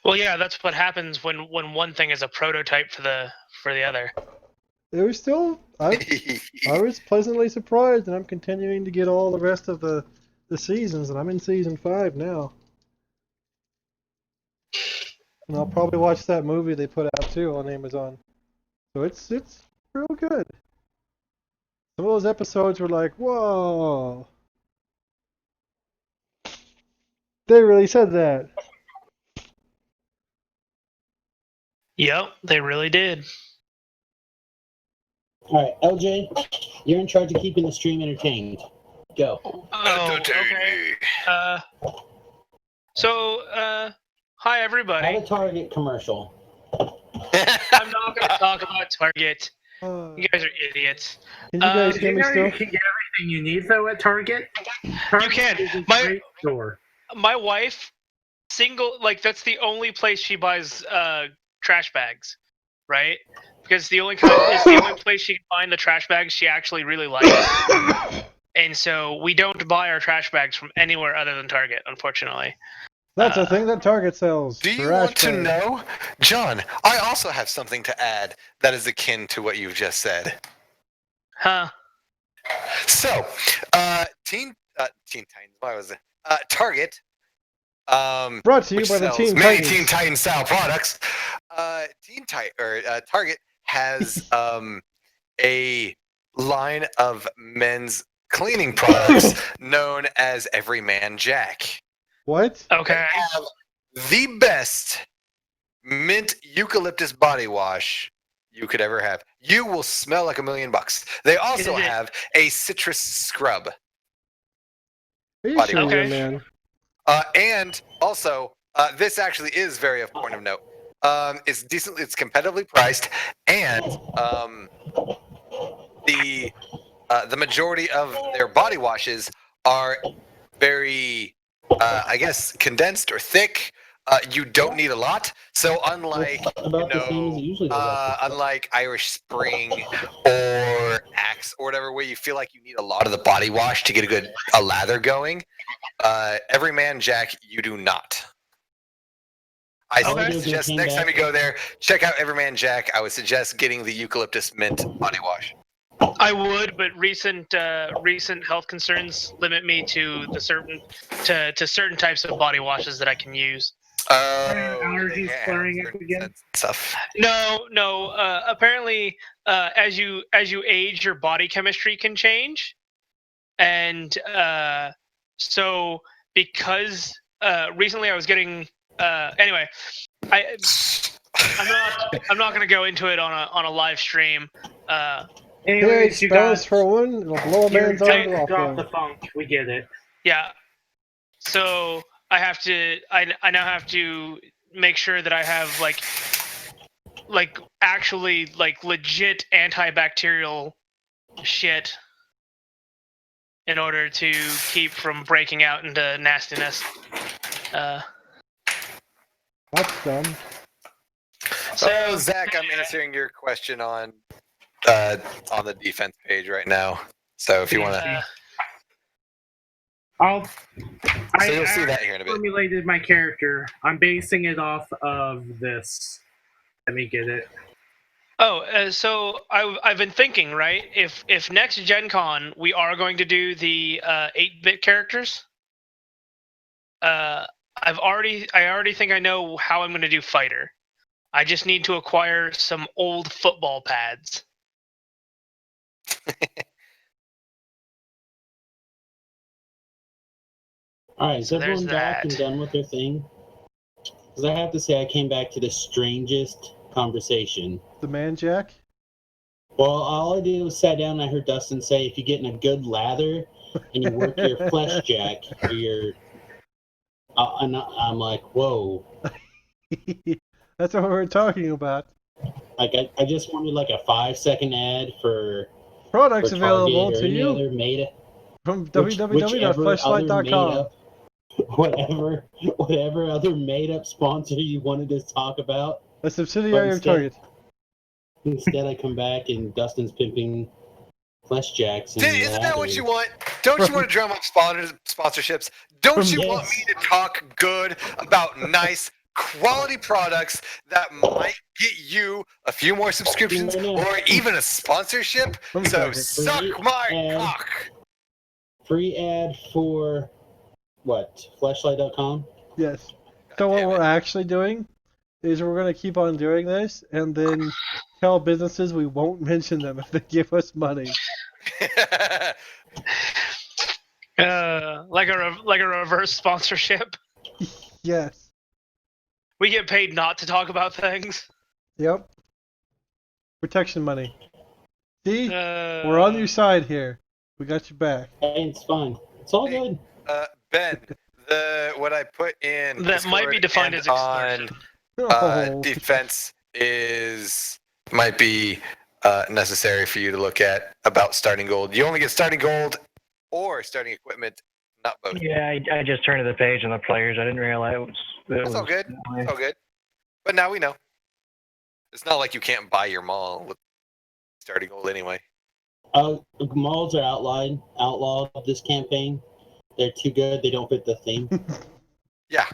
Well, yeah, that's what happens when one thing is a prototype for the other. It was still I was pleasantly surprised, and I'm continuing to get all the rest of the seasons, and I'm in season 5 now. And I'll probably watch that movie they put out too on Amazon. So it's real good. Some of those episodes were like, whoa. They really said that. Yep, they really did. All right, LJ, you're in charge of keeping the stream entertained. Go. Oh, okay. Hi everybody. Have a Target commercial. I'm not going to talk about Target. Uh, You guys are idiots. can you guys Um, hear You me know still? you can get everything you need though at Target. Target can. is a My- great store. My wife, that's the only place she buys trash bags, right? Because it's the only place she can find the trash bags she actually really likes. And so we don't buy our trash bags from anywhere other than Target, unfortunately. That's a thing that Target sells. Do you trash want to bags. know? John, I also have something to add that is akin to what you've just said. Huh? So, Teen Titans, why was it? Target. Brought to you which by the sells Teen many Titans. Teen Titan style products. Target has a line of men's cleaning products known as Everyman Jack. What? They Okay. have the best mint eucalyptus body wash you could ever have. You will smell like $1,000,000. They also Is it- have a citrus scrub. Are you Body sure you're a wash. man? And also, this actually is very important of note. It's competitively priced, and the majority of their body washes are very, I guess, condensed or thick. You don't need a lot. So unlike It's about the same as it usually does. unlike Irish Spring or Axe or whatever, where you feel like you need a lot of the body wash to get a lather going, Everyman Jack, you do not. I Okay. suggest next time you go there, check out Everyman Jack. I would suggest getting the eucalyptus mint body wash. I would, but recent health concerns limit me to certain types of body washes that I can use. Allergies flaring up again? Stuff. No. Apparently, as you age, your body chemistry can change, and so because recently I was getting anyway, I'm not going to go into it on a live stream. Anyways, you spells guys, for one, it'll blow a you man's arms off. drop though. the funk. We get it. Yeah. So I now have to make sure that I have like actually like legit antibacterial shit in order to keep from breaking out into nastiness. That's dumb. So Zach, I'm answering your question on the defense page right now. So if you want to, I you'll see that here in a bit. formulated my character. I'm basing it off of this. Let me get it. So I've been thinking, right? If next Gen Con we are going to do the 8-bit characters, I already think I know how I'm going to do fighter. I just need to acquire some old football pads. All right, is So there's everyone back and that. done with their thing? Because I have to say, I came back to the strangest conversation. The man jack? Well, all I did was sat down and I heard Dustin say, if you get in a good lather and you work your flesh jack, you're. And I'm like, whoa. That's what we're talking about. Like, I just wanted like a 5-second ad for Products Target available or to any you other made from whichever other made www.fleshlight.com. up whatever other made up sponsor you wanted to talk about. A subsidiary of Target. Instead, I come back and Dustin's pimping flesh jacks. And Isn't that what lathers. you want? Don't you want to drum up sponsorships? Don't you want me to talk good about nice quality products that might get you a few more subscriptions or even a sponsorship? So suck my cock. Free ad for what? Fleshlight.com? Yes. So what we're actually doing is we're going to keep on doing this and then tell businesses we won't mention them if they give us money. Like a reverse sponsorship. Yes. We get paid not to talk about things. Yep. Protection money. See? We're on your side here. We got your back. Hey, it's fine. It's all Hey, good. Ben, what I put in That might be Discord defined and as extortion. Oh. defense might be necessary for you to look at about starting gold. You only get starting gold or starting equipment, not both. Yeah, I just turned to the page on the players. I didn't realize That's all good. It's all good. But now we know. It's not like you can't buy your mall with starting gold anyway. Malls are outlawed this campaign. They're too good. They don't fit the theme. Yeah.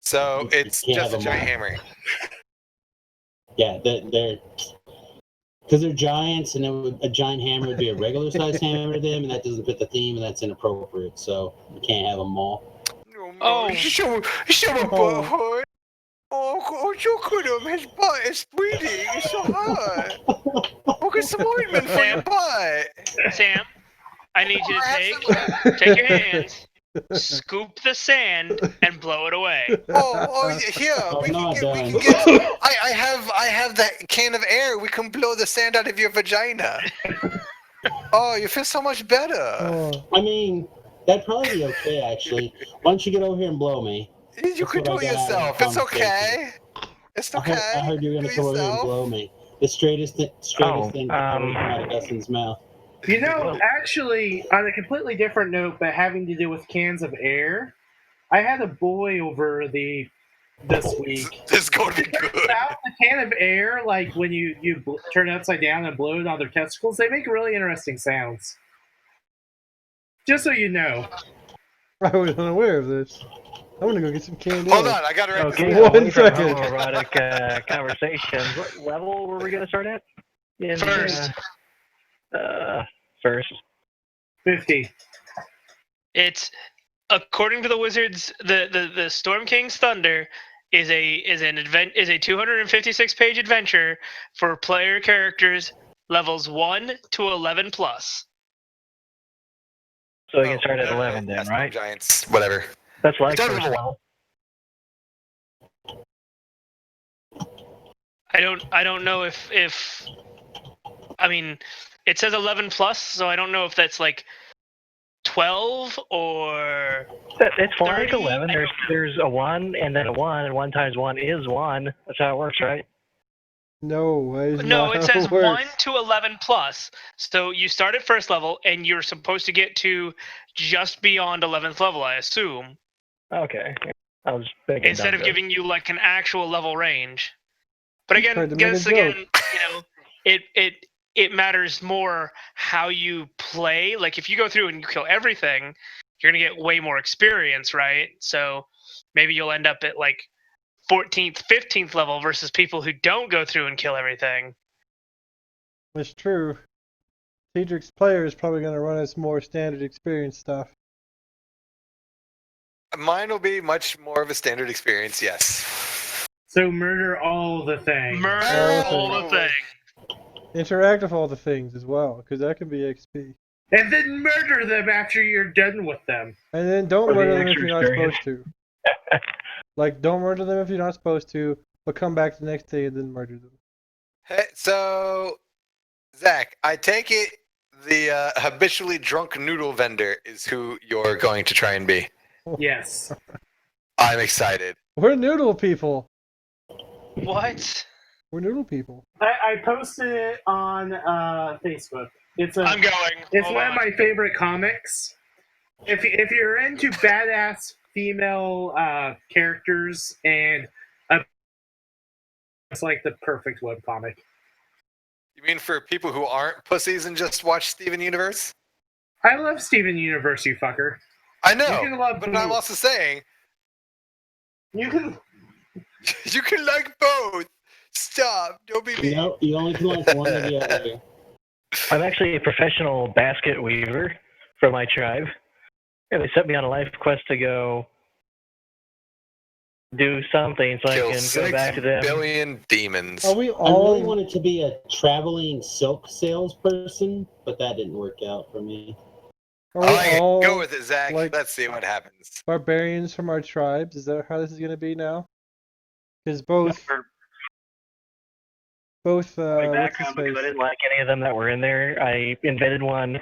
So it's can't just have a a giant mall. hammering. Yeah, they're because they're giants, and a giant hammer would be a regular sized hammer to them, and that doesn't fit the theme, and that's inappropriate. So you can't have them all. Oh. Show my butthole. Oh, look at him. His butt is bleeding. It's so hot. We'll get some ointment for your butt. Sam, I need you to take your hands, scoop the sand, and blow it away. Here. We not can done. get. I have that can of air. We can blow the sand out of your vagina. Oh, you feel so much better. I mean, that'd probably be okay, actually. Why don't you get over here and blow me? You could do it yourself. It's okay. It's okay. I heard you were going to Do come over here and yourself. blow me. The straightest thing coming out of Dustin's mouth. You know, actually, on a completely different note, but having to do with cans of air, I had a boy over this week. This is going to be good. Without the can of air, like when you turn it upside down and blow it on their testicles, they make really interesting sounds. Just so you know. I was unaware of this. I'm gonna go get some candy. Hold on, I got to write Okay, this down. 1 second. Homoerotic conversations. What level were we going to start at? First. First. 50. It's according to the wizards, the Storm King's Thunder is a 256 page adventure for player characters levels 1 to 11 plus. So we can start at 11 then, right? Giants, whatever. That's like Start at first 1. level. I don't know if I mean it says 11 plus, so I don't know if that's like 12 or It's fine. 30? It's 11. There's a 1 and then a 1, and 1 times 1 is 1. That's how it works, right? No, that is No, not it how says it works. 1 to 11 plus. So you start at first level, and you're supposed to get to just beyond 11th level, I assume. Okay. I was thinking Instead of giving you like an actual level range. But again, tried to make a guess again, it matters more how you play. Like if you go through and you kill everything, you're gonna get way more experience, right? So maybe you'll end up at like 14th, 15th level versus people who don't go through and kill everything. That's true. Cedric's player is probably going to run us more standard experience stuff. Mine will be much more of a standard experience, yes. So murder all the things. Murder all all the thing. Interact with all the things as well, because that can be XP. And then murder them after you're done with them. And then don't For the murder them if extra you're not experience. supposed to. Like, don't murder them if you're not supposed to, but come back the next day and then murder them. Hey, so, Zach, I take it the habitually drunk noodle vendor is who you're going to try and be. Yes. I'm excited. We're noodle people. What? We're noodle people. I posted it on Facebook. I'm going. It's Hold one on. of my favorite comics. If you're into badass female characters and it's like the perfect webcomic. You mean for people who aren't pussies and just watch Steven Universe? I love Steven Universe, you fucker. I You know, can love but both. I'm also saying You can. you can like both. Stop. Don't be mean. No, you only can like one or the other. I'm actually a professional basket weaver for my tribe. Yeah, they set me on a life quest to go do something so Kill I can go 6 back to them. billion demons. Are we I all? really wanted to be a traveling silk salesperson, but that didn't work out for me. Are I we like it. all Go with it, Zach. like- Let's see what happens. barbarians from our tribes? Is that how this is gonna be now? Because both For my my background, because I didn't like any of them that were in there, I invented one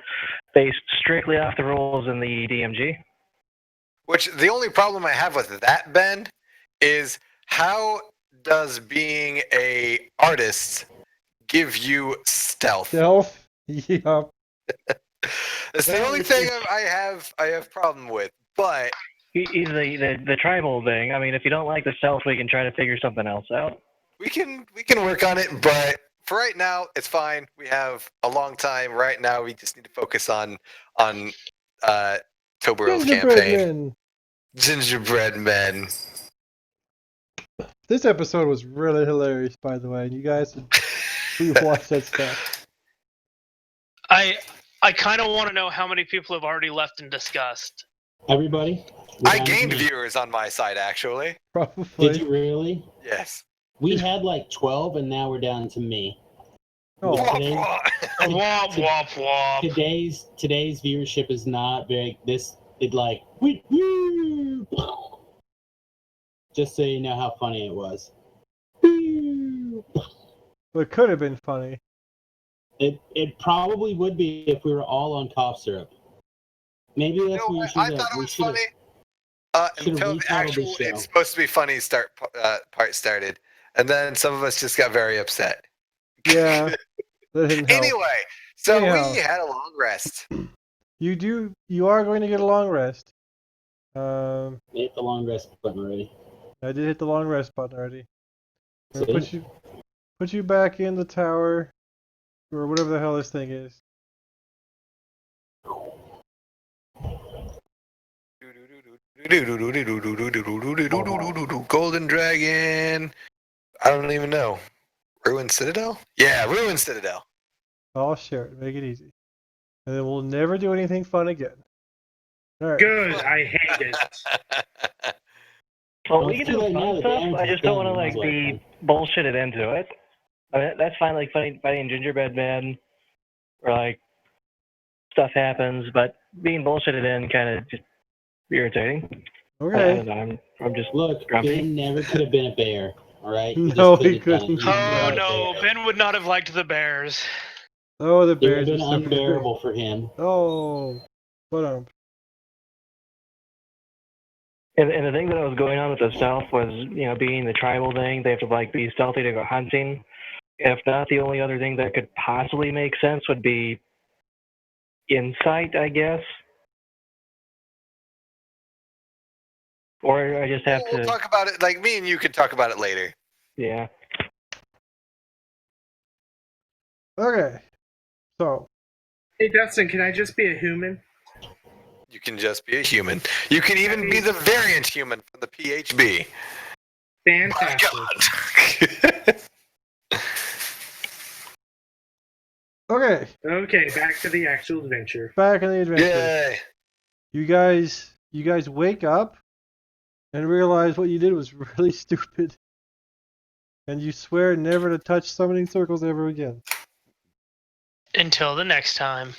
based strictly off the rules in the DMG. Which the only problem I have with that, Ben, is how does being a artist give you stealth? Stealth. Yup. That's the only thing I have problem with. But He's the tribal thing. I mean, if you don't like the stealth, we can try to figure something else out. we can work on it. But for right now, it's fine. We have a long time. Right now, we just need to focus on Tobero's Gingerbread campaign. men. Gingerbread men. This episode was really hilarious, by the way. You guys should rewatch that stuff. I kind of want to know how many people have already left in disgust. Everybody? We're I down to gained me. viewers on my side, actually. Probably. Did you really? Yes. We had like 12, and now we're down to me. Oh, Today- Womp womp womp. Today's viewership is not very woo. Just so you know how funny it was. Woo. it could have been funny. It probably would be if we were all on cough syrup. Maybe that's what we should I have. thought it We was should have. funny should've until the retitled actual this show. it's supposed to be funny part started, and then some of us just got very upset. Yeah. That didn't help. Anyway, so Anyhow. we had a long rest. You are going to get a long rest. Hit the long rest button already. I did hit the long rest button already. I'm gonna See? put you back in the tower, or whatever the hell this thing is. Golden Dragon. I don't even know. Ruined Citadel? Yeah, Ruined Citadel. I'll share it. Make it easy, and then we'll never do anything fun again. All right. Good. I hate it. Well, Well, we it's can too do late now, fun the stuff. damage I is just don't done, want to it like was be like bullshitted into it. I mean, that's fine. Like fighting gingerbread men, or like stuff happens, but being bullshitted in kind of just irritating. I Okay. don't know. I'm just Look, grumpy. Ben never could have been a bear. All right. No, just he couldn't have done it. couldn't. He's Oh not a no, bear. Ben would not have liked the Bears. Oh, the It would bears have are been so unbearable for him. Oh, but And the thing that was going on with the stealth was, being the tribal thing, they have to like be stealthy to go hunting. If not, the only other thing that could possibly make sense would be insight, I guess. Or I just have We'll to, talk about it. Like me and you could talk about it later. yeah. okay. So Hey, Dustin, can I just be a human? You can just be a human. You can even be the variant human from the PHB. My Fantastic. God. okay, Okay, back to the actual adventure. back in the adventure. Yay. You guys wake up and realize what you did was really stupid. And you swear never to touch summoning circles ever again. Until the next time.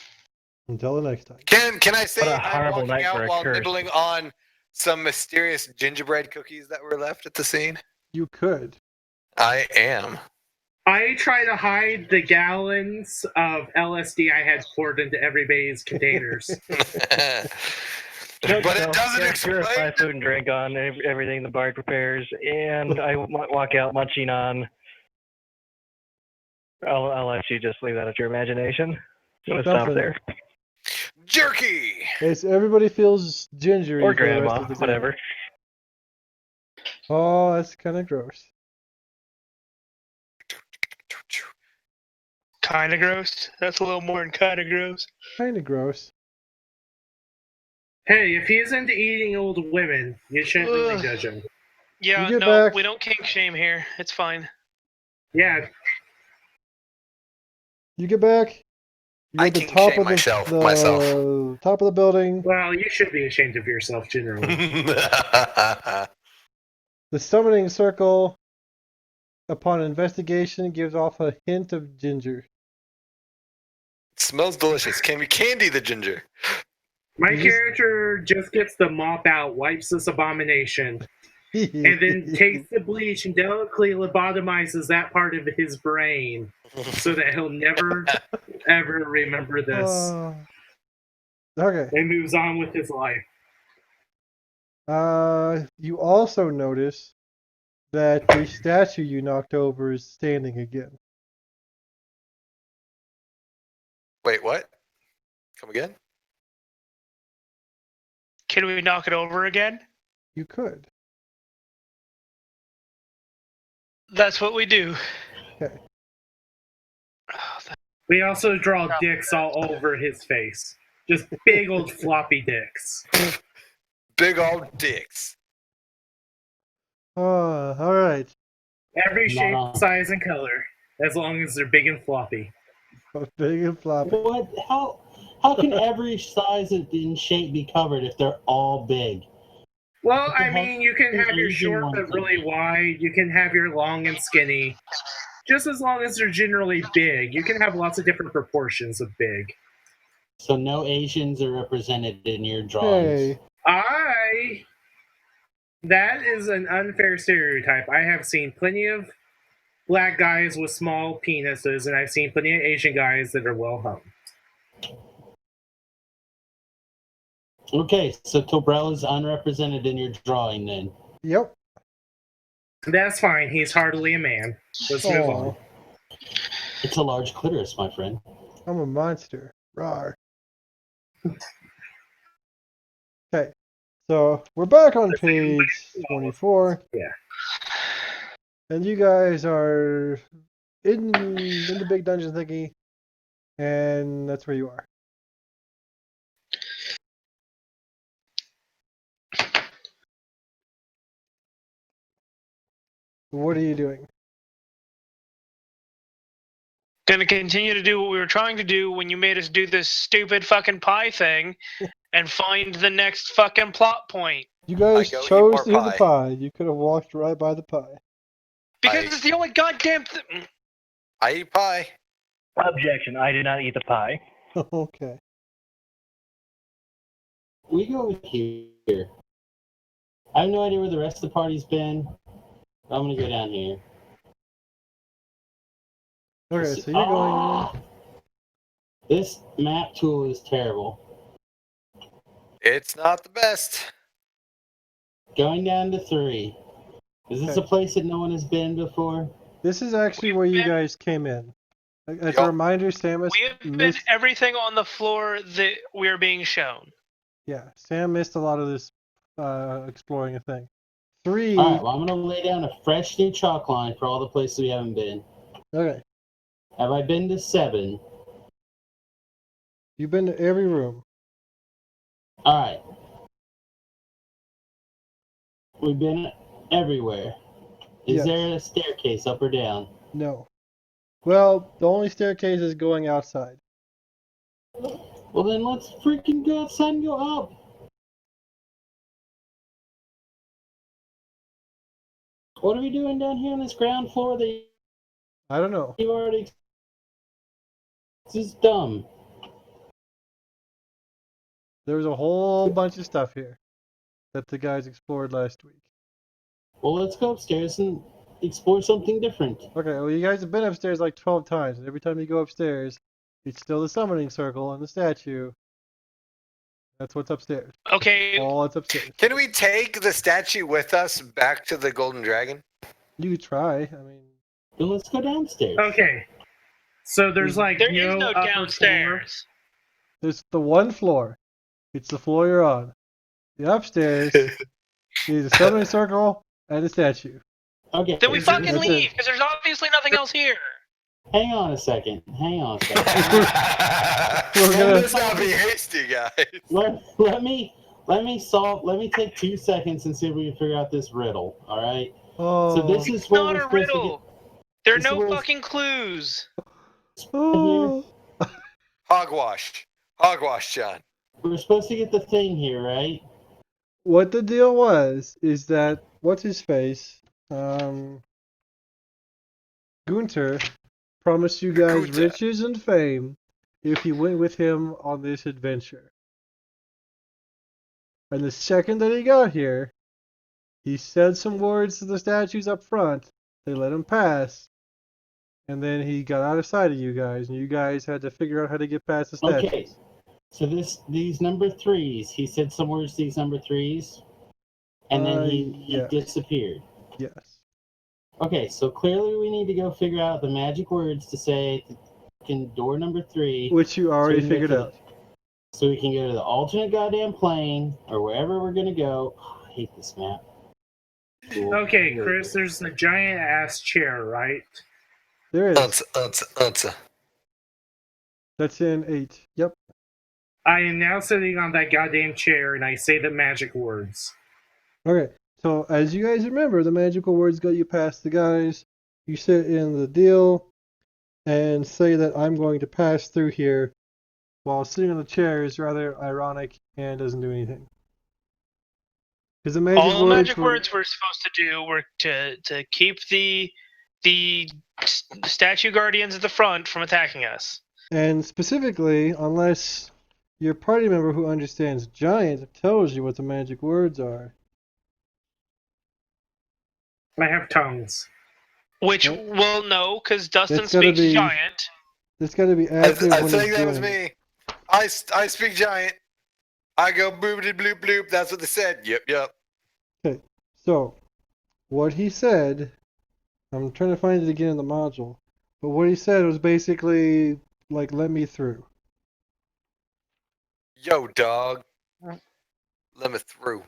Until the next time. Can I say What a I'm horrible walking night for out a while curse. nibbling on some mysterious gingerbread cookies that were left at the scene? You could. I am. I try to hide the gallons of LSD I had poured into everybody's containers. But it doesn't purify explain. food and drink on everything the bard prepares, and I walk out munching on. I'll let you just leave that at your imagination. I'm gonna stop Something. there. Jerky. Okay, so everybody feels gingery Or for the rest grandma, of the day. whatever. Oh, that's kind of gross. Kind of gross. That's a little more than kind of gross. Kind of gross. Hey, if he is into eating old women, you shouldn't really Ugh. judge him. Yeah, You get no, back. we don't kink shame here. It's fine. Yeah, You get back. You're I at the kink top shame of myself. the top of the building. well, you should be ashamed of yourself generally. The summoning circle, upon investigation, gives off a hint of ginger. Smells delicious. Can we candy the ginger? My You just- character just gets the mop out, wipes this abomination, and then takes the bleach and delicately lobotomizes that part of his brain so that he'll never, ever remember this Okay. and moves on with his life. You also notice that the statue you knocked over is standing again. Wait, what? Come again? Can we knock it over again? You could. That's what we do. Okay. Oh, We also draw dicks all over his face. Just big old floppy dicks. Big old dicks. Oh, all right. Every shape, Nah. size, and color, as long as they're big and floppy. Big and floppy. What? How can every size and shape be covered if they're all big? Well, What the I mean, you can have your Asian short ones but like really that? wide. You can have your long and skinny. Just as long as they're generally big. You can have lots of different proportions of big. So no Asians are represented in your drawings. Hey, That is an unfair stereotype. I have seen plenty of black guys with small penises, and I've seen plenty of Asian guys that are well hung. Okay, so Tobrell is unrepresented in your drawing then. yep. That's fine. He's hardly a man. Let's move on. Oh, It's a large clitoris, my friend. I'm a monster. Rawr. Okay, so we're back on page 24. Yeah. And you guys are in the big dungeon thingy, and that's where you are. What are you doing? Gonna continue to do what we were trying to do when you made us do this stupid fucking pie thing and find the next fucking plot point. You guys go eat chose more to do the pie. pie. You could have walked right by the pie. Because it's the only goddamn thing. I eat pie. Objection, I did not eat the pie. Okay. We go over here. I have no idea where the rest of the party's been. I'm gonna go down here. Okay, so you're going. Ah! This map tool is terrible. It's not the best. Going down to 3. Is this Okay. a place that no one has been before? This is actually where you guys came in. As a Yup. reminder, Samus We have been missed. everything on the floor that we're being shown. Yeah, Sam missed a lot of this exploring a thing. 3. Alright, well, I'm gonna lay down a fresh new chalk line for all the places we haven't been. Okay, Have I been to 7? you've been to every room. Alright. We've been everywhere. Is Yes. there a staircase up or down? No. Well, the only staircase is going outside. Well, then let's freaking go outside and go up. What are we doing down here on this ground floor that I don't know. you already... This is dumb. There was a whole bunch of stuff here that the guys explored last week. Well, let's go upstairs and explore something different. Okay, well, you guys have been upstairs like 12 times, and every time you go upstairs, it's still the summoning circle and the statue. That's what's upstairs. Okay. All that's upstairs. Can we take the statue with us back to the Golden Dragon? You could try. I mean, Then let's go downstairs. Okay. So there's like There is no upper floor. downstairs. there's the one floor. It's the floor you're on. The upstairs is the summoning circle and the statue. Okay. Then we Is it- fucking that's leave, it. because there's obviously nothing else here. Hang on a second. We're gonna- Let's not be hasty, guys. Let me take 2 seconds and see if we can figure out this riddle. All right. Oh. So this is It's where not we're a supposed to riddle. There are this is no where- fucking clues. Oh. Hogwash. Hogwash, John. We're supposed to get the thing here, right? What the deal was is that what's his face, Gunter, promised you guys Gunter. riches and fame if you went with him on this adventure. And the second that he got here, he said some words to the statues up front. They let him pass. And then he got out of sight of you guys, and you guys had to figure out how to get past the statues. Okay. So these number threes, he said some words to these number threes, and then he yeah. disappeared. Yes. Okay, so clearly we need to go figure out the magic words to say in door number 3. Which you already so we can figured get to out. So we can go to the alternate goddamn plane, or wherever we're gonna go. Oh, I hate this map. Cool. Okay, Chris, there's a giant ass chair, right? There is. Unsa. That's in 8. Yep. I am now sitting on that goddamn chair and I say the magic words. Okay, so as you guys remember, the magical words got you past the guys. You sit in the deal and say that I'm going to pass through here while sitting on the chair is rather ironic and doesn't do anything. Because the magic All the words magic were, words we're supposed to do were to keep the statue guardians at the front from attacking us. and specifically, unless your party member who understands giant tells you what the magic words are. I have tongues. Which, What? well, no, because Dustin It's gotta speaks be- giant. It's got to be I active when think he's that was doing it. me. I speak giant. I go boobity bloop bloop. That's what they said. Yep. Okay, so what he said, I'm trying to find it again in the module, but what he said was basically like, let me through. Yo, dog. Let me through.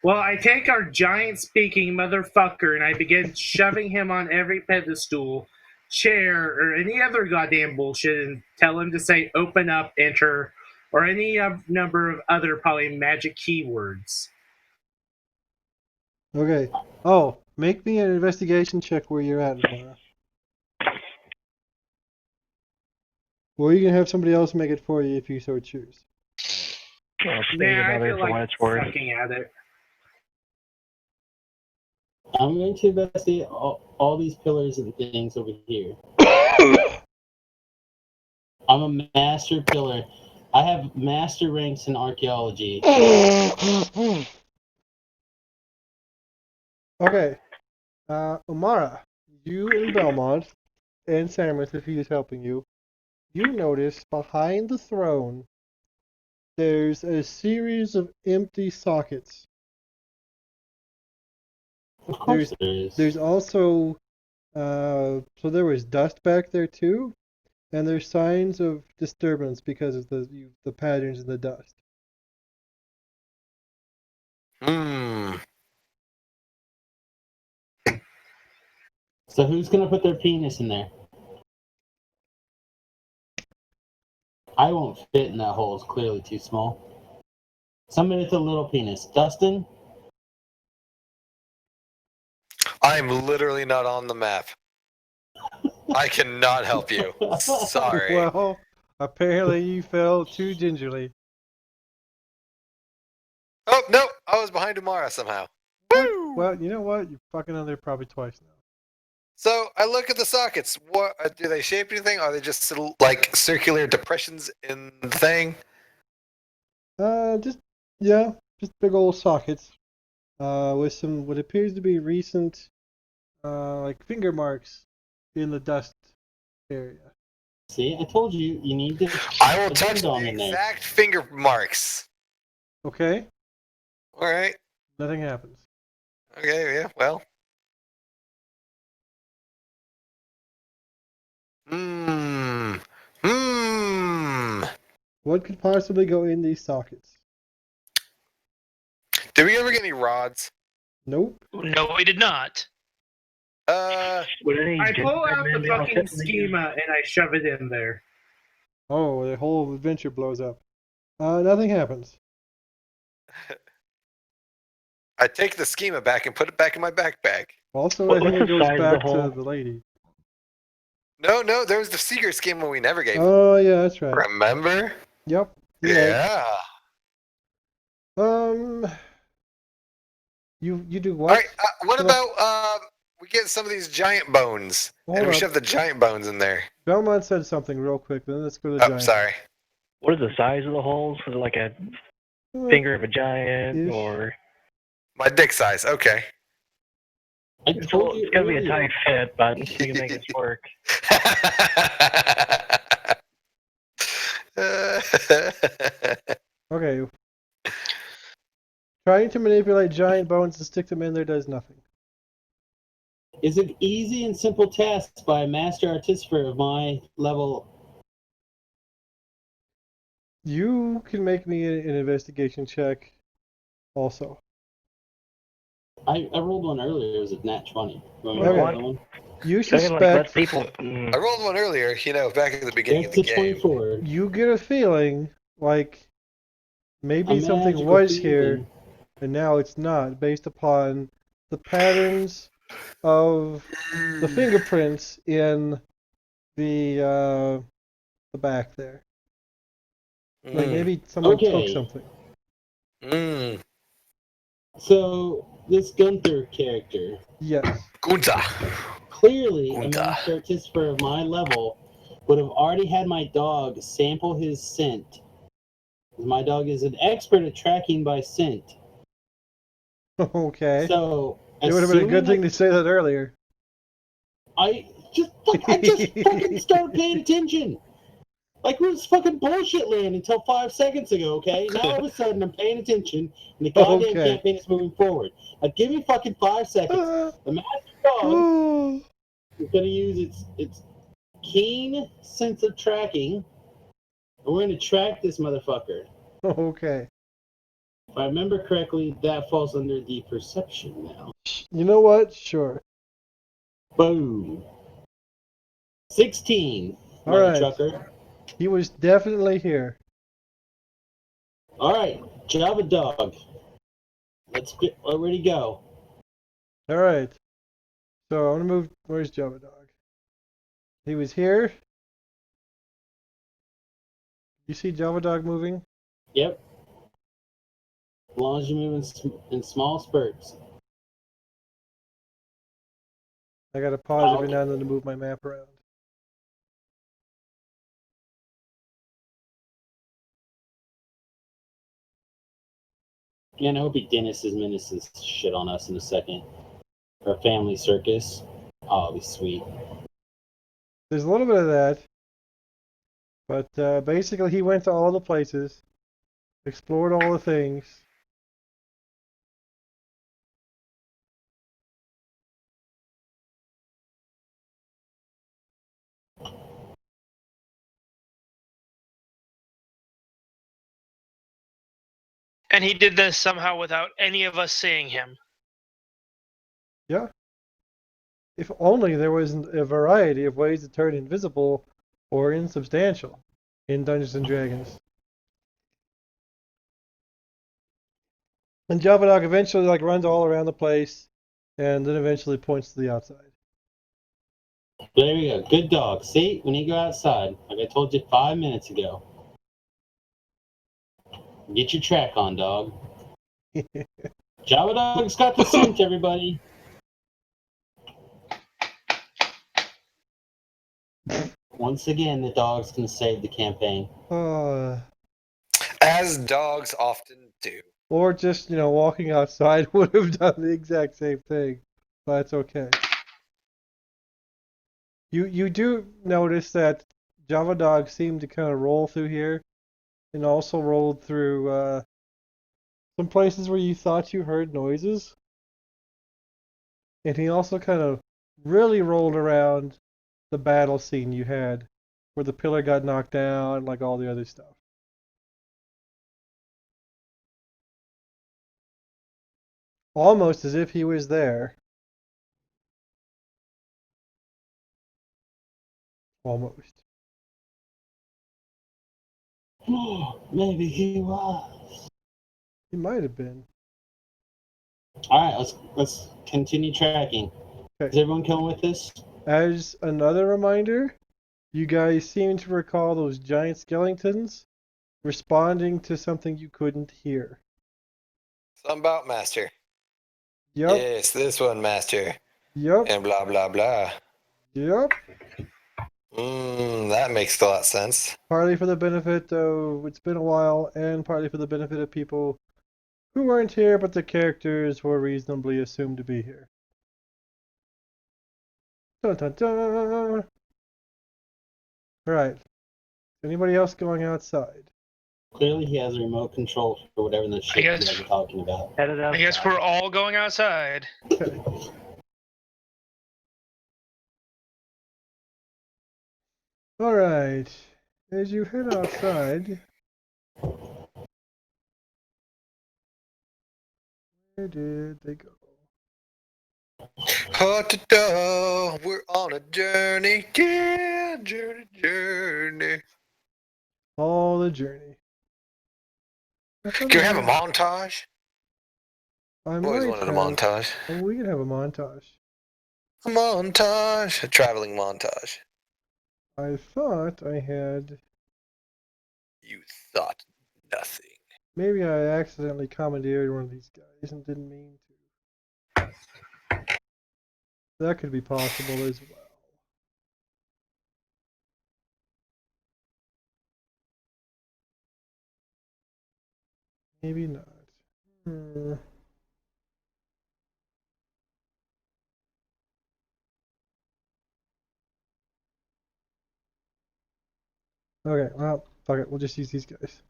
Well, I take our giant speaking motherfucker and I begin shoving him on every pedestal, chair, or any other goddamn bullshit and tell him to say open up, enter, or any number of other probably magic keywords. Okay. Oh, make me an investigation check where you're at, Mara. Or you can have somebody else make it for you if you so choose. I'll speak Nah, I about it feel for what like it's worth. sucking at it. I'm going to investigate all these pillars and things over here. I'm a master pillar. I have master ranks in archaeology. Okay. Umara, you and Belmont, and Samus, if he is helping you, you notice behind the throne there's a series of empty sockets. Of course there is. There's also, so there was dust back there too, and there's signs of disturbance because of the patterns in the dust. So who's gonna put their penis in there? I won't fit in that hole. It's clearly too small. Somebody with a little penis. Dustin? I'm literally not on the map. I cannot help you. Sorry. Well, apparently you fell too gingerly. Oh, no. I was behind Umara somehow. What? Woo! Well, you know what? You're fucking on there probably twice now. So I look at the sockets. What do they shape anything? Are they just like circular depressions in the thing? Just big old sockets. With some what appears to be recent, like finger marks in the dust area. See, I told you you need to. I will touch Addendum the in there. exact finger marks. Okay, All right. nothing happens. Okay. Yeah. Well. Hmm. Hmm. What could possibly go in these sockets? Did we ever get any rods? Nope. No, we did not. Would any I pull out gingerbread the man be able to fucking fit in the- schema and I shove it in there. Oh, the whole adventure blows up. Nothing happens. I take the schema back and put it back in my backpack. Also, What- I think what's it the goes size of the back to hole? the lady. No, there was the secret schema we never gave. Oh yeah, that's right. Remember? Yep. You're right. Yeah. You do All what? right. What Shove- about we get some of these giant bones Hold and we up. shove the giant bones in there? Belmont said something real quick, then let's go to the Oh, giant. sorry. What is the size of the holes? Is it like a Uh, finger of a giant, Ish. or My dick size. Okay. I it's, told you it's gonna be a earlier. tight fit, but we can make this work. Okay. Trying to manipulate giant bones and stick them in there does nothing. Is an easy and simple task by a master artificer of my level. You can make me an investigation check also. I rolled one earlier. It was a nat 20. Want me to Okay. roll another one? You So I can, like, let suspect people. I rolled one earlier, back at the beginning That's of a the game. 24. you get a feeling like maybe A something magical was here feeling. and now it's not, based upon the patterns of the fingerprints in the back there. Like maybe someone took Okay. something. Mm. So, this Gunther character, Yes. Gunther. clearly a Gunther. master artificer of my level, would have already had my dog sample his scent. My dog is an expert at tracking by scent. Okay. So, It would have been a good assuming thing to say that earlier. I just fucking started paying attention. Like we was fucking bullshit land until 5 seconds ago, okay? Now all of a sudden I'm paying attention and the goddamn Okay. campaign is moving forward. Like give me fucking 5 seconds. Ah, The master dog oh. is gonna use its keen sense of tracking, and we're gonna track this motherfucker. Okay. If I remember correctly, that falls under the perception now. You know what? Sure. Boom. 16. All mother right. trucker. He was definitely here. All right, Java dog. Let's get ready to go. All right. So I'm gonna move. Where's Java Dog? He was here. You see Java Dog moving? Yep. As long as you move in small spurts. I gotta pause every Okay. now and then to move my map around. Man, I hope Dennis is menaces shit on us in a second. Our family circus. Oh, it'll be sweet. There's a little bit of that, but basically he went to all the places, explored all the things. And he did this somehow without any of us seeing him. Yeah. If only there was a variety of ways to turn invisible or insubstantial in Dungeons and Dragons. And Java Dog eventually runs all around the place and then eventually points to the outside. There we go. Good dog. See, when you go outside, like I told you 5 minutes ago, get your track on, dog. Java Dog's got the scent, everybody. Once again, the dog's going to save the campaign. As dogs often do. Or just, walking outside would have done the exact same thing. But it's okay. You do notice that Java Dog seemed to kind of roll through here, and also rolled through some places where you thought you heard noises. And he also kind of really rolled around the battle scene you had, where the pillar got knocked down, like all the other stuff. Almost as if he was there. Almost. Maybe he was. He might have been. All right, let's continue tracking. Okay. Is everyone coming with this? As another reminder, you guys seem to recall those giant skeletons responding to something you couldn't hear. Something about Master. Yep. Yes, this one, Master. Yep. And blah, blah, blah. Yep. That makes a lot of sense. Partly for the benefit, though, it's been a while, and partly for the benefit of people who weren't here, but the characters were reasonably assumed to be here. Dun dun dun! Alright. Anybody else going outside? Clearly, he has a remote control for whatever the shit you guys are talking about. Headed I guess outside. we're all going outside. Okay. Alright. As you head outside, where did they go? We're on a journey. Yeah, journey. All the journey. Can we have a montage? I I've always might wanted a have. montage. Oh, we can have a montage. A montage. A traveling montage. I thought I had. You thought nothing. Maybe I accidentally commandeered one of these guys and didn't mean to. That could be possible as well. Maybe not. Okay, well, fuck it. We'll just use these guys.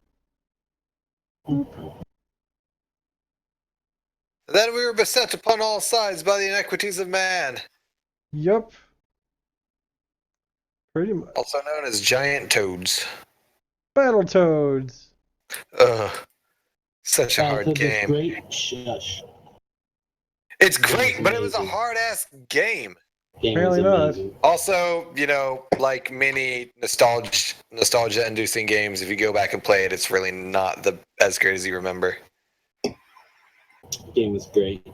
Then we were beset upon all sides by the inequities of man, Yup. Pretty much. also known as giant toads. Battletoads. Ugh. Such a hard Battletoads is game. great. Shush. It's great, but it was a hard-ass game. Game Apparently was not. amazing. Also, like many nostalgia-inducing games, if you go back and play it, it's really not as great as you remember. Game was great.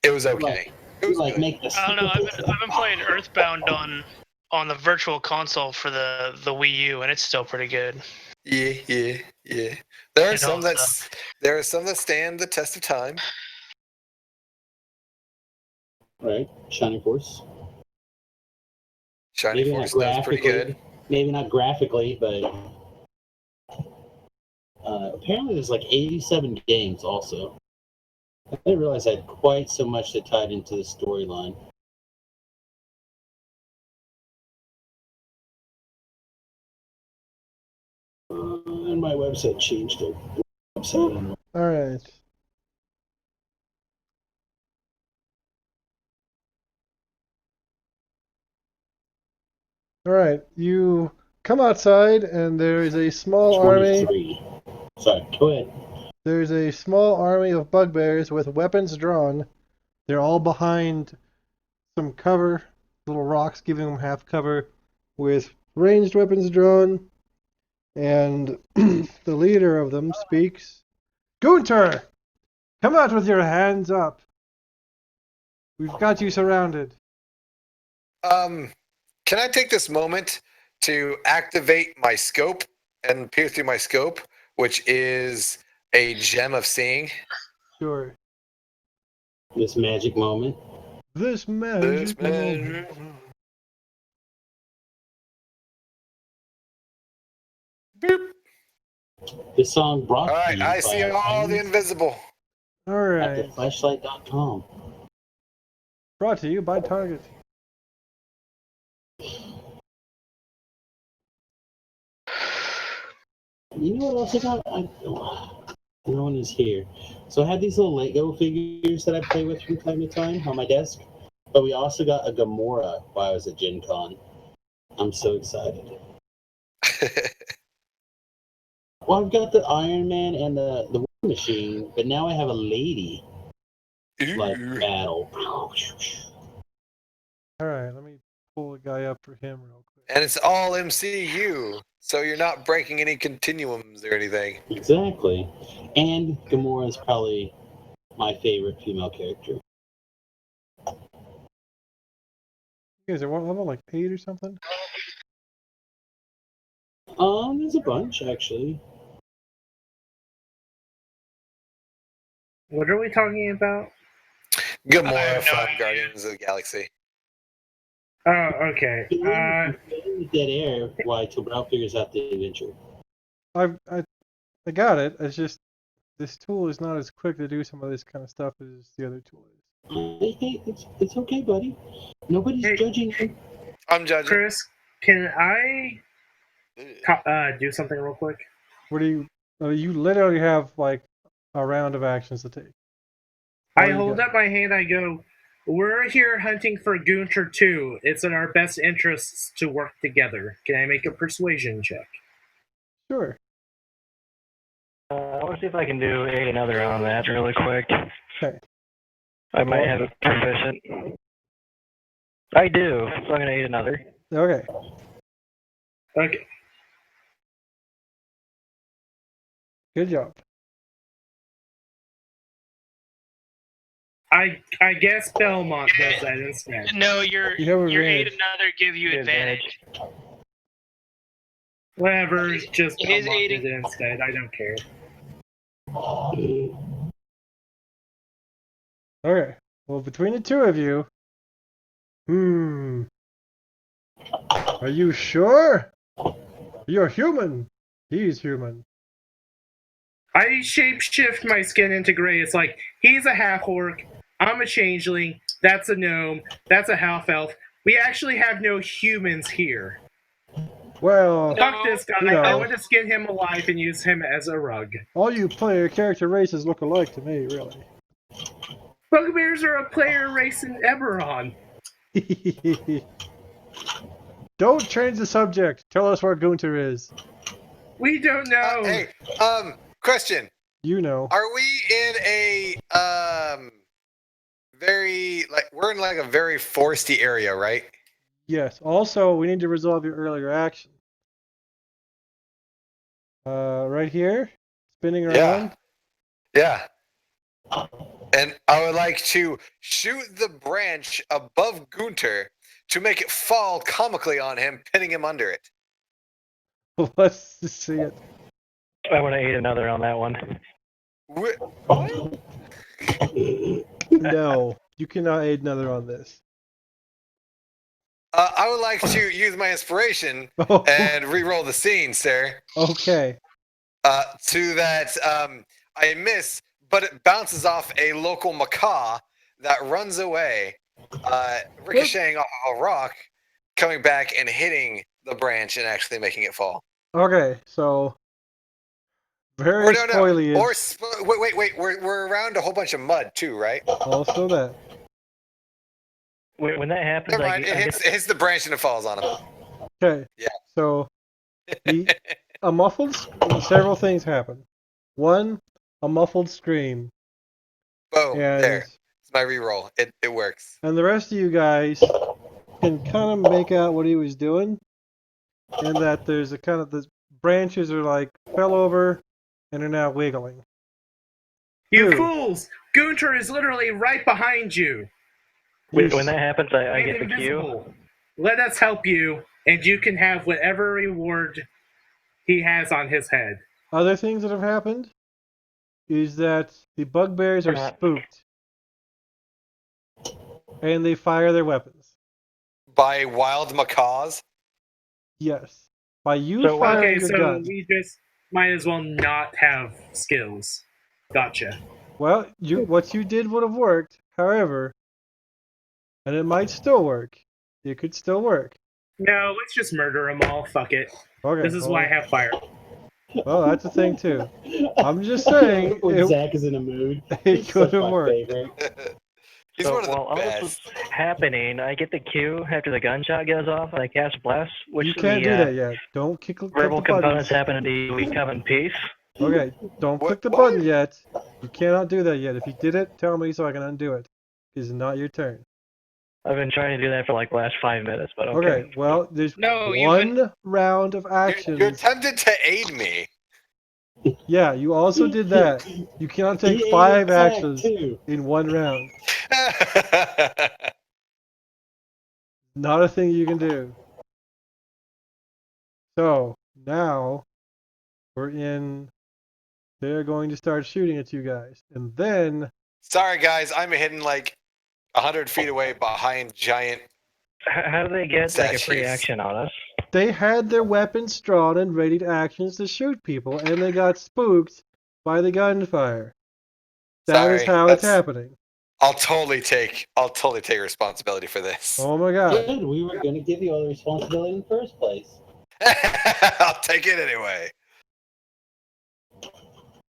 It was okay. It was Like good. make this. I don't know. I've been playing Earthbound on the virtual console for the Wii U, and it's still pretty good. Yeah. There are And some also- that stand the test of time. Right, Shining Force. Shining Maybe Force not does pretty graphically. good. Maybe not graphically, but apparently there's like 87 games also. I didn't realize I had quite so much that tied into the storyline. And my website changed it. Website. Alright. Alright, you come outside and there is a small army. 23. Sorry, go ahead. There's a small army of bugbears with weapons drawn. They're all behind some cover, little rocks giving them half cover, with ranged weapons drawn. And the leader of them speaks. Gunter! Come out with your hands up. We've got you surrounded. Can I take this moment to activate my scope and peer through my scope, which is a gem of seeing. Sure. This magic moment. This This magic moment. man. Boop. This song brought All to right, you I by see our all the friends invisible. All at right. theflashlight.com. Brought to you by Target. You know what else I got? No one is here. So I had these little Lego figures that I play with from time to time on my desk. But we also got a Gamora while I was at Gen Con. I'm so excited. Well, I've got the Iron Man and the War Machine, but now I have a lady like Ooh. battle. All right, let me pull a guy up for him real quick. And it's all MCU, so you're not breaking any continuums or anything. Exactly. And Gamora is probably my favorite female character. You guys are what level, like 8 or something? There's a bunch actually. What are we talking about? I Gamora have no from idea. Guardians of the Galaxy. Oh, okay. Filling the dead air while Tobral figures out the adventure. I got it. It's just this tool is not as quick to do some of this kind of stuff as the other tool is. Hey, it's okay, buddy. Nobody's Hey. judging you. I'm judging. Chris, can I do something real quick? What do you? You literally have like a round of actions to take. I you hold got? up my hand. I go, "We're here hunting for Gunter too. It's in our best interests to work together. Can I make a persuasion check?" Sure. I want to see if I can do aid another on that really quick. Okay. I might have a proficient. I do, so I'm going to aid another. Okay. Okay. Good job. I guess Belmont does that instead. No, your You have your aid advantage. another give you Good advantage. Whatever, just His Belmont aiding- did it instead. I don't care. Okay. Well, between the two of you, are you sure? You're human. He's human. I shapeshift my skin into gray. It's like, he's a half-orc, I'm a changeling, that's a gnome, that's a half-elf. We actually have no humans here. Well, Fuck this guy, you know. I want to skin him alive and use him as a rug. all you player character races look alike to me, really. Bugbears are a player race in Eberron. Don't change the subject. Tell us where Gunter is. We don't know. Hey, question. You know. Are we in a very we're in like a very foresty area, right? Yes. Also, we need to resolve your earlier action. Right here, spinning around. Yeah. And I would like to shoot the branch above Gunter to make it fall comically on him, pinning him under it. Let's just see it. I want to aid another on that one. What? No, you cannot aid another on this. I would like to use my inspiration Oh, and re-roll the scene, sir. okay. To that, I miss, but it bounces off a local macaw that runs away, ricocheting off of a rock, coming back and hitting the branch and actually making it fall. Okay, so very spoily. Wait. We're around a whole bunch of mud too, right? Also that. When that happens, Never mind. It hits the branch and it falls on him. Okay. Yeah. So several things happen. One, a muffled scream. Boom. And, There. It's my re-roll. It works. And the rest of you guys can kind of make out what he was doing. And that there's the branches are like fell over and are now wiggling. You fools! Gunter is literally right behind you. When that happens, I He's get the cue. invisible. Let us help you, and you can have whatever reward he has on his head. Other things that have happened? is that the bugbears are Not- spooked. And they fire their weapons. By wild macaws. Yes. By you So, firing Okay, your so gun. we just might as well not have skills. Gotcha. Well, what you did would have worked. However, and it might still work. It could still work. No, let's just murder them all. Fuck it. Okay. This is why I have fire. Well, that's a thing too. I'm just saying when Zach is in a mood. it He's could such have my worked. favorite. He's so one of the while all this was best. happening, I get the cue after the gunshot goes off, and I cast blast, which You can't the do that yet. Don't click the verbal components buttons. happen to be "We come in peace." Okay, don't What- click the what? button yet. You cannot do that yet. If you did it, tell me so I can undo it. It's not your turn. I've been trying to do that for like the last 5 minutes, but okay. Okay, well, there's No, you've one round of You actions. attempted to aid me. Yeah, you also did that. You cannot take He 5 ate Zach, actions too. in one round. Not a thing you can do. So, now we're in. They're going to start shooting at you guys. And then, Sorry, guys. I'm hidden like 100 feet away behind giant. How do they get like a free Statues. action on us? they had their weapons drawn and ready to actions to shoot people, and they got spooked by the gunfire. That is Sorry, how it's happening. I'll totally take responsibility for this. Oh my god. Good, we were going to give you all the responsibility in the first place. I'll take it anyway.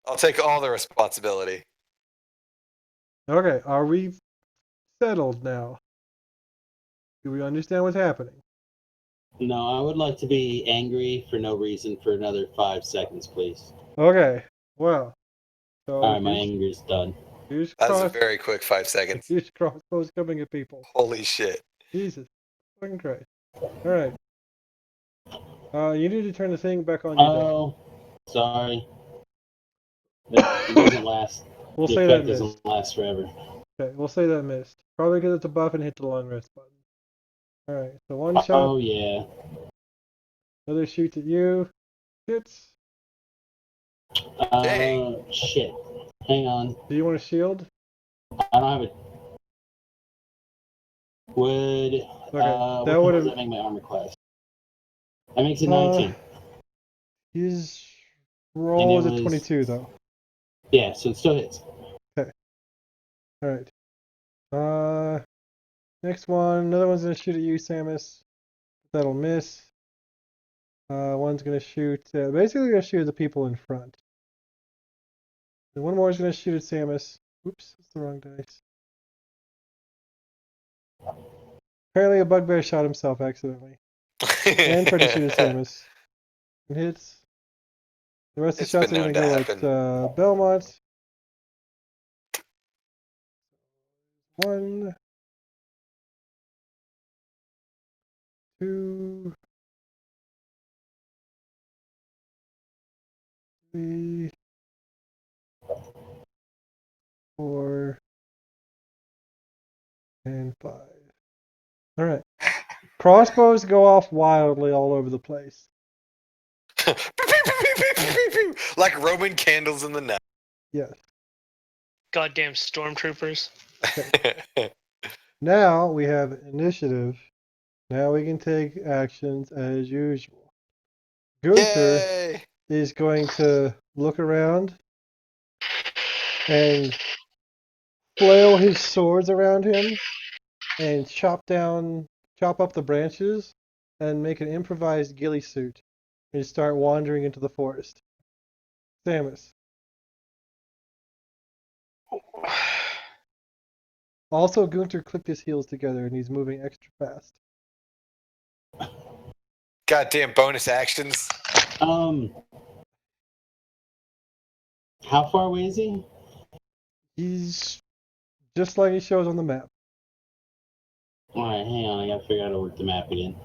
I'll take all the responsibility. Okay, are we settled now? Do we understand what's happening? No, I would like to be angry for no reason for another 5 seconds, please. Okay, well. So Alright, my anger's done. here's That was a very quick 5 seconds. here's crossbows coming at people. Holy shit. Jesus fucking Christ. Alright. You need to turn the thing back on your deck. Oh, sorry. It doesn't last. We'll the say that effect missed. doesn't last forever. Okay, we'll say that missed. Probably because it's a buff and hit the long rest button. Alright, so one shot. Oh, yeah. Another shoot at you. Hits. Dang. Shit. Hang on. Do you want a shield? I don't have a. Would. Okay, What that does would have. that make my armor class? That makes it 19. His roll is a was- 22 though. Yeah, so it still hits. Alright. Next one. Another one's gonna shoot at you, Samus. That'll miss. One's gonna shoot. Basically, gonna shoot at the people in front. And one more is gonna shoot at Samus. Oops, that's the wrong dice. Apparently, a bugbear shot himself accidentally and tried to shoot at Samus. And hits. The rest of the It's shots been are gonna known to go at Belmont. 1, 2, 3, 4, and 5. Alright. Crossbows go off wildly all over the place. Like Roman candles in the night. Yes. goddamn stormtroopers. Now we have initiative. Now we can take actions as usual. Gunther Yay! is going to look around and flail his swords around him and chop up the branches and make an improvised ghillie suit and start wandering into the forest. Samus. Also, Gunther clicked his heels together and he's moving extra fast. Goddamn bonus actions. How far away is he? He's just like he shows on the map. Alright, hang on. I gotta figure out how to work the map again.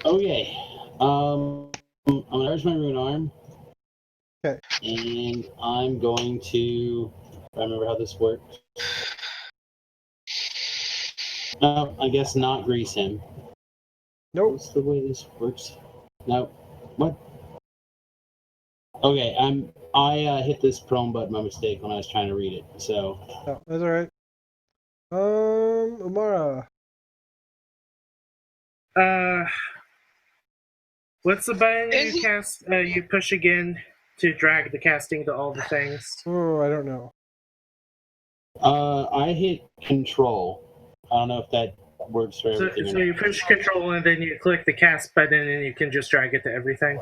Okay. I'm gonna urge my rune arm. Okay. And I'm going to. I remember how this works. No, I guess not grease him. Nope. What's the way this works? No. What? Okay, I hit this prone button by mistake when I was trying to read it. So Oh, that's all right. Umara. What's the button Is you it- cast? You push again to drag the casting to all the things. Oh, I don't know. I hit control. I don't know if that works for So, everything or so not. you push control and then you click the cast button and you can just drag it to everything.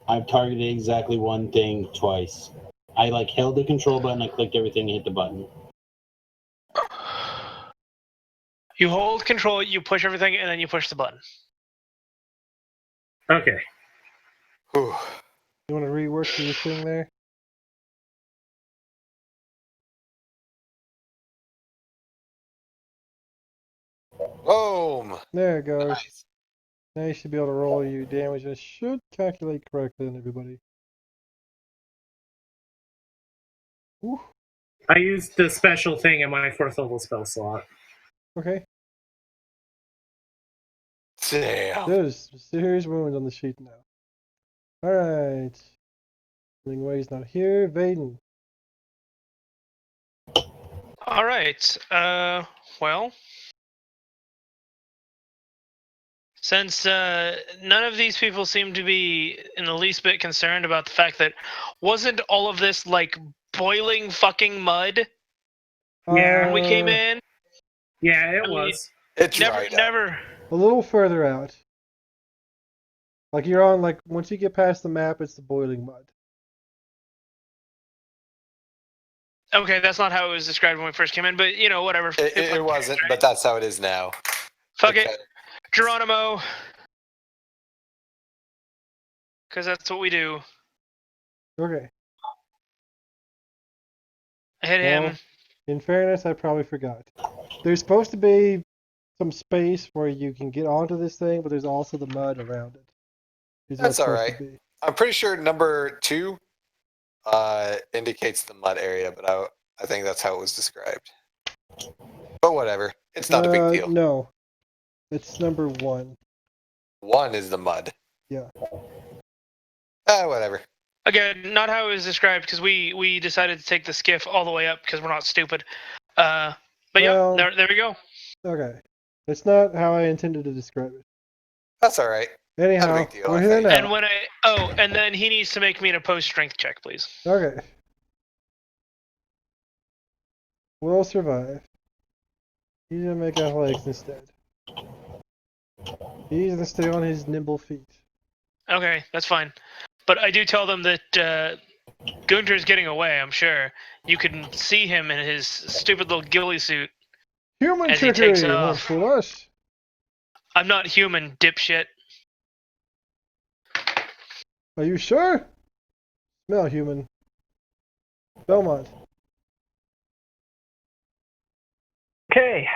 I've targeted exactly one thing twice. I held the control button, I clicked everything, and hit the button. You hold control, you push everything, and then you push the button. Okay. Whew. You want to rework your thing there? Boom. There it goes. Nice. Now you should be able to roll your damage. It should calculate correctly on everybody. Ooh, I used the special thing in my 4th level spell slot. okay. Damn. There's serious wounds on the sheet now. Alright. Lingwei's not here. Vaden. All right. Well, since none of these people seem to be in the least bit concerned about the fact that wasn't all of this like boiling fucking mud Yeah. when we came in? Yeah, it I mean, was. It's Never, right up. never. A little further out. Like you're on, once you get past the map, it's the boiling mud. Okay, that's not how it was described when we first came in, but whatever. It wasn't, but that's how it is now. Fuck it, Geronimo. Because that's what we do. Okay. I hit Well, him. in fairness, I probably forgot. There's supposed to be some space where you can get onto this thing, but there's also the mud around it. Is what That's it's supposed alright. to be. I'm pretty sure number 2 indicates the mud area, but I think that's how it was described. But whatever. It's not a big deal. No. It's number 1. 1 is the mud. Yeah. Whatever. Again, not how it was described because we decided to take the skiff all the way up because we're not stupid. But Well- yeah, there we go. Okay. It's not how I intended to describe it. That's alright. Anyhow, big deal, we're I here think. now. And then he needs to make me an opposed strength check, please. Okay. We'll survive. He's gonna make athletics instead. He's gonna stay on his nimble feet. Okay, that's fine. But I do tell them that Gunter's getting away. I'm sure you can see him in his stupid little ghillie suit. Human As he takes trickery! Won't off. fool us. I'm not human, dipshit. Are you sure? Smell human. Belmont. Okay,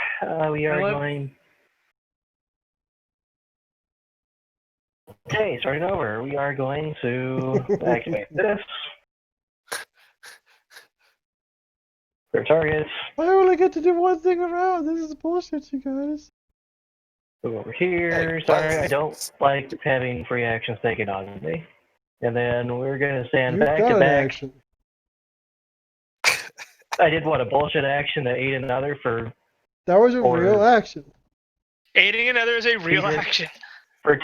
we are Hello? going. Okay, starting over. We are going to activate this. For targets, I only get to do one thing around. This is bullshit, you guys. go over here. Hey, Sorry, what? I don't like having free actions taken on me. And then we're going to stand You've back got to an back. action. I did a bullshit action that ate another for That was a Or- real action. Aiding another is a real Peter? action.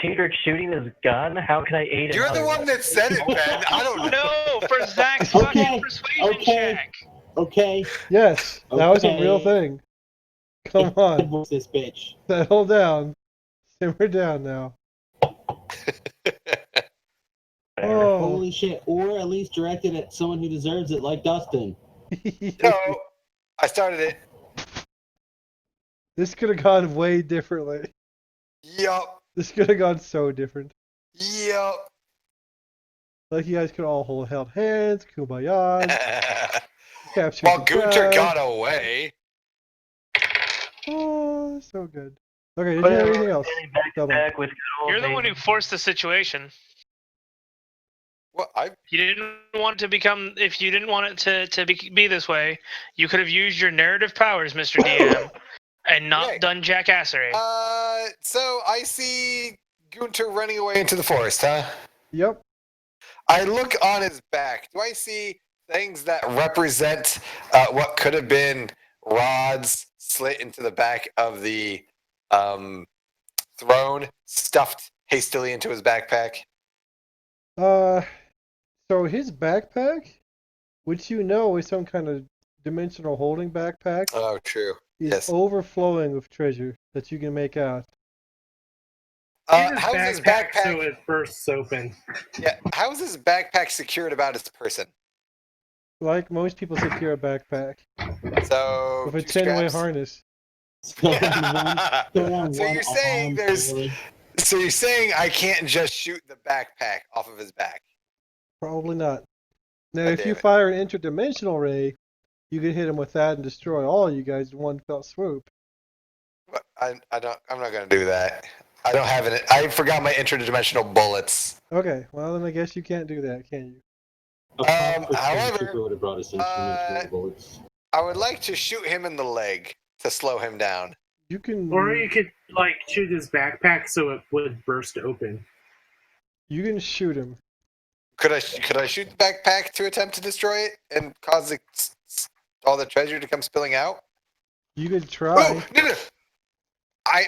Teeter shooting his gun. How can I aid You're another? the one that said it, Ben. I don't know. No, for Zach's Okay, fucking persuasion okay. check. Okay. Yes, that was a real Okay. thing. Come on, What's this bitch? settle down. Simmer down now. Oh. Holy shit. Or at least direct it at someone who deserves it, like Dustin. No, I started it. This could have gone way differently. Yup. This could have gone so different. Yup. Like you guys could all held hands, kumbaya, captured While the Gunter guy. got away. Oh, so good. Okay, did you But have we're anything else? standing back to Come on. back with good old You're the one who Nathan. forced the situation. Well, I You didn't want it to become. If you didn't want it to be this way, you could have used your narrative powers, Mr. DM, and not Right. done jackassery. so I see Gunter running away into the forest, huh? Yep. I look on his back. Do I see things that represent what could have been rods slit into the back of the throne, stuffed hastily into his backpack? So his backpack, which you know is some kind of dimensional holding backpack, Oh, true. is Yes. overflowing with treasure that you can make out. How's his backpack? so it bursts open. Yeah. How's his backpack secured about his person? Like most people secure a backpack So with a two 10-way straps? harness. Still on So one you're saying arm, there's. barely. So you're saying I can't just shoot the backpack off of his back? Probably not. Now, God if you damn it. fire an interdimensional ray, you can hit him with that and destroy all you guys in one fell swoop. But I'm not gonna do that. I don't have it. I forgot my interdimensional bullets. Okay, well then I guess you can't do that, can you? A proper However, stormtrooper would have brought us instrumental bullets. I would like to shoot him in the leg to slow him down. You can. Or you could like shoot his backpack so it would burst open. You can shoot him. Could I shoot the backpack to attempt to destroy it and cause all the treasure to come spilling out? You could Oh, try. no.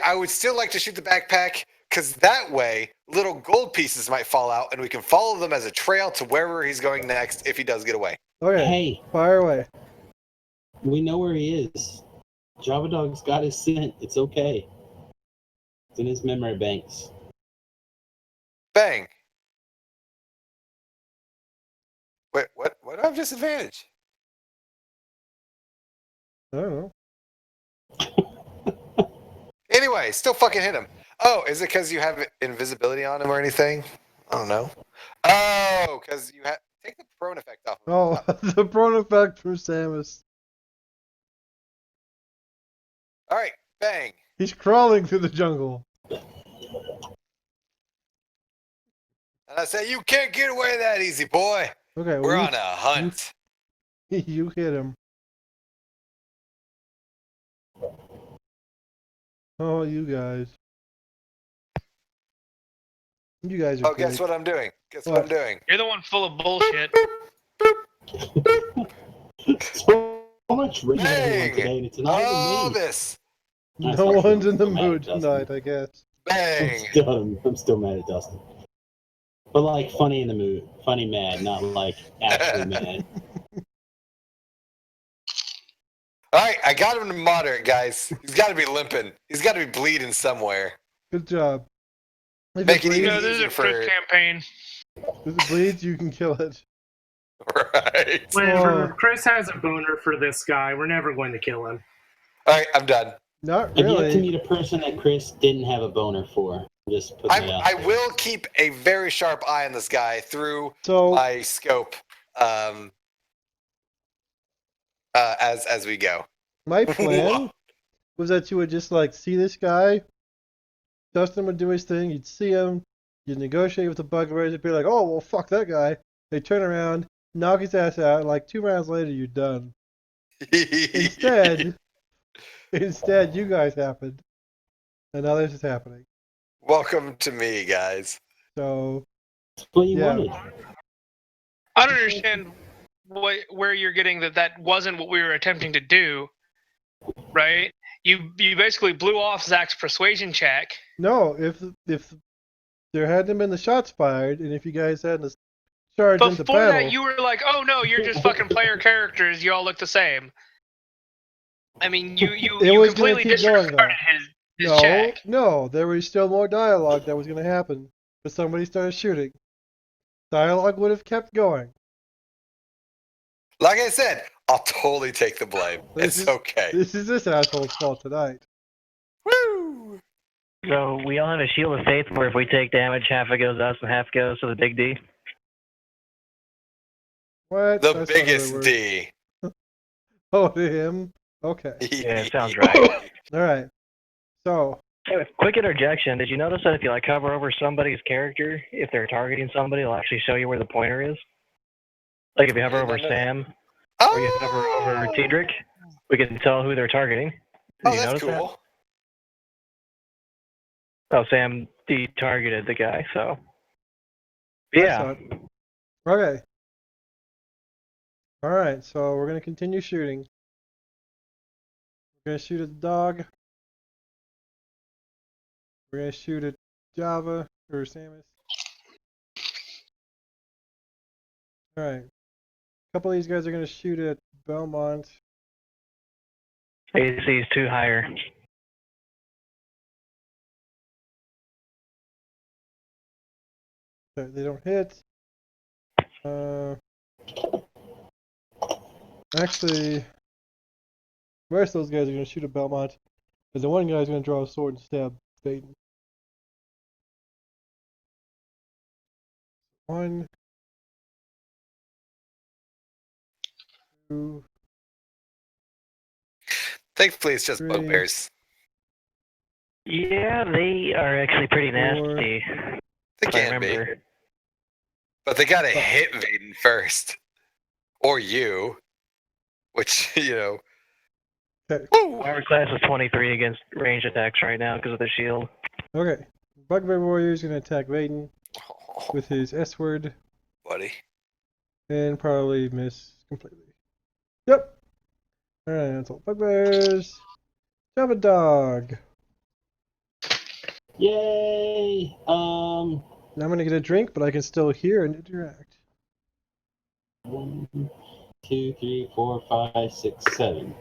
I would still like to shoot the backpack because that way little gold pieces might fall out and we can follow them as a trail to wherever he's going next if he does get away. Okay, Hey, fire away. we know where he is. Java Dog's got his scent. It's okay. It's in his memory banks. Bang. Wait, what do I have disadvantage? I don't know. Anyway, still fucking hit him. Oh, is it because you have invisibility on him or anything? I don't know. Oh, because you have take the prone effect off. Oh, the prone effect from Samus. All right, bang. He's crawling through the jungle. And I say, you can't get away that easy, boy. Okay, We're well, on a hunt. you hit him. Oh, you guys. You guys are Oh, guess great. what I'm doing? Guess what What? I'm doing? You're the one full of bullshit. So much ringing everyone Bang! today, and it's not All even me. this. That's No not true. one's in the I'm mad mood at Dustin. tonight, I guess. Bang. I'm still mad at Dustin. But like funny in the mood. Funny mad, not like actually mad. All right, I got him to moderate, guys. He's got to be limping. He's got to be bleeding somewhere. Good job. If Make it it bleeds, No, this is a fruit campaign. if it bleeds, you can kill it. Right. Whenever Oh. Chris has a boner for this guy, we're never going to kill him. All right, I'm done. Not I've yet to really. meet a person that Chris didn't have a boner for. Just put that out I there. will keep a very sharp eye on this guy through So, my scope as we go. my plan was that you would just like see this guy, Dustin would do his thing, you'd see him, you'd negotiate with the bugbears, you'd be like, oh, well, fuck that guy. They turn around, knock his ass out, and like 2 rounds later, you're done. Instead, you guys happened. And now this is happening. Welcome to me, guys. So, That's what you Yeah. wanted. I don't understand where you're getting that wasn't what we were attempting to do, right? You basically blew off Zach's persuasion check. no, if there hadn't been the shots fired, and if you guys hadn't charged into Before battle, that, you were like, "Oh no, you're just fucking player characters. You all look the same." I mean, you It was gonna completely keep going, disregarded his check. no, there was still more dialogue that was going to happen. But somebody started shooting. Dialogue would have kept going. Like I said, I'll totally take the blame. This It's is- okay. This is this asshole's fault tonight. Woo! So we all have a shield of faith where if we take damage, half it goes us and half goes to the big D. What? The That's not how that biggest works. D. Oh, to him? Okay. Yeah, it sounds right. Alright. So, Anyway, quick interjection. Did you notice that if you like hover over somebody's character, if they're targeting somebody, it'll actually show you where the pointer is? Like if you hover over Sam or you hover over Tedric, we can tell who they're targeting. Did Oh, you that's notice that? cool. Oh, Sam detargeted the guy, so Yeah. Okay. Alright, so we're going to continue shooting. We're going to shoot at the dog. We're going to shoot at Java, or Samus. Alright. A couple of these guys are going to shoot at Belmont. AC is too higher. They don't hit. Actually, the rest of those guys are going to shoot at Belmont. Because the one guy's going to draw a sword and stab Vaden. 1, 2, Thankfully, it's just 3. bugbears. Yeah, they are actually pretty 4. nasty. They if I can be. remember. But they gotta hit Vaden first. Or you. Which, Okay. Woo! Armor class is 23 against range attacks right now because of the shield. Okay. Bugbear Warrior is going to attack Vaden with his S word Buddy. and probably miss completely. Yep. Alright, that's all bugbears. Java Dog. Yay! Now I'm going to get a drink, but I can still hear and interact. 1, 2, 3, 4, 5, 6, 7.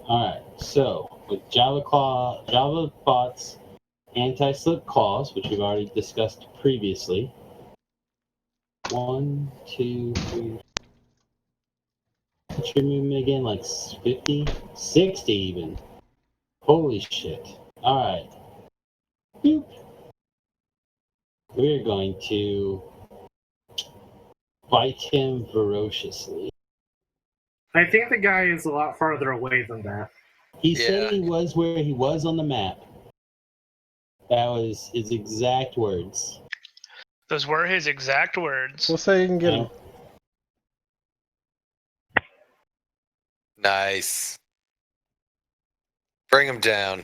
Alright, so with Java Bot's anti-slip clause, which we've already discussed previously. 1, 2, 3. What's your movement again? Like 50? 60 even. Holy shit. Alright. Boop. We're going to bite him ferociously. I think the guy is a lot farther away than that. He said he was where he was on the map. That was his exact words. Those were his exact words. We'll say you can get him. Nice. Bring him down.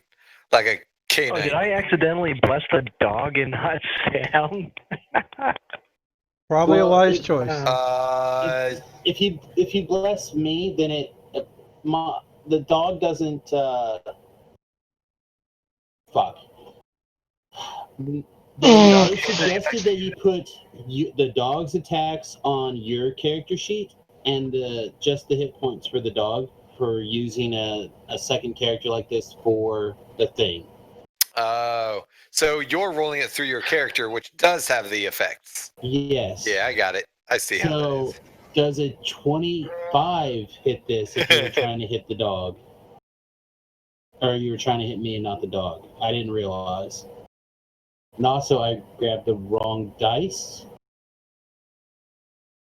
Like a canine. Oh, did I accidentally bless the dog and not sound? Probably Well, a wise choice. If you bless me, then the dog doesn't fuck. They suggested that you put the dog's attacks on your character sheet and just the hit points for the dog for using a second character like this for the thing. Oh, so you're rolling it through your character, which does have the effects. Yes. Yeah, I got it. I see how that So is. does a 25 hit this if you were trying to hit the dog? Or you were trying to hit me and not the dog? I didn't realize. And also, I grabbed the wrong dice,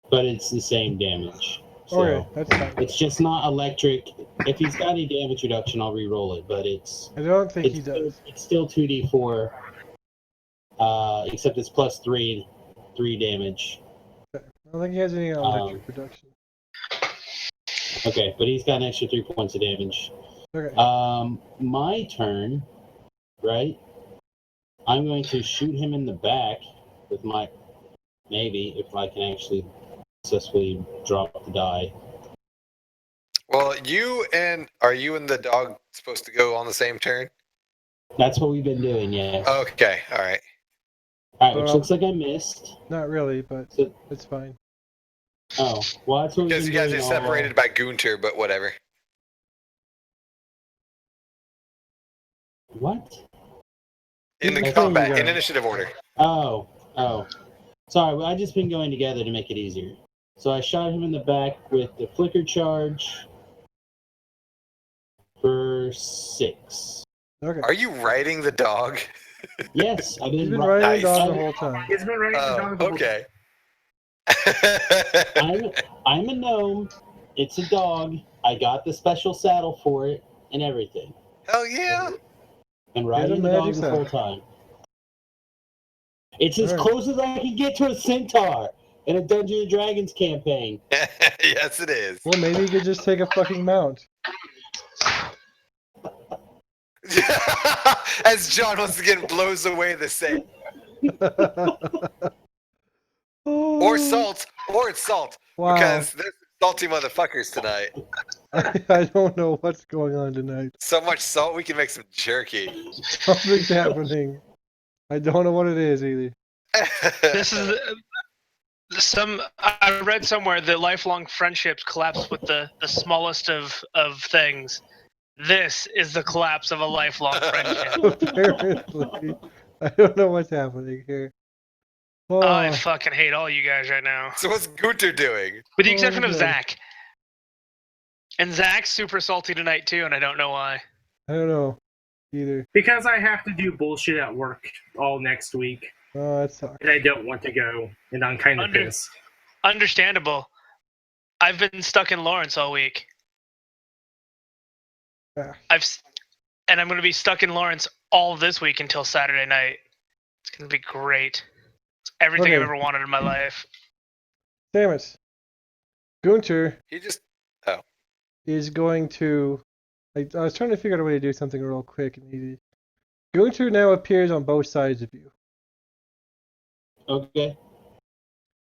but it's the same damage. So Okay, that's fine. it's just not electric. If he's got any damage reduction, I'll re-roll it, but I don't think he does. It's still 2d4, except it's plus 3 damage. I don't think he has any electric production. Okay, but he's got an extra 3 points of damage. Okay. My turn, right? I'm going to shoot him in the back with my, maybe, if I can actually successfully drop the die. Well, are you and the dog supposed to go on the same turn? That's what we've been doing, yes. Okay, all right. Alright, which looks like I missed. Not really, but So, it's fine. oh, well, that's what we've Because been you guys doing are all- separated by Gunter, but whatever. What? In the That's combat, what you in got. initiative order. Oh. Sorry, well, I just been going together to make it easier. So I shot him in the back with the flicker charge for 6. Okay. Are you riding the dog? Yes, I've He's been, been riding the Nice. dog the whole time. He's been riding the dog the whole Okay. I'm a gnome. It's a dog. I got the special saddle for it and everything. Hell yeah. And riding the magic dog this whole saddle. time. It's as Alright. close as I can get to a centaur in a Dungeons and Dragons campaign. Yes, it is. Well, maybe you could just take a fucking mount. As John once again blows away the set. or salt, or it's salt. Wow. Because there's salty motherfuckers tonight. I don't know what's going on tonight. So much salt, we can make some jerky. Something's happening. I don't know what it is either. This is I read somewhere that lifelong friendships collapse with the smallest of things. This is the collapse of a lifelong friendship. Apparently. I don't know what's happening here. Oh, I fucking hate all you guys right now. So what's Gunter doing? With the exception of Okay. Zach. And Zach's super salty tonight too, and I don't know why. I don't know either. Because I have to do bullshit at work all next week, Oh, that sucks. and I don't want to go, and I'm kind of pissed. Understandable. I've been stuck in Lawrence all week. Ah. And I'm going to be stuck in Lawrence all this week until Saturday night. It's going to be great. It's everything Okay. I've ever wanted in my life. Damn it. Gunter He just is going to. I was trying to figure out a way to do something real quick and easy. Gunter now appears on both sides of you, Okay.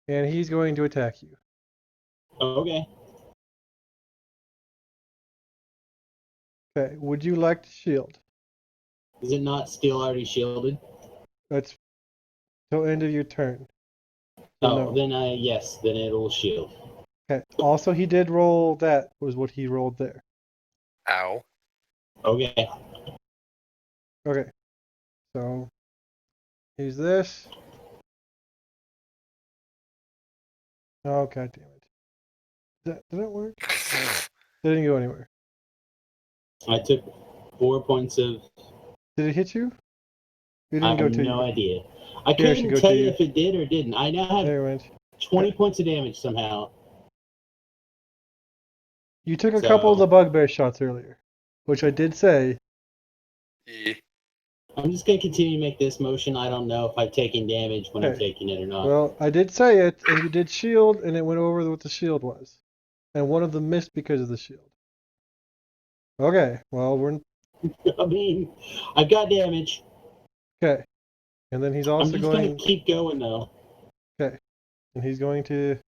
and he's going to attack you. Okay. Okay, would you like to shield? Is it not still already shielded? That's till end of your turn. Oh, No. then yes, then it'll shield. Okay. Also, he did roll that, was what he rolled there. ow. Okay. Okay. So, he's this. Oh, god damn it. Did that work? It didn't go anywhere. I took 4 points of. Did it hit you? It I didn't go have to no you. idea. I Here, it should couldn't go tell to you you. if it did or didn't. I now have There it went. 20 points of damage somehow. You took a couple of the bugbear shots earlier, which I did say. Ye- I'm just gonna continue to make this motion. I don't know if I'm taking damage when I'm Okay. taking it or not. Well, I did say it, and you did shield, and it went over what the shield was. And one of them missed because of the shield. Okay, well, we're. I mean, I've got damage. Okay. And then he's I'm also just going. gonna keep going though. Okay. And he's going to. Of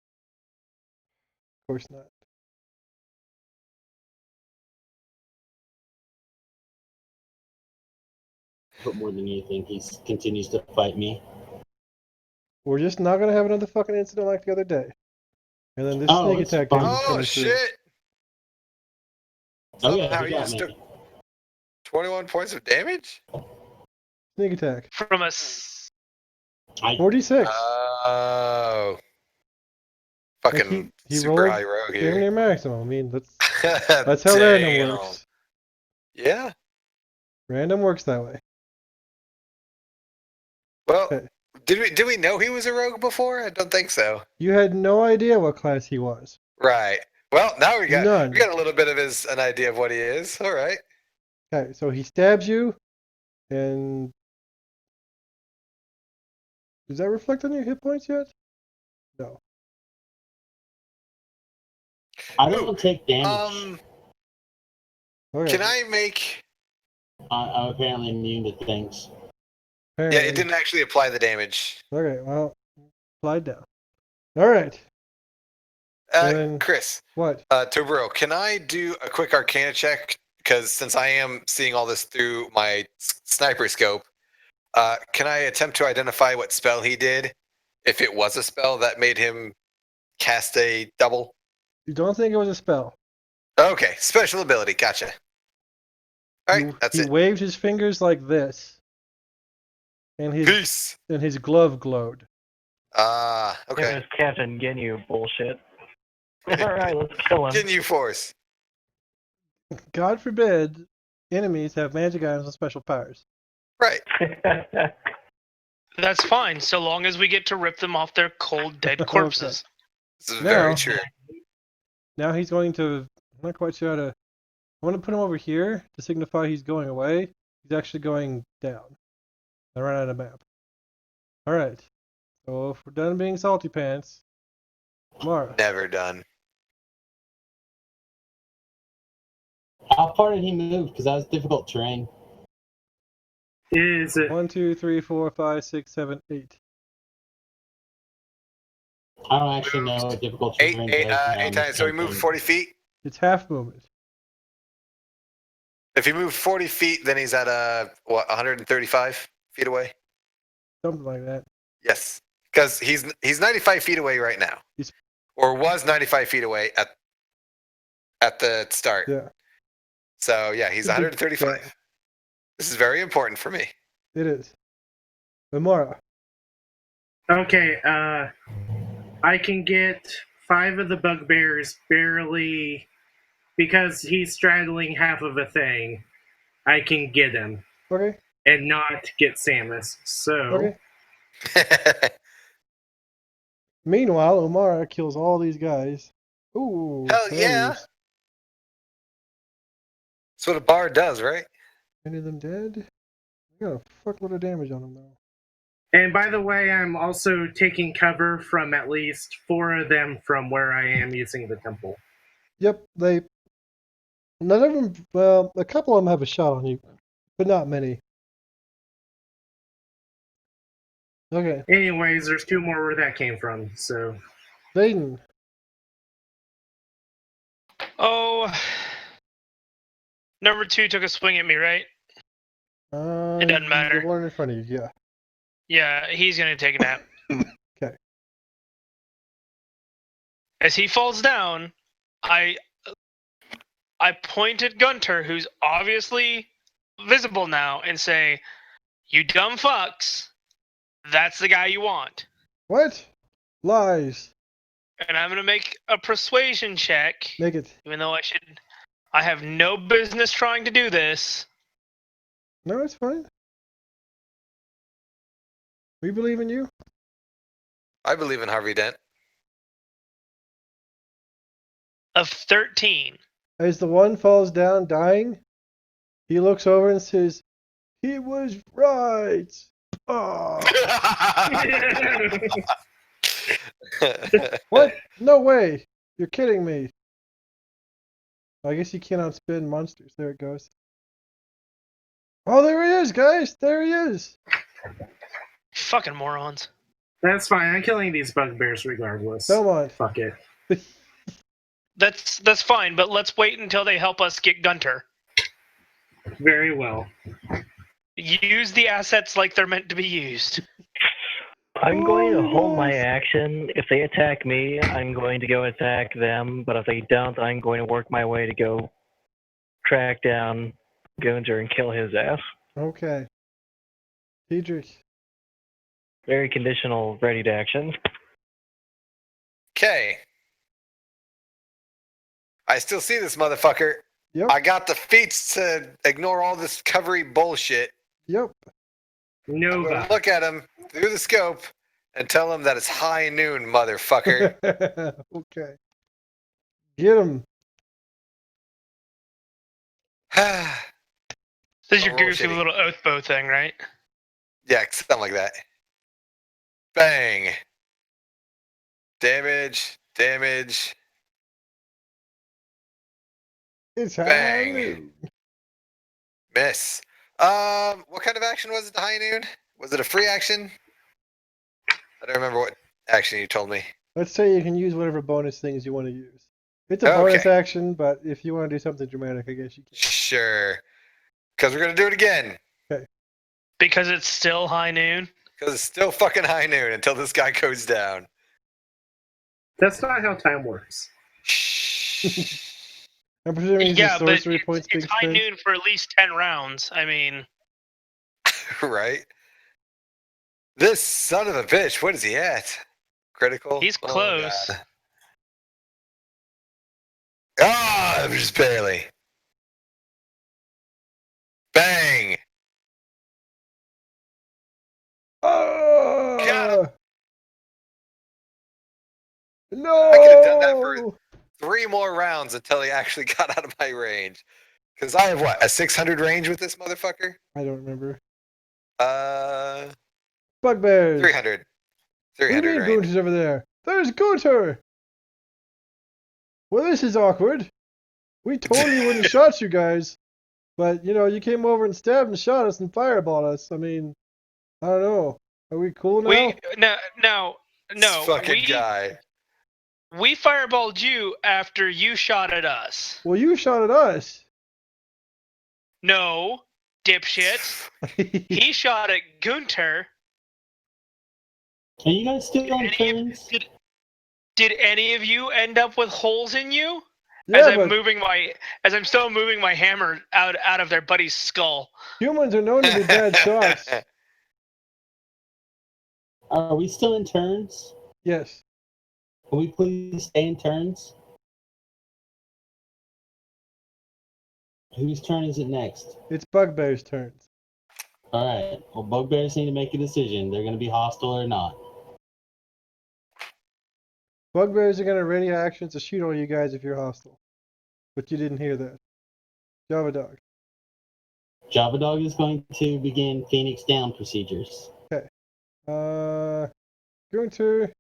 course not. But more than anything, he continues to fight me. We're just not going to have another fucking incident like the other day. And then this Oh, sneak it's attack fine. damage Oh coming through. shit! Okay, Somehow you you got just me. took 21 points of damage? Sneak attack. From us. 46. Oh. Like Fucking he super rolled high rogue damn here. near maximum. I mean, that's how random Damn. works. Yeah. Random works that way. Well, Okay. did we know he was a rogue before? I don't think so. You had no idea what class he was. Right. Well, now we got None. a little bit of an idea of what he is. All right. Okay, so he stabs you, and does that reflect on your hit points yet? No. I don't take damage. Okay. Can I make? I'm apparently immune to things. Yeah, Apparently. it didn't actually apply the damage. Okay, well, slide down. All right. And then- Chris, What? Tobro, can I do a quick Arcana check? Because since I am seeing all this through my sniper scope, can I attempt to identify what spell he did? If it was a spell that made him cast a double? You don't think it was a spell? Okay, special ability. Gotcha. All right, that's he it. waved his fingers like this, and Peace. his glove glowed. Ah, It okay. was Captain Ginyu bullshit. Alright, let's kill him. Ginyu Force. God forbid enemies have magic items and special powers. Right. That's fine, so long as we get to rip them off their cold, dead Okay. corpses. This is No. very true. Now he's going to. I'm not quite sure how to. I want to put him over here to signify he's going away. He's actually going down. I ran out of map. All right. So if we're done being salty pants, Mara. Never done. How far did he move? Because that was difficult terrain. Is it? 1, 2, 3, 4, 5, 6, 7, 8. I don't actually know what difficult terrain does. now in Eight this times. So we moved campaign. 40 feet. It's half movement. If he moved 40 feet, then he's at 135 feet away. Something like that. Yes, because he's 95 feet away right now, He's- or was 95 feet away at the start. Yeah, So yeah, he's 135. Yeah. This is very important for me. it is. Amara. Okay, I can get 5 of the bugbears barely because he's straddling half of a thing. I can get him Okay. and not get Samus. So Okay. Meanwhile, Omara kills all these guys. Ooh. Hell yeah. berries. That's what a bard does, right? Any of them dead? I got a fuckload of damage on them though. And by the way, I'm also taking cover from at least 4 of them from where I am using the temple. Yep, none of them. Well, a couple of them have a shot on you, but not many. Okay, Anyways, there's 2 more where that came from. So Zayden. Oh, number 2 took a swing at me, right? It doesn't matter. The one in front of you, yeah. Yeah, he's gonna take a nap. Okay. As he falls down, I point at Gunter, who's obviously visible now, and say, "You dumb fucks, that's the guy you want." What? Lies. And I'm gonna make a persuasion check, Make it. even though I have no business trying to do this. No, it's fine. We believe in you. I believe in Harvey Dent. Of 13. As the one falls down, dying, he looks over and says, "He was right." Oh. What? No way. You're kidding me. I guess you can't outspin monsters. There it goes. Oh, there he is, guys. There he is. Fucking morons. that's fine. I'm killing these bugbears regardless. Come on. Fuck it. That's fine, but let's wait until they help us get Gunter. Very well. Use the assets like they're meant to be used. I'm going to hold my yes. action. If they attack me, I'm going to go attack them. But if they don't, I'm going to work my way to go track down Gunter and kill his ass. Okay. Diedrich. Very conditional, ready to action. Okay. I still see this motherfucker. Yep. I got the feats to ignore all this covery bullshit. Yep. I'm Nova. gonna look at him through the scope and tell him that it's high noon, motherfucker. Okay. Get him. Yeah, This is your Oh, roll goofy shitty. little oath bow thing, right? something like that. Bang. Damage. It's Bang. happening. Miss. What kind of action was it to high noon? Was it a free action? I don't remember what action you told me. Let's say you can use whatever bonus things you want to use. It's a bonus Okay. action, but if you want to do something dramatic, I guess you can. Sure. Because we're going to do it again. Because it's still high noon. Because it's still fucking high noon until this guy goes down. That's not how time works. Shh. I'm presuming it's Yeah, the but sorcery points it's being high spent. noon for at least 10 rounds. I mean, Right? This son of a bitch, what is he at? Critical? he's Oh, close. God. Ah, just barely. Bang! Oh! Got No! I could have done that for 3 more rounds until he actually got out of my range. Because I have what, a 600 range with this motherfucker? I don't remember. 300. Bugbears. 300 What do you mean range. Gunter's over there? There's Gunter! Well, this is awkward. We totally wouldn't have shot you guys. But, you came over and stabbed and shot us and fireballed us. I mean, I don't know. Are we cool now? Now, No, fucking guy. we fireballed you after you shot at us. Well, you shot at us. No, dipshit. He shot at Gunter. Are you guys still on turns? Did any of you end up with holes in you? Yeah, As I'm still moving my hammer out of their buddy's skull. humans are known to be bad shots. Are we still in turns? Yes. Can we please stay in turns? Whose turn is it next? It's Bugbear's turn. Alright. Well, bugbears need to make a decision. They're going to be hostile or not. Bugbears are going to ready action to shoot all you guys if you're hostile. But you didn't hear that. Java Dog. Java Dog is going to begin Phoenix Down procedures. Gunter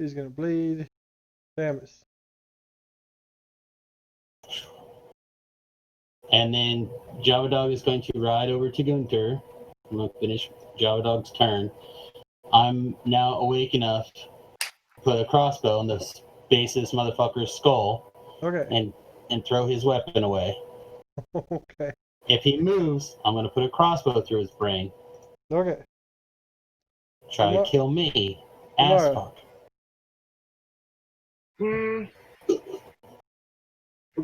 is going to bleed. Samus. And then Java Dog is going to ride over to Gunter. I'm going to finish Java Dog's turn. I'm now awake enough to put a crossbow in the base of this motherfucker's skull Okay. and throw his weapon away. Okay. If he moves, I'm going to put a crossbow through his brain. Okay. Try to kill me. Tomorrow. Ass fuck.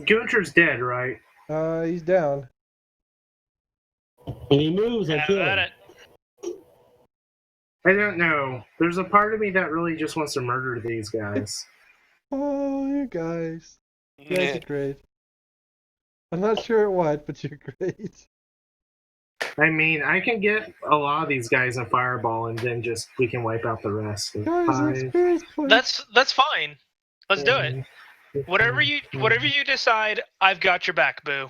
Gunter's dead, right? He's down. When he moves, I Have kill at him. it. I don't know. There's a part of me that really just wants to murder these guys. Oh, you guys. You guys are great. I'm not sure what, but you're great. I mean, I can get a lot of these guys in Fireball, and then we can wipe out the rest. Guys, Five, experience points. That's fine. Let's do it. Whatever you decide, I've got your back, boo.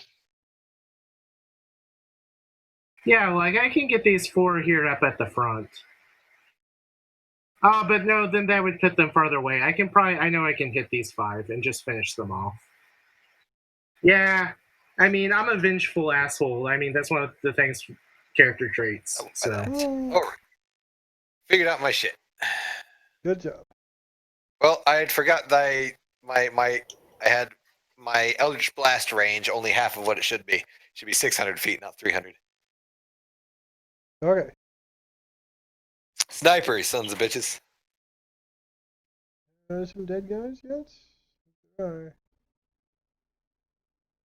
Yeah, like I can get these 4 here up at the front. But no, then that would put them farther away. I know I can hit these 5 and just finish them off. Yeah, I mean, I'm a vengeful asshole. I mean, that's one of the things, character traits. So. Oh, figured out my shit. Good job. Well, I had forgot that I had my Eldritch Blast range only half of what it should be. It should be 600 feet, not 300. Okay. Snipers, sons of bitches. Some dead guys yet? Alright.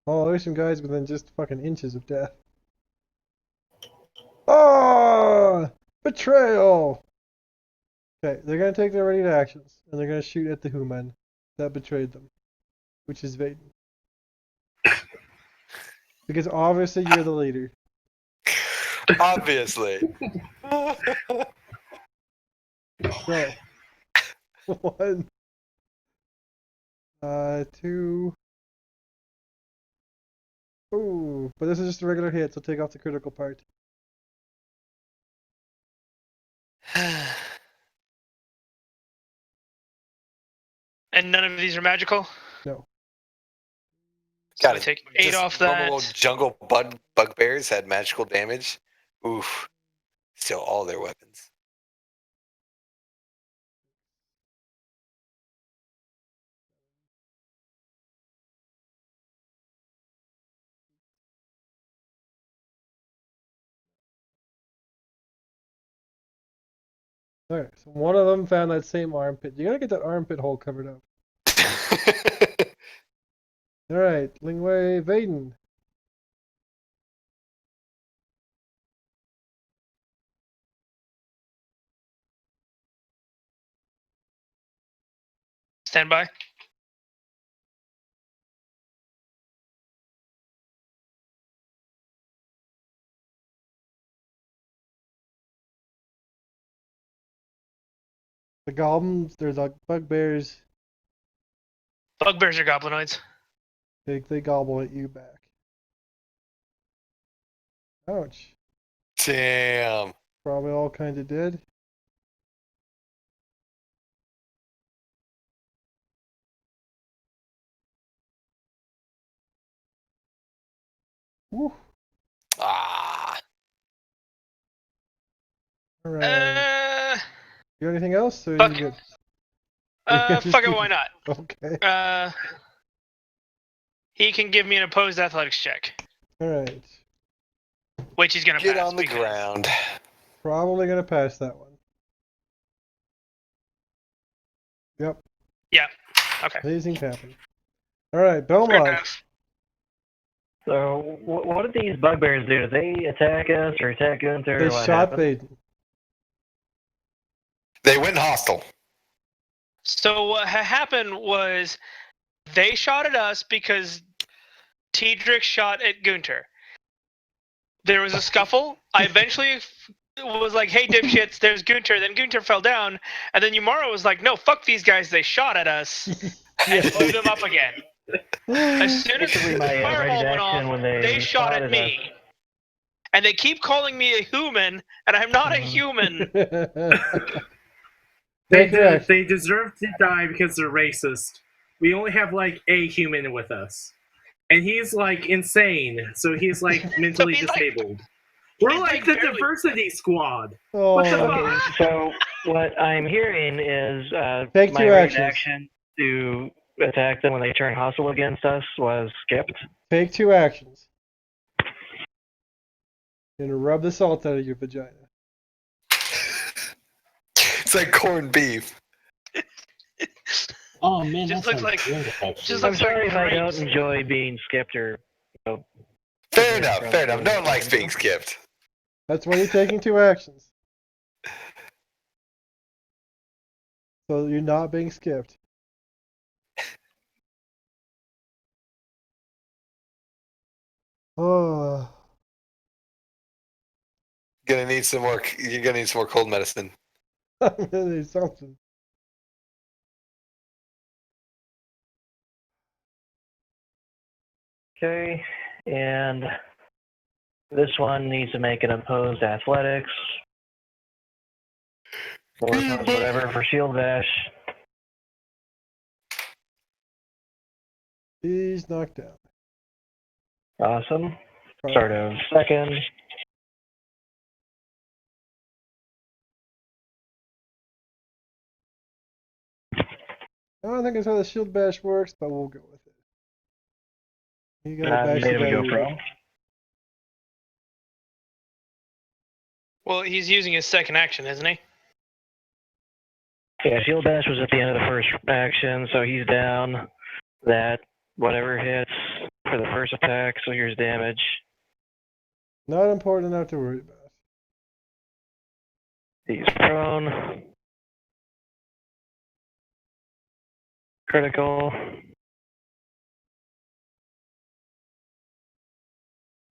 Oh, there's some guys within just fucking inches of death. Oh! Betrayal! Okay, they're gonna take their ready actions, and they're gonna shoot at the human that betrayed them, which is Vaden. Because obviously you're the leader. Obviously. So, 1, 2. Ooh, but this is just a regular hit, so take off the critical part. And none of these are magical? No. So Got I it. take 8 Just off normal that. jungle bugbears had magical damage. Oof. Still all their weapons. Alright, so one of them found that same armpit. You gotta get that armpit hole covered up. Alright, Lingwei Vaden. Stand by. The goblins, there's like bugbears. Bugbears are goblinoids. They gobble at you back. Ouch. Damn. Probably all kind of dead. Woo. Ah. Alright. You got anything else? Or are you Fuck. good? Fuck it, why not? Okay. He can give me an opposed athletics check, All right. which he's gonna Get pass on the because- ground. Probably gonna pass that one. Yep. Yeah. Okay. Amazing happen. All right, Fair Belmont. enough. So, what did these bugbears do? Did they attack us or attack Gunther? They or what shot happened? Vaden. They went hostile. So what happened was they shot at us because Tedrick shot at Gunter. There was a scuffle. I eventually was like, "Hey, dipshits, there's Gunter." Then Gunter fell down, and then Yumara was like, "No, fuck these guys. They shot at us," and blew them up again. As soon as Basically, my the ready fireball went action off, when they shot at me. And they keep calling me a human, and I'm not a human. They, Take your action. they deserve to die because they're racist. We only have like a human with us, and he's like insane, so he's like mentally he's, like- disabled. We're he's, like like, the barely- diversity squad. Oh, What the fuck? Okay, so what I'm hearing is Take my two ready actions. action to attack them when they turn hostile against us was skipped. Take 2 actions. You're gonna rub the salt out of your vagina. It's like corned beef. Oh man, Just that looks sounds like- good. Actually. just I'm looks like sorry if I don't grapes. enjoy being skipped or. Fair enough. Fair enough. No one likes being skipped. That's why you're taking 2 actions. So you're not being skipped. Oh, Gonna need some more. You're gonna need some more cold medicine. I'm gonna need something. Okay, and this one needs to make an opposed athletics. Or whatever for shield bash. He's knocked out. Awesome. Start of second. I don't think that's how the shield bash works, but we'll go with it. You gotta bash Made the him guy go you- pro. Well, he's using his second action, isn't he? Yeah, shield bash was at the end of the first action, so he's down. That whatever hits for the first attack, so here's damage. Not important enough to worry about. He's prone. Critical.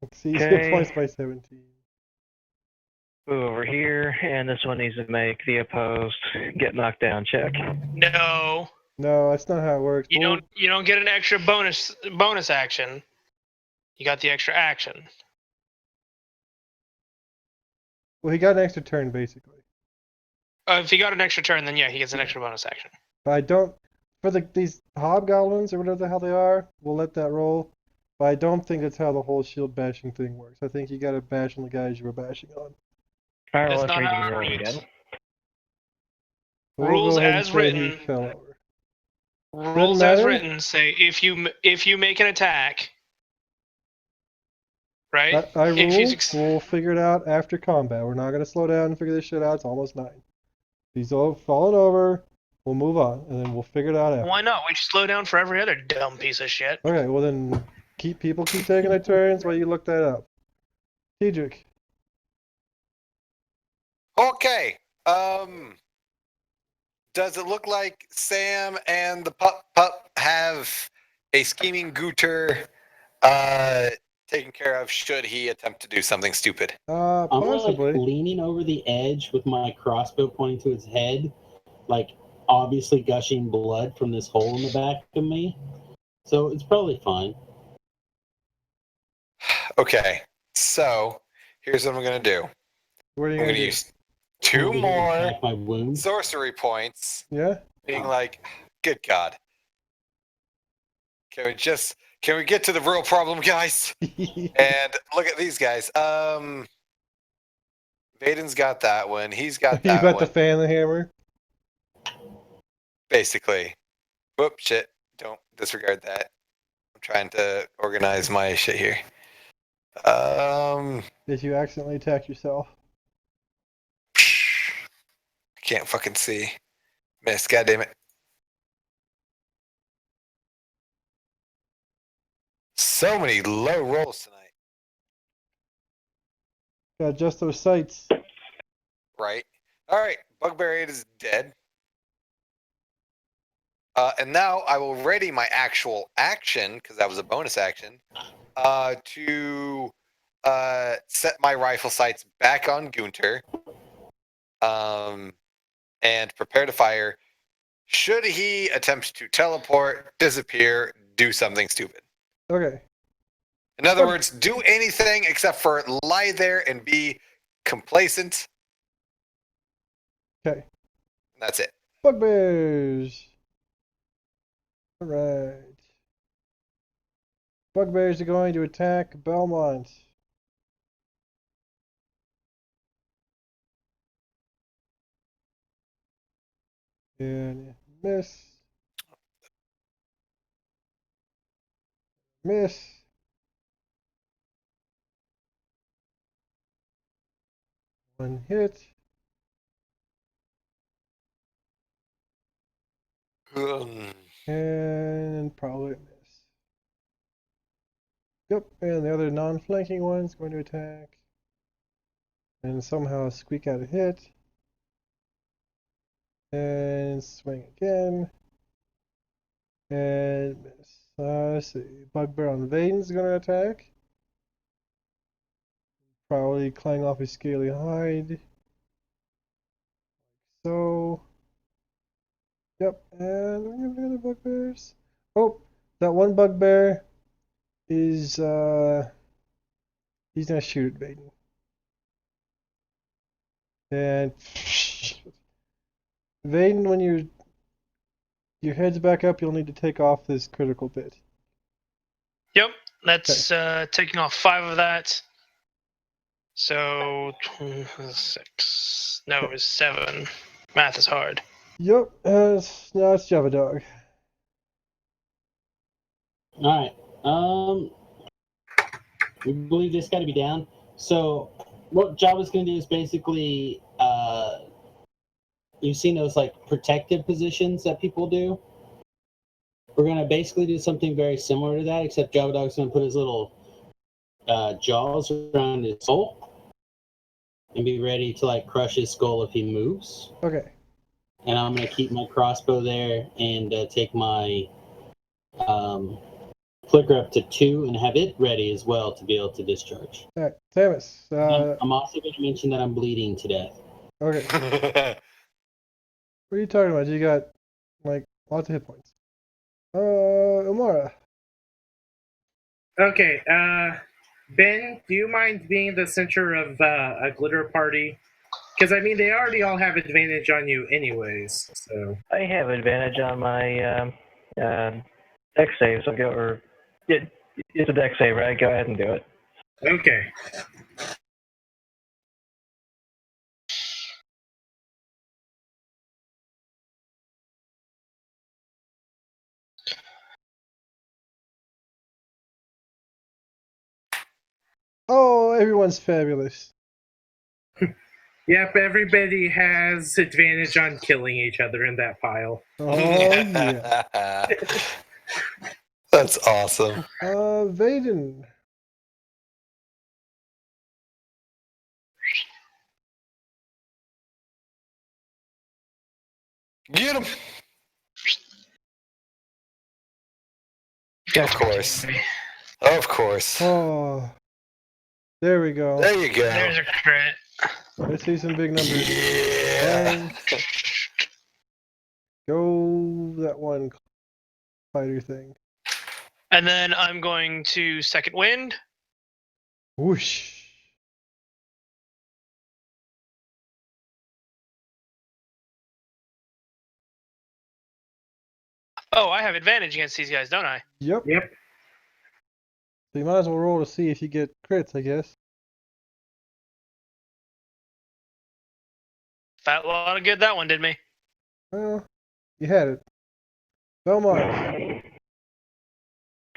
Exceeds Okay. hit points by 17. Move over here, and this one needs to make the opposed get knocked down check. No. No, that's not how it works. You We'll- don't get an extra bonus action. You got the extra action. Well, he got an extra turn basically. If he got an extra turn, then yeah, he gets an extra bonus action. But I don't for these hobgoblins or whatever the hell they are. We'll let that roll. But I don't think that's how the whole shield bashing thing works. I think you gotta bash on the guys you were bashing on. Alright, well, That's let's not read how the it rules reads. again. We'll Rules go ahead and as say he written. fell over. Rules as matter. written say if you make an attack, right? I If you rule. suc- We'll figure it out after combat. We're not gonna slow down and figure this shit out. It's almost 9. He's all fallen over. We'll move on, and then we'll figure it out after. Why not? We slow down for every other dumb piece of shit. Okay, well then keep taking their turns while you look that up. Cedric. Okay. Does it look like Sam and the pup have a scheming Gooter taken care of should he attempt to do something stupid? I'm Possibly. like leaning over the edge with my crossbow pointing to his head, like obviously gushing blood from this hole in the back of me. So it's probably fine. Okay. So here's what I'm gonna do. What are you I'm gonna gonna do? use 2 Maybe more attack my wounds. sorcery points, Yeah? being like, good God. Can we get to the real problem, guys? And look at these guys. Vaden's got that one. He's got You that got one. the fan the hammer? basically. Whoop, shit. Don't disregard that. I'm trying to organize my shit here. Did you accidentally attack yourself? I can't fucking see. Miss, god damn it. So many low rolls tonight. Gotta adjust those sights. Right. Alright, Bugbear 8 is dead. And now I will ready my actual action, because that was a bonus action, to set my rifle sights back on Gunter. And prepare to fire should he attempt to teleport, disappear, do something stupid. Okay. In other words, do anything except for lie there and be complacent. Okay. That's it. Bugbears. Alright. Bugbears are going to attack Belmont. And miss. Miss. One hit. And probably miss. Yep, and the other non-flanking one's going to attack. And somehow squeak out a hit. And swing again. And miss. Let's see. Bugbear on Vaden's going to attack. Probably clang off his scaly hide. So. Yep, and we have any other bugbears. Oh, that one bugbear is he's gonna shoot at Vaden. And Vaden, when your head's back up, you'll need to take off this critical bit. Yep, that's taking off 5 of that. So 6. No, it's 7. Math is hard. Yep, now it's Java Dog. Alright. We believe this got to be down. So what Java's going to do is basically, you've seen those like protective positions that people do. We're going to basically do something very similar to that, except Java Dog's going to put his little jaws around his skull and be ready to like crush his skull if he moves. Okay. And I'm going to keep my crossbow there and take my flicker up to 2 and have it ready as well to be able to discharge. Alright, Samus. I'm also going to mention that I'm bleeding to death. Okay. What are you talking about? You got like lots of hit points. Umara. Okay, Ben, do you mind being the center of a glitter party? Because I mean, they already all have advantage on you, anyways. So I have advantage on my deck save, so go or it's a deck save, right? Go ahead and do it. okay. Oh, everyone's fabulous. Yep, everybody has advantage on killing each other in that pile. Oh yeah. That's awesome. Vaden. Get him. Of course. Of course. Oh. There we go. There you go. There's a crit. Let's see some big numbers. Yeah. Go that one fighter thing. And then I'm going to second wind. Whoosh. Oh, I have advantage against these guys, don't I? Yep. Yep. So you might as well roll to see if you get crits, I guess. Fat lot of good that one did me. Well, You had it. Belmont.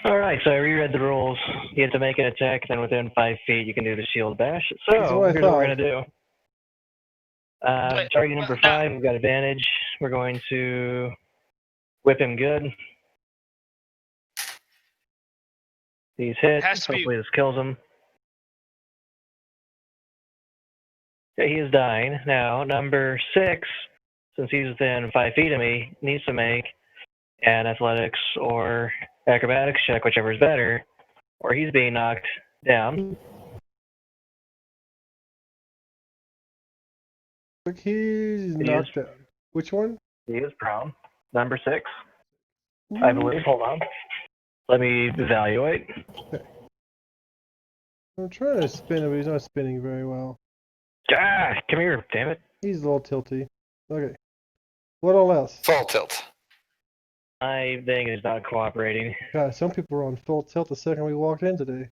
All right, so I reread the rules. You have to make an attack, then within 5 feet, you can do the shield bash. That's So what I here's what we're thought. gonna do. But- Target number 5, we've got advantage. We're going to whip him good. He's hit. Has to be- Hopefully this kills him. Okay, he is dying. Now, number 6, since he's within 5 feet of me, needs to make an athletics or acrobatics check, whichever is better, or he's being knocked down. Look, he's knocked down. Which one? He is prone. Number 6, I believe. Hold on. Let me evaluate. I'm trying to spin him, but he's not spinning very well. Ah, come here, damn it. He's a little tilty. Okay. What all else? Full tilt. My thing is not cooperating. God, some people were on full tilt the second we walked in today.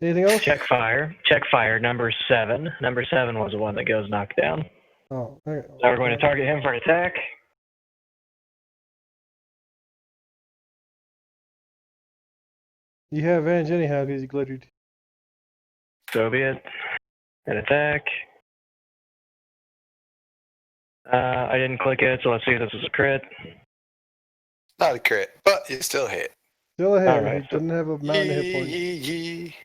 Anything else? Check fire. Check fire. Number 7. Number 7 was the one that goes knocked down. Oh, okay. So we're going to target him for an attack. You have advantage anyhow because you glittered. So be it. An attack. I didn't click it, so let's see if this is a crit. Not a crit, but you still hit. Still ahead. Alright, He so- doesn't have a mountain of hit points. Yee.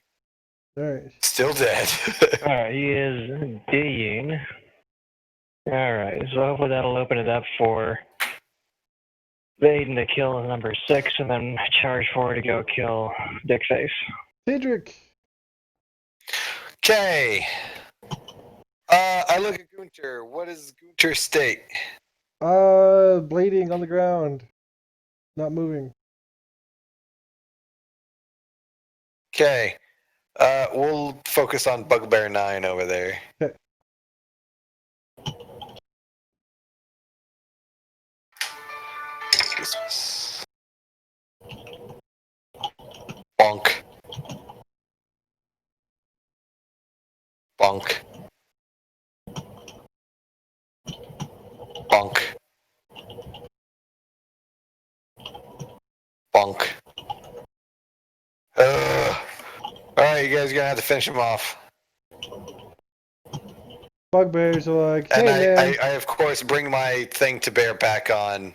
Alright. Still dead. Alright, he is D'ing. Alright, so hopefully that'll open it up for Vaden to kill number 6 and then charge forward to go kill Dickface. Cedric! Okay. I look at Gunter. What is Gunter's state? Bleeding on the ground. Not moving. Okay. We'll focus on Bugbear 9 over there. Okay. Bonk. Bonk. Bonk. Bonk. Alright, you guys are gonna have to finish him off. Bugbears are like, hey And man. I of course bring my thing to bear back on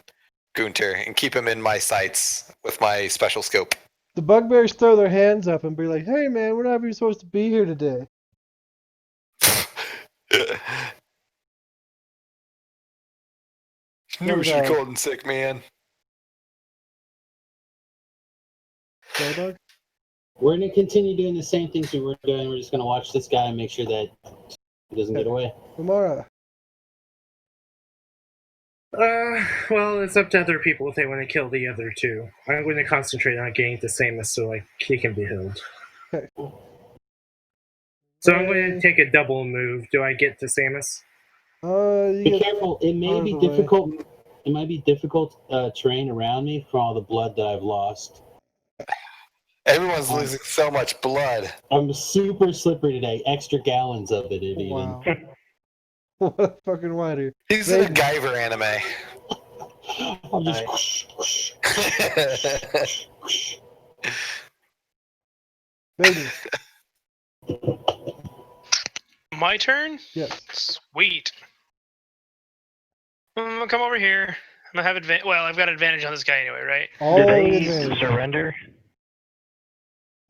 Gunter and keep him in my sights with my special scope. The bugbears throw their hands up and be like, hey man, we're not even supposed to be here today. Knew she cold and sick, man. Sorry, dog? We're going to continue doing the same things we were doing. We're just going to watch this guy and make sure that he doesn't get away. Umara. Well, it's up to other people if they want to kill the other two. I'm going to concentrate on getting to Samus so he can be healed. Okay. So I'm going to take a double move. Do I get to Samus? You Be get careful. It may out of be the way. difficult. It might be difficult terrain around me for all the blood that I've lost. Everyone's losing so much blood. I'm super slippery today. Extra gallons of it, even. Wow. What a fucking whiter. He's in a Vaden. Guyver anime. I'm just. Whoosh, whoosh, whoosh. Vaden. My turn? Yes. Sweet. Come over here. I'm gonna have advantage. Well, I've got advantage on this guy anyway, right? All Do the they advantage. surrender?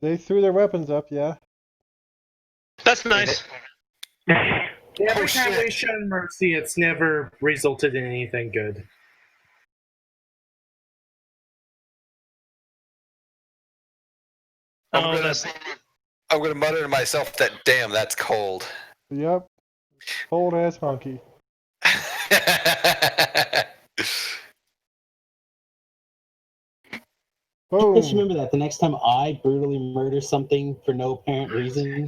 They threw their weapons up, yeah. That's nice. Every time shit. we've shown mercy, it's never resulted in anything good. I'm Oh, gonna that's mutter to myself that damn, that's cold. Yep. Cold ass honky. Just Boom. remember that the next time I brutally murder something for no apparent reason,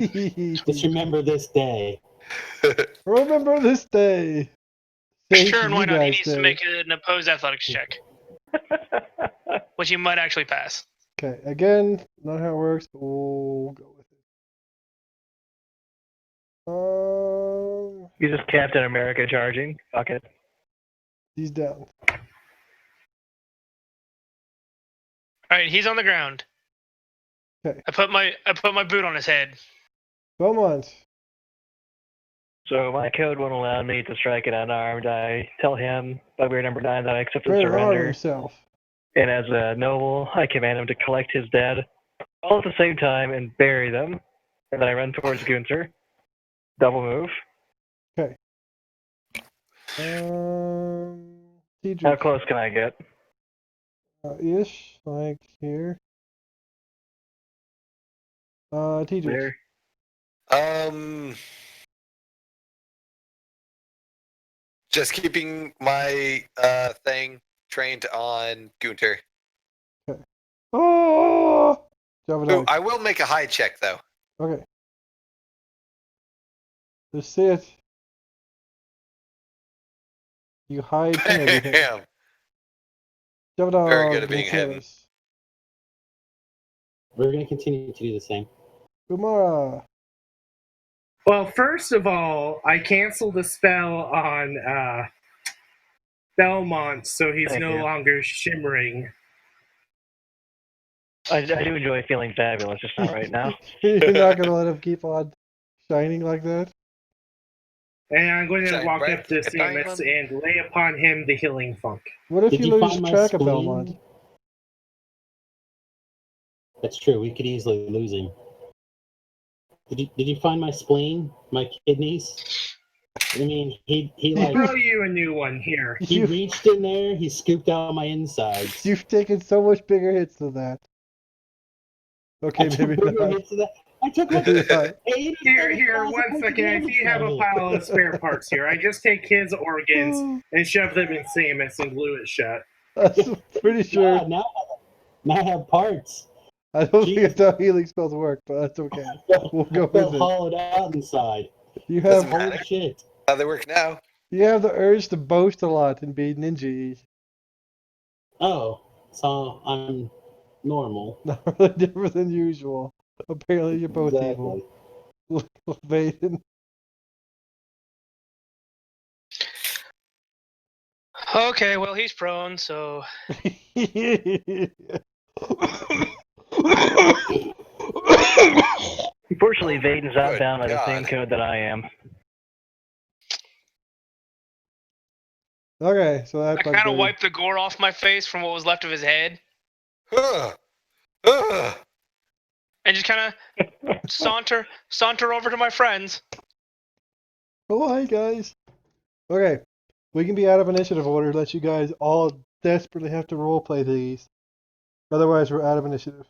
just remember this day. Remember this day. Say sure, to and you why not? He guys needs to say. make an opposed athletics check, which he might actually pass. Okay, again, not how it works, but we'll go with it. He's just Captain America charging. Fuck it. He's down. All right, he's on the ground. Okay. I put my boot on his head. Beaumont. So my code won't allow me to strike it unarmed. I tell him, bugbear number 9, that I accept his Better arm surrender. himself. And as a noble, I command him to collect his dead, all at the same time, and bury them. And then I run towards Gunther. Double move. Okay. How Tidric. close can I get? Ish, like here. Tidric. There. Just keeping my thing trained on Gunter. Oh! Jump it Ooh, out. I will make a hide check though. Okay. Let's see it. You hide from everything. Bam! Jump it out. Very good at being hidden. We're going to continue to do the same. Umara. Well, first of all, I canceled the spell on Belmont, so he's Thank no you. longer shimmering. I do enjoy feeling fabulous, just not right now. You're not gonna let him keep on shining like that? And I'm going to Shine walk bright up to like a Samus diamond. and lay upon him the healing funk. What if Did you you lose find my track of spleen? Belmont? That's true. We could easily lose him. Did you find my spleen? My kidneys? I mean, he like Throw you a new one here. he You've, reached in there. He scooped out my insides. you've taken so much bigger hits than that. Okay, I took maybe bigger not. hits of that. I took like Maybe not. 80 Here, 1 second. I see you have a pile of spare parts here. I just take his organs and shove them in Samus and glue it shut. I'm pretty sure. Yeah, now I have parts. I don't think Jeez. that's how healing spells work, but that's okay. We'll go I felt with it. hollowed out inside. You Doesn't have matter. Holy shit. How they work now? you have the urge to boast a lot and be ninja. Oh, so I'm normal. Not really different than usual. Apparently, you're both Exactly. evil. Vaden. Okay, well he's prone, so Unfortunately, Vaden's Good outbound by the same God. code that I am. Okay, so that I kind of wiped the gore off my face from what was left of his head, Ugh. Ugh. and just kind of saunter over to my friends. Oh, hi guys. Okay, we can be out of initiative order unless you guys all desperately have to roleplay these. Otherwise, we're out of initiative.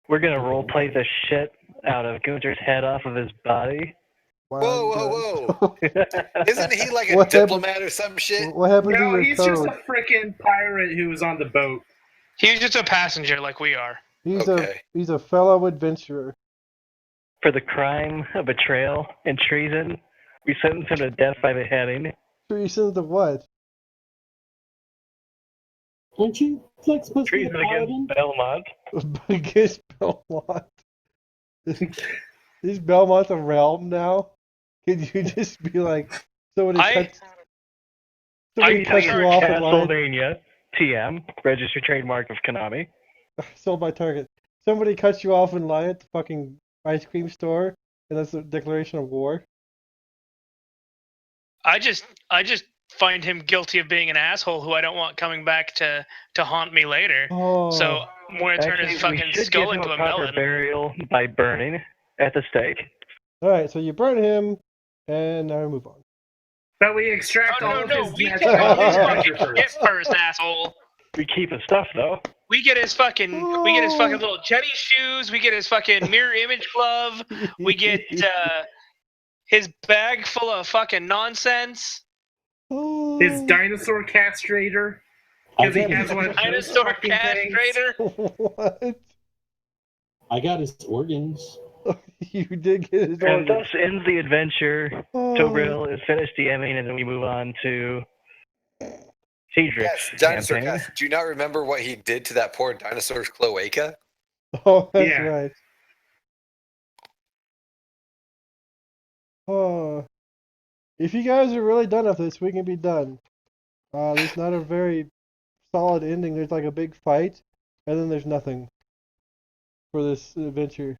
We're gonna roleplay the shit out of Gunther's head off of his body. Wow, Whoa, you guys. Isn't he like a What happened- diplomat or some shit? What happened to No, your he's code? just a freaking pirate who was on the boat. He's just a passenger like we are. He's Okay. he's a fellow adventurer. For the crime of betrayal and treason, we sentence him to death by beheading. Treason to what? Aren't you like supposed to be a Treason paladin? against Belmont. Against Belmont. Is Belmont a realm now? Can you just be like somebody cuts I cuts you off at line? Castlevania, TM, registered trademark of Konami. Sold by Target. Somebody cuts you off in line at the fucking ice cream store, and that's a declaration of war. I just find him guilty of being an asshole who I don't want coming back to haunt me later. Oh, So I'm gonna turn Actually, his we fucking should skull give him into a a proper melon. burial by burning at the stake. all right. So you burn him, and now we move on. But we extract Oh, all no, of no, his we take natural all his pleasure fucking first. shit first, asshole. We keep his stuff though. We get his fucking little Jenny shoes. We get his fucking mirror image glove. We get his bag full of fucking nonsense. His dinosaur castrator. I Because he got has his, one of those Dinosaur fucking things. castrator. What? I got his organs. You did get his And organs. thus ends the adventure. Oh. Tobril is finished DMing, and then we move on to Cedric's Yes, dinosaur campaign. cast. Do you not remember what he did to that poor dinosaur's cloaca? Oh, that's Yeah. right. Oh, if you guys are really done with this, we can be done. There's not a very solid ending. There's like a big fight, and then there's nothing for this adventure.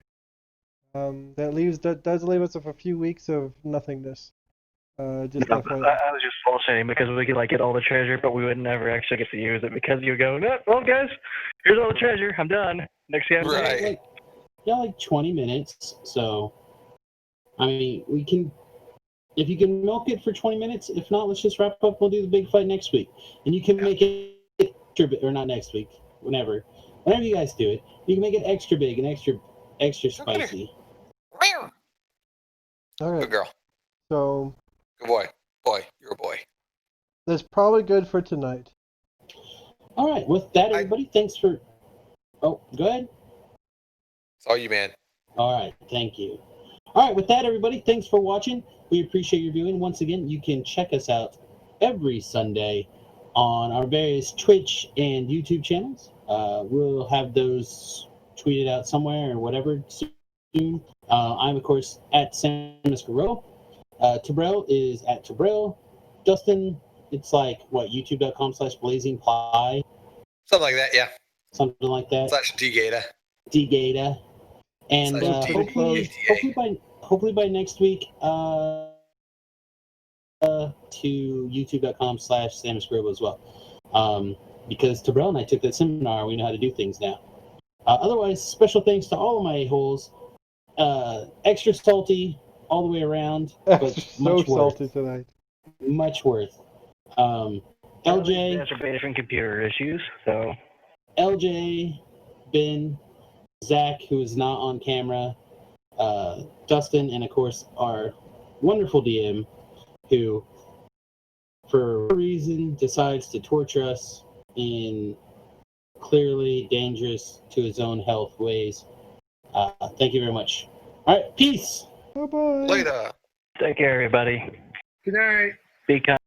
That does leave us with a few weeks of nothingness. Just No, FYI. I was just bullshitting because we could like get all the treasure, but we would never actually get to use it because you go, no, well guys, here's all the treasure. I'm done. Next guy. Right. Like 20 minutes. So, I mean, we can. If you can milk it for 20 minutes, if not, let's just wrap up. We'll do the big fight next week, and you can make it extra big, or not next week, whenever you guys do it. You can make it extra big and extra spicy. All right. Good girl. So Good boy. Boy, you're a boy. that's probably good for tonight. All right. With that, everybody, thanks for. Oh, go ahead. It's all you, man. All right. Thank you. All right. With that, everybody, thanks for watching. We appreciate your viewing. Once again, you can check us out every Sunday on our various Twitch and YouTube channels. We'll have those tweeted out somewhere or whatever soon. I'm, of course, at Samus Guerrero. Tabrell is at Tabrell. Justin, it's like, what, youtube.com/blazingpie? Something like that, yeah. Something like that. / Dgata. Dgata. And hopefully by next week, to youtube.com/SamusGrobo as well. Because Tabrell and I took that seminar, we know how to do things now. Otherwise, special thanks to all of my a-holes. Extra salty all the way around, but So much salty worth. tonight. Much worth. LJ, Exacerbating computer issues, so. LJ, Ben, Zach, who is not on camera, Dustin, and of course our wonderful DM, who, for a reason, decides to torture us in clearly dangerous to his own health ways. Thank you very much. All right, peace. Bye bye. Later. Take care, everybody. Good night. Be kind.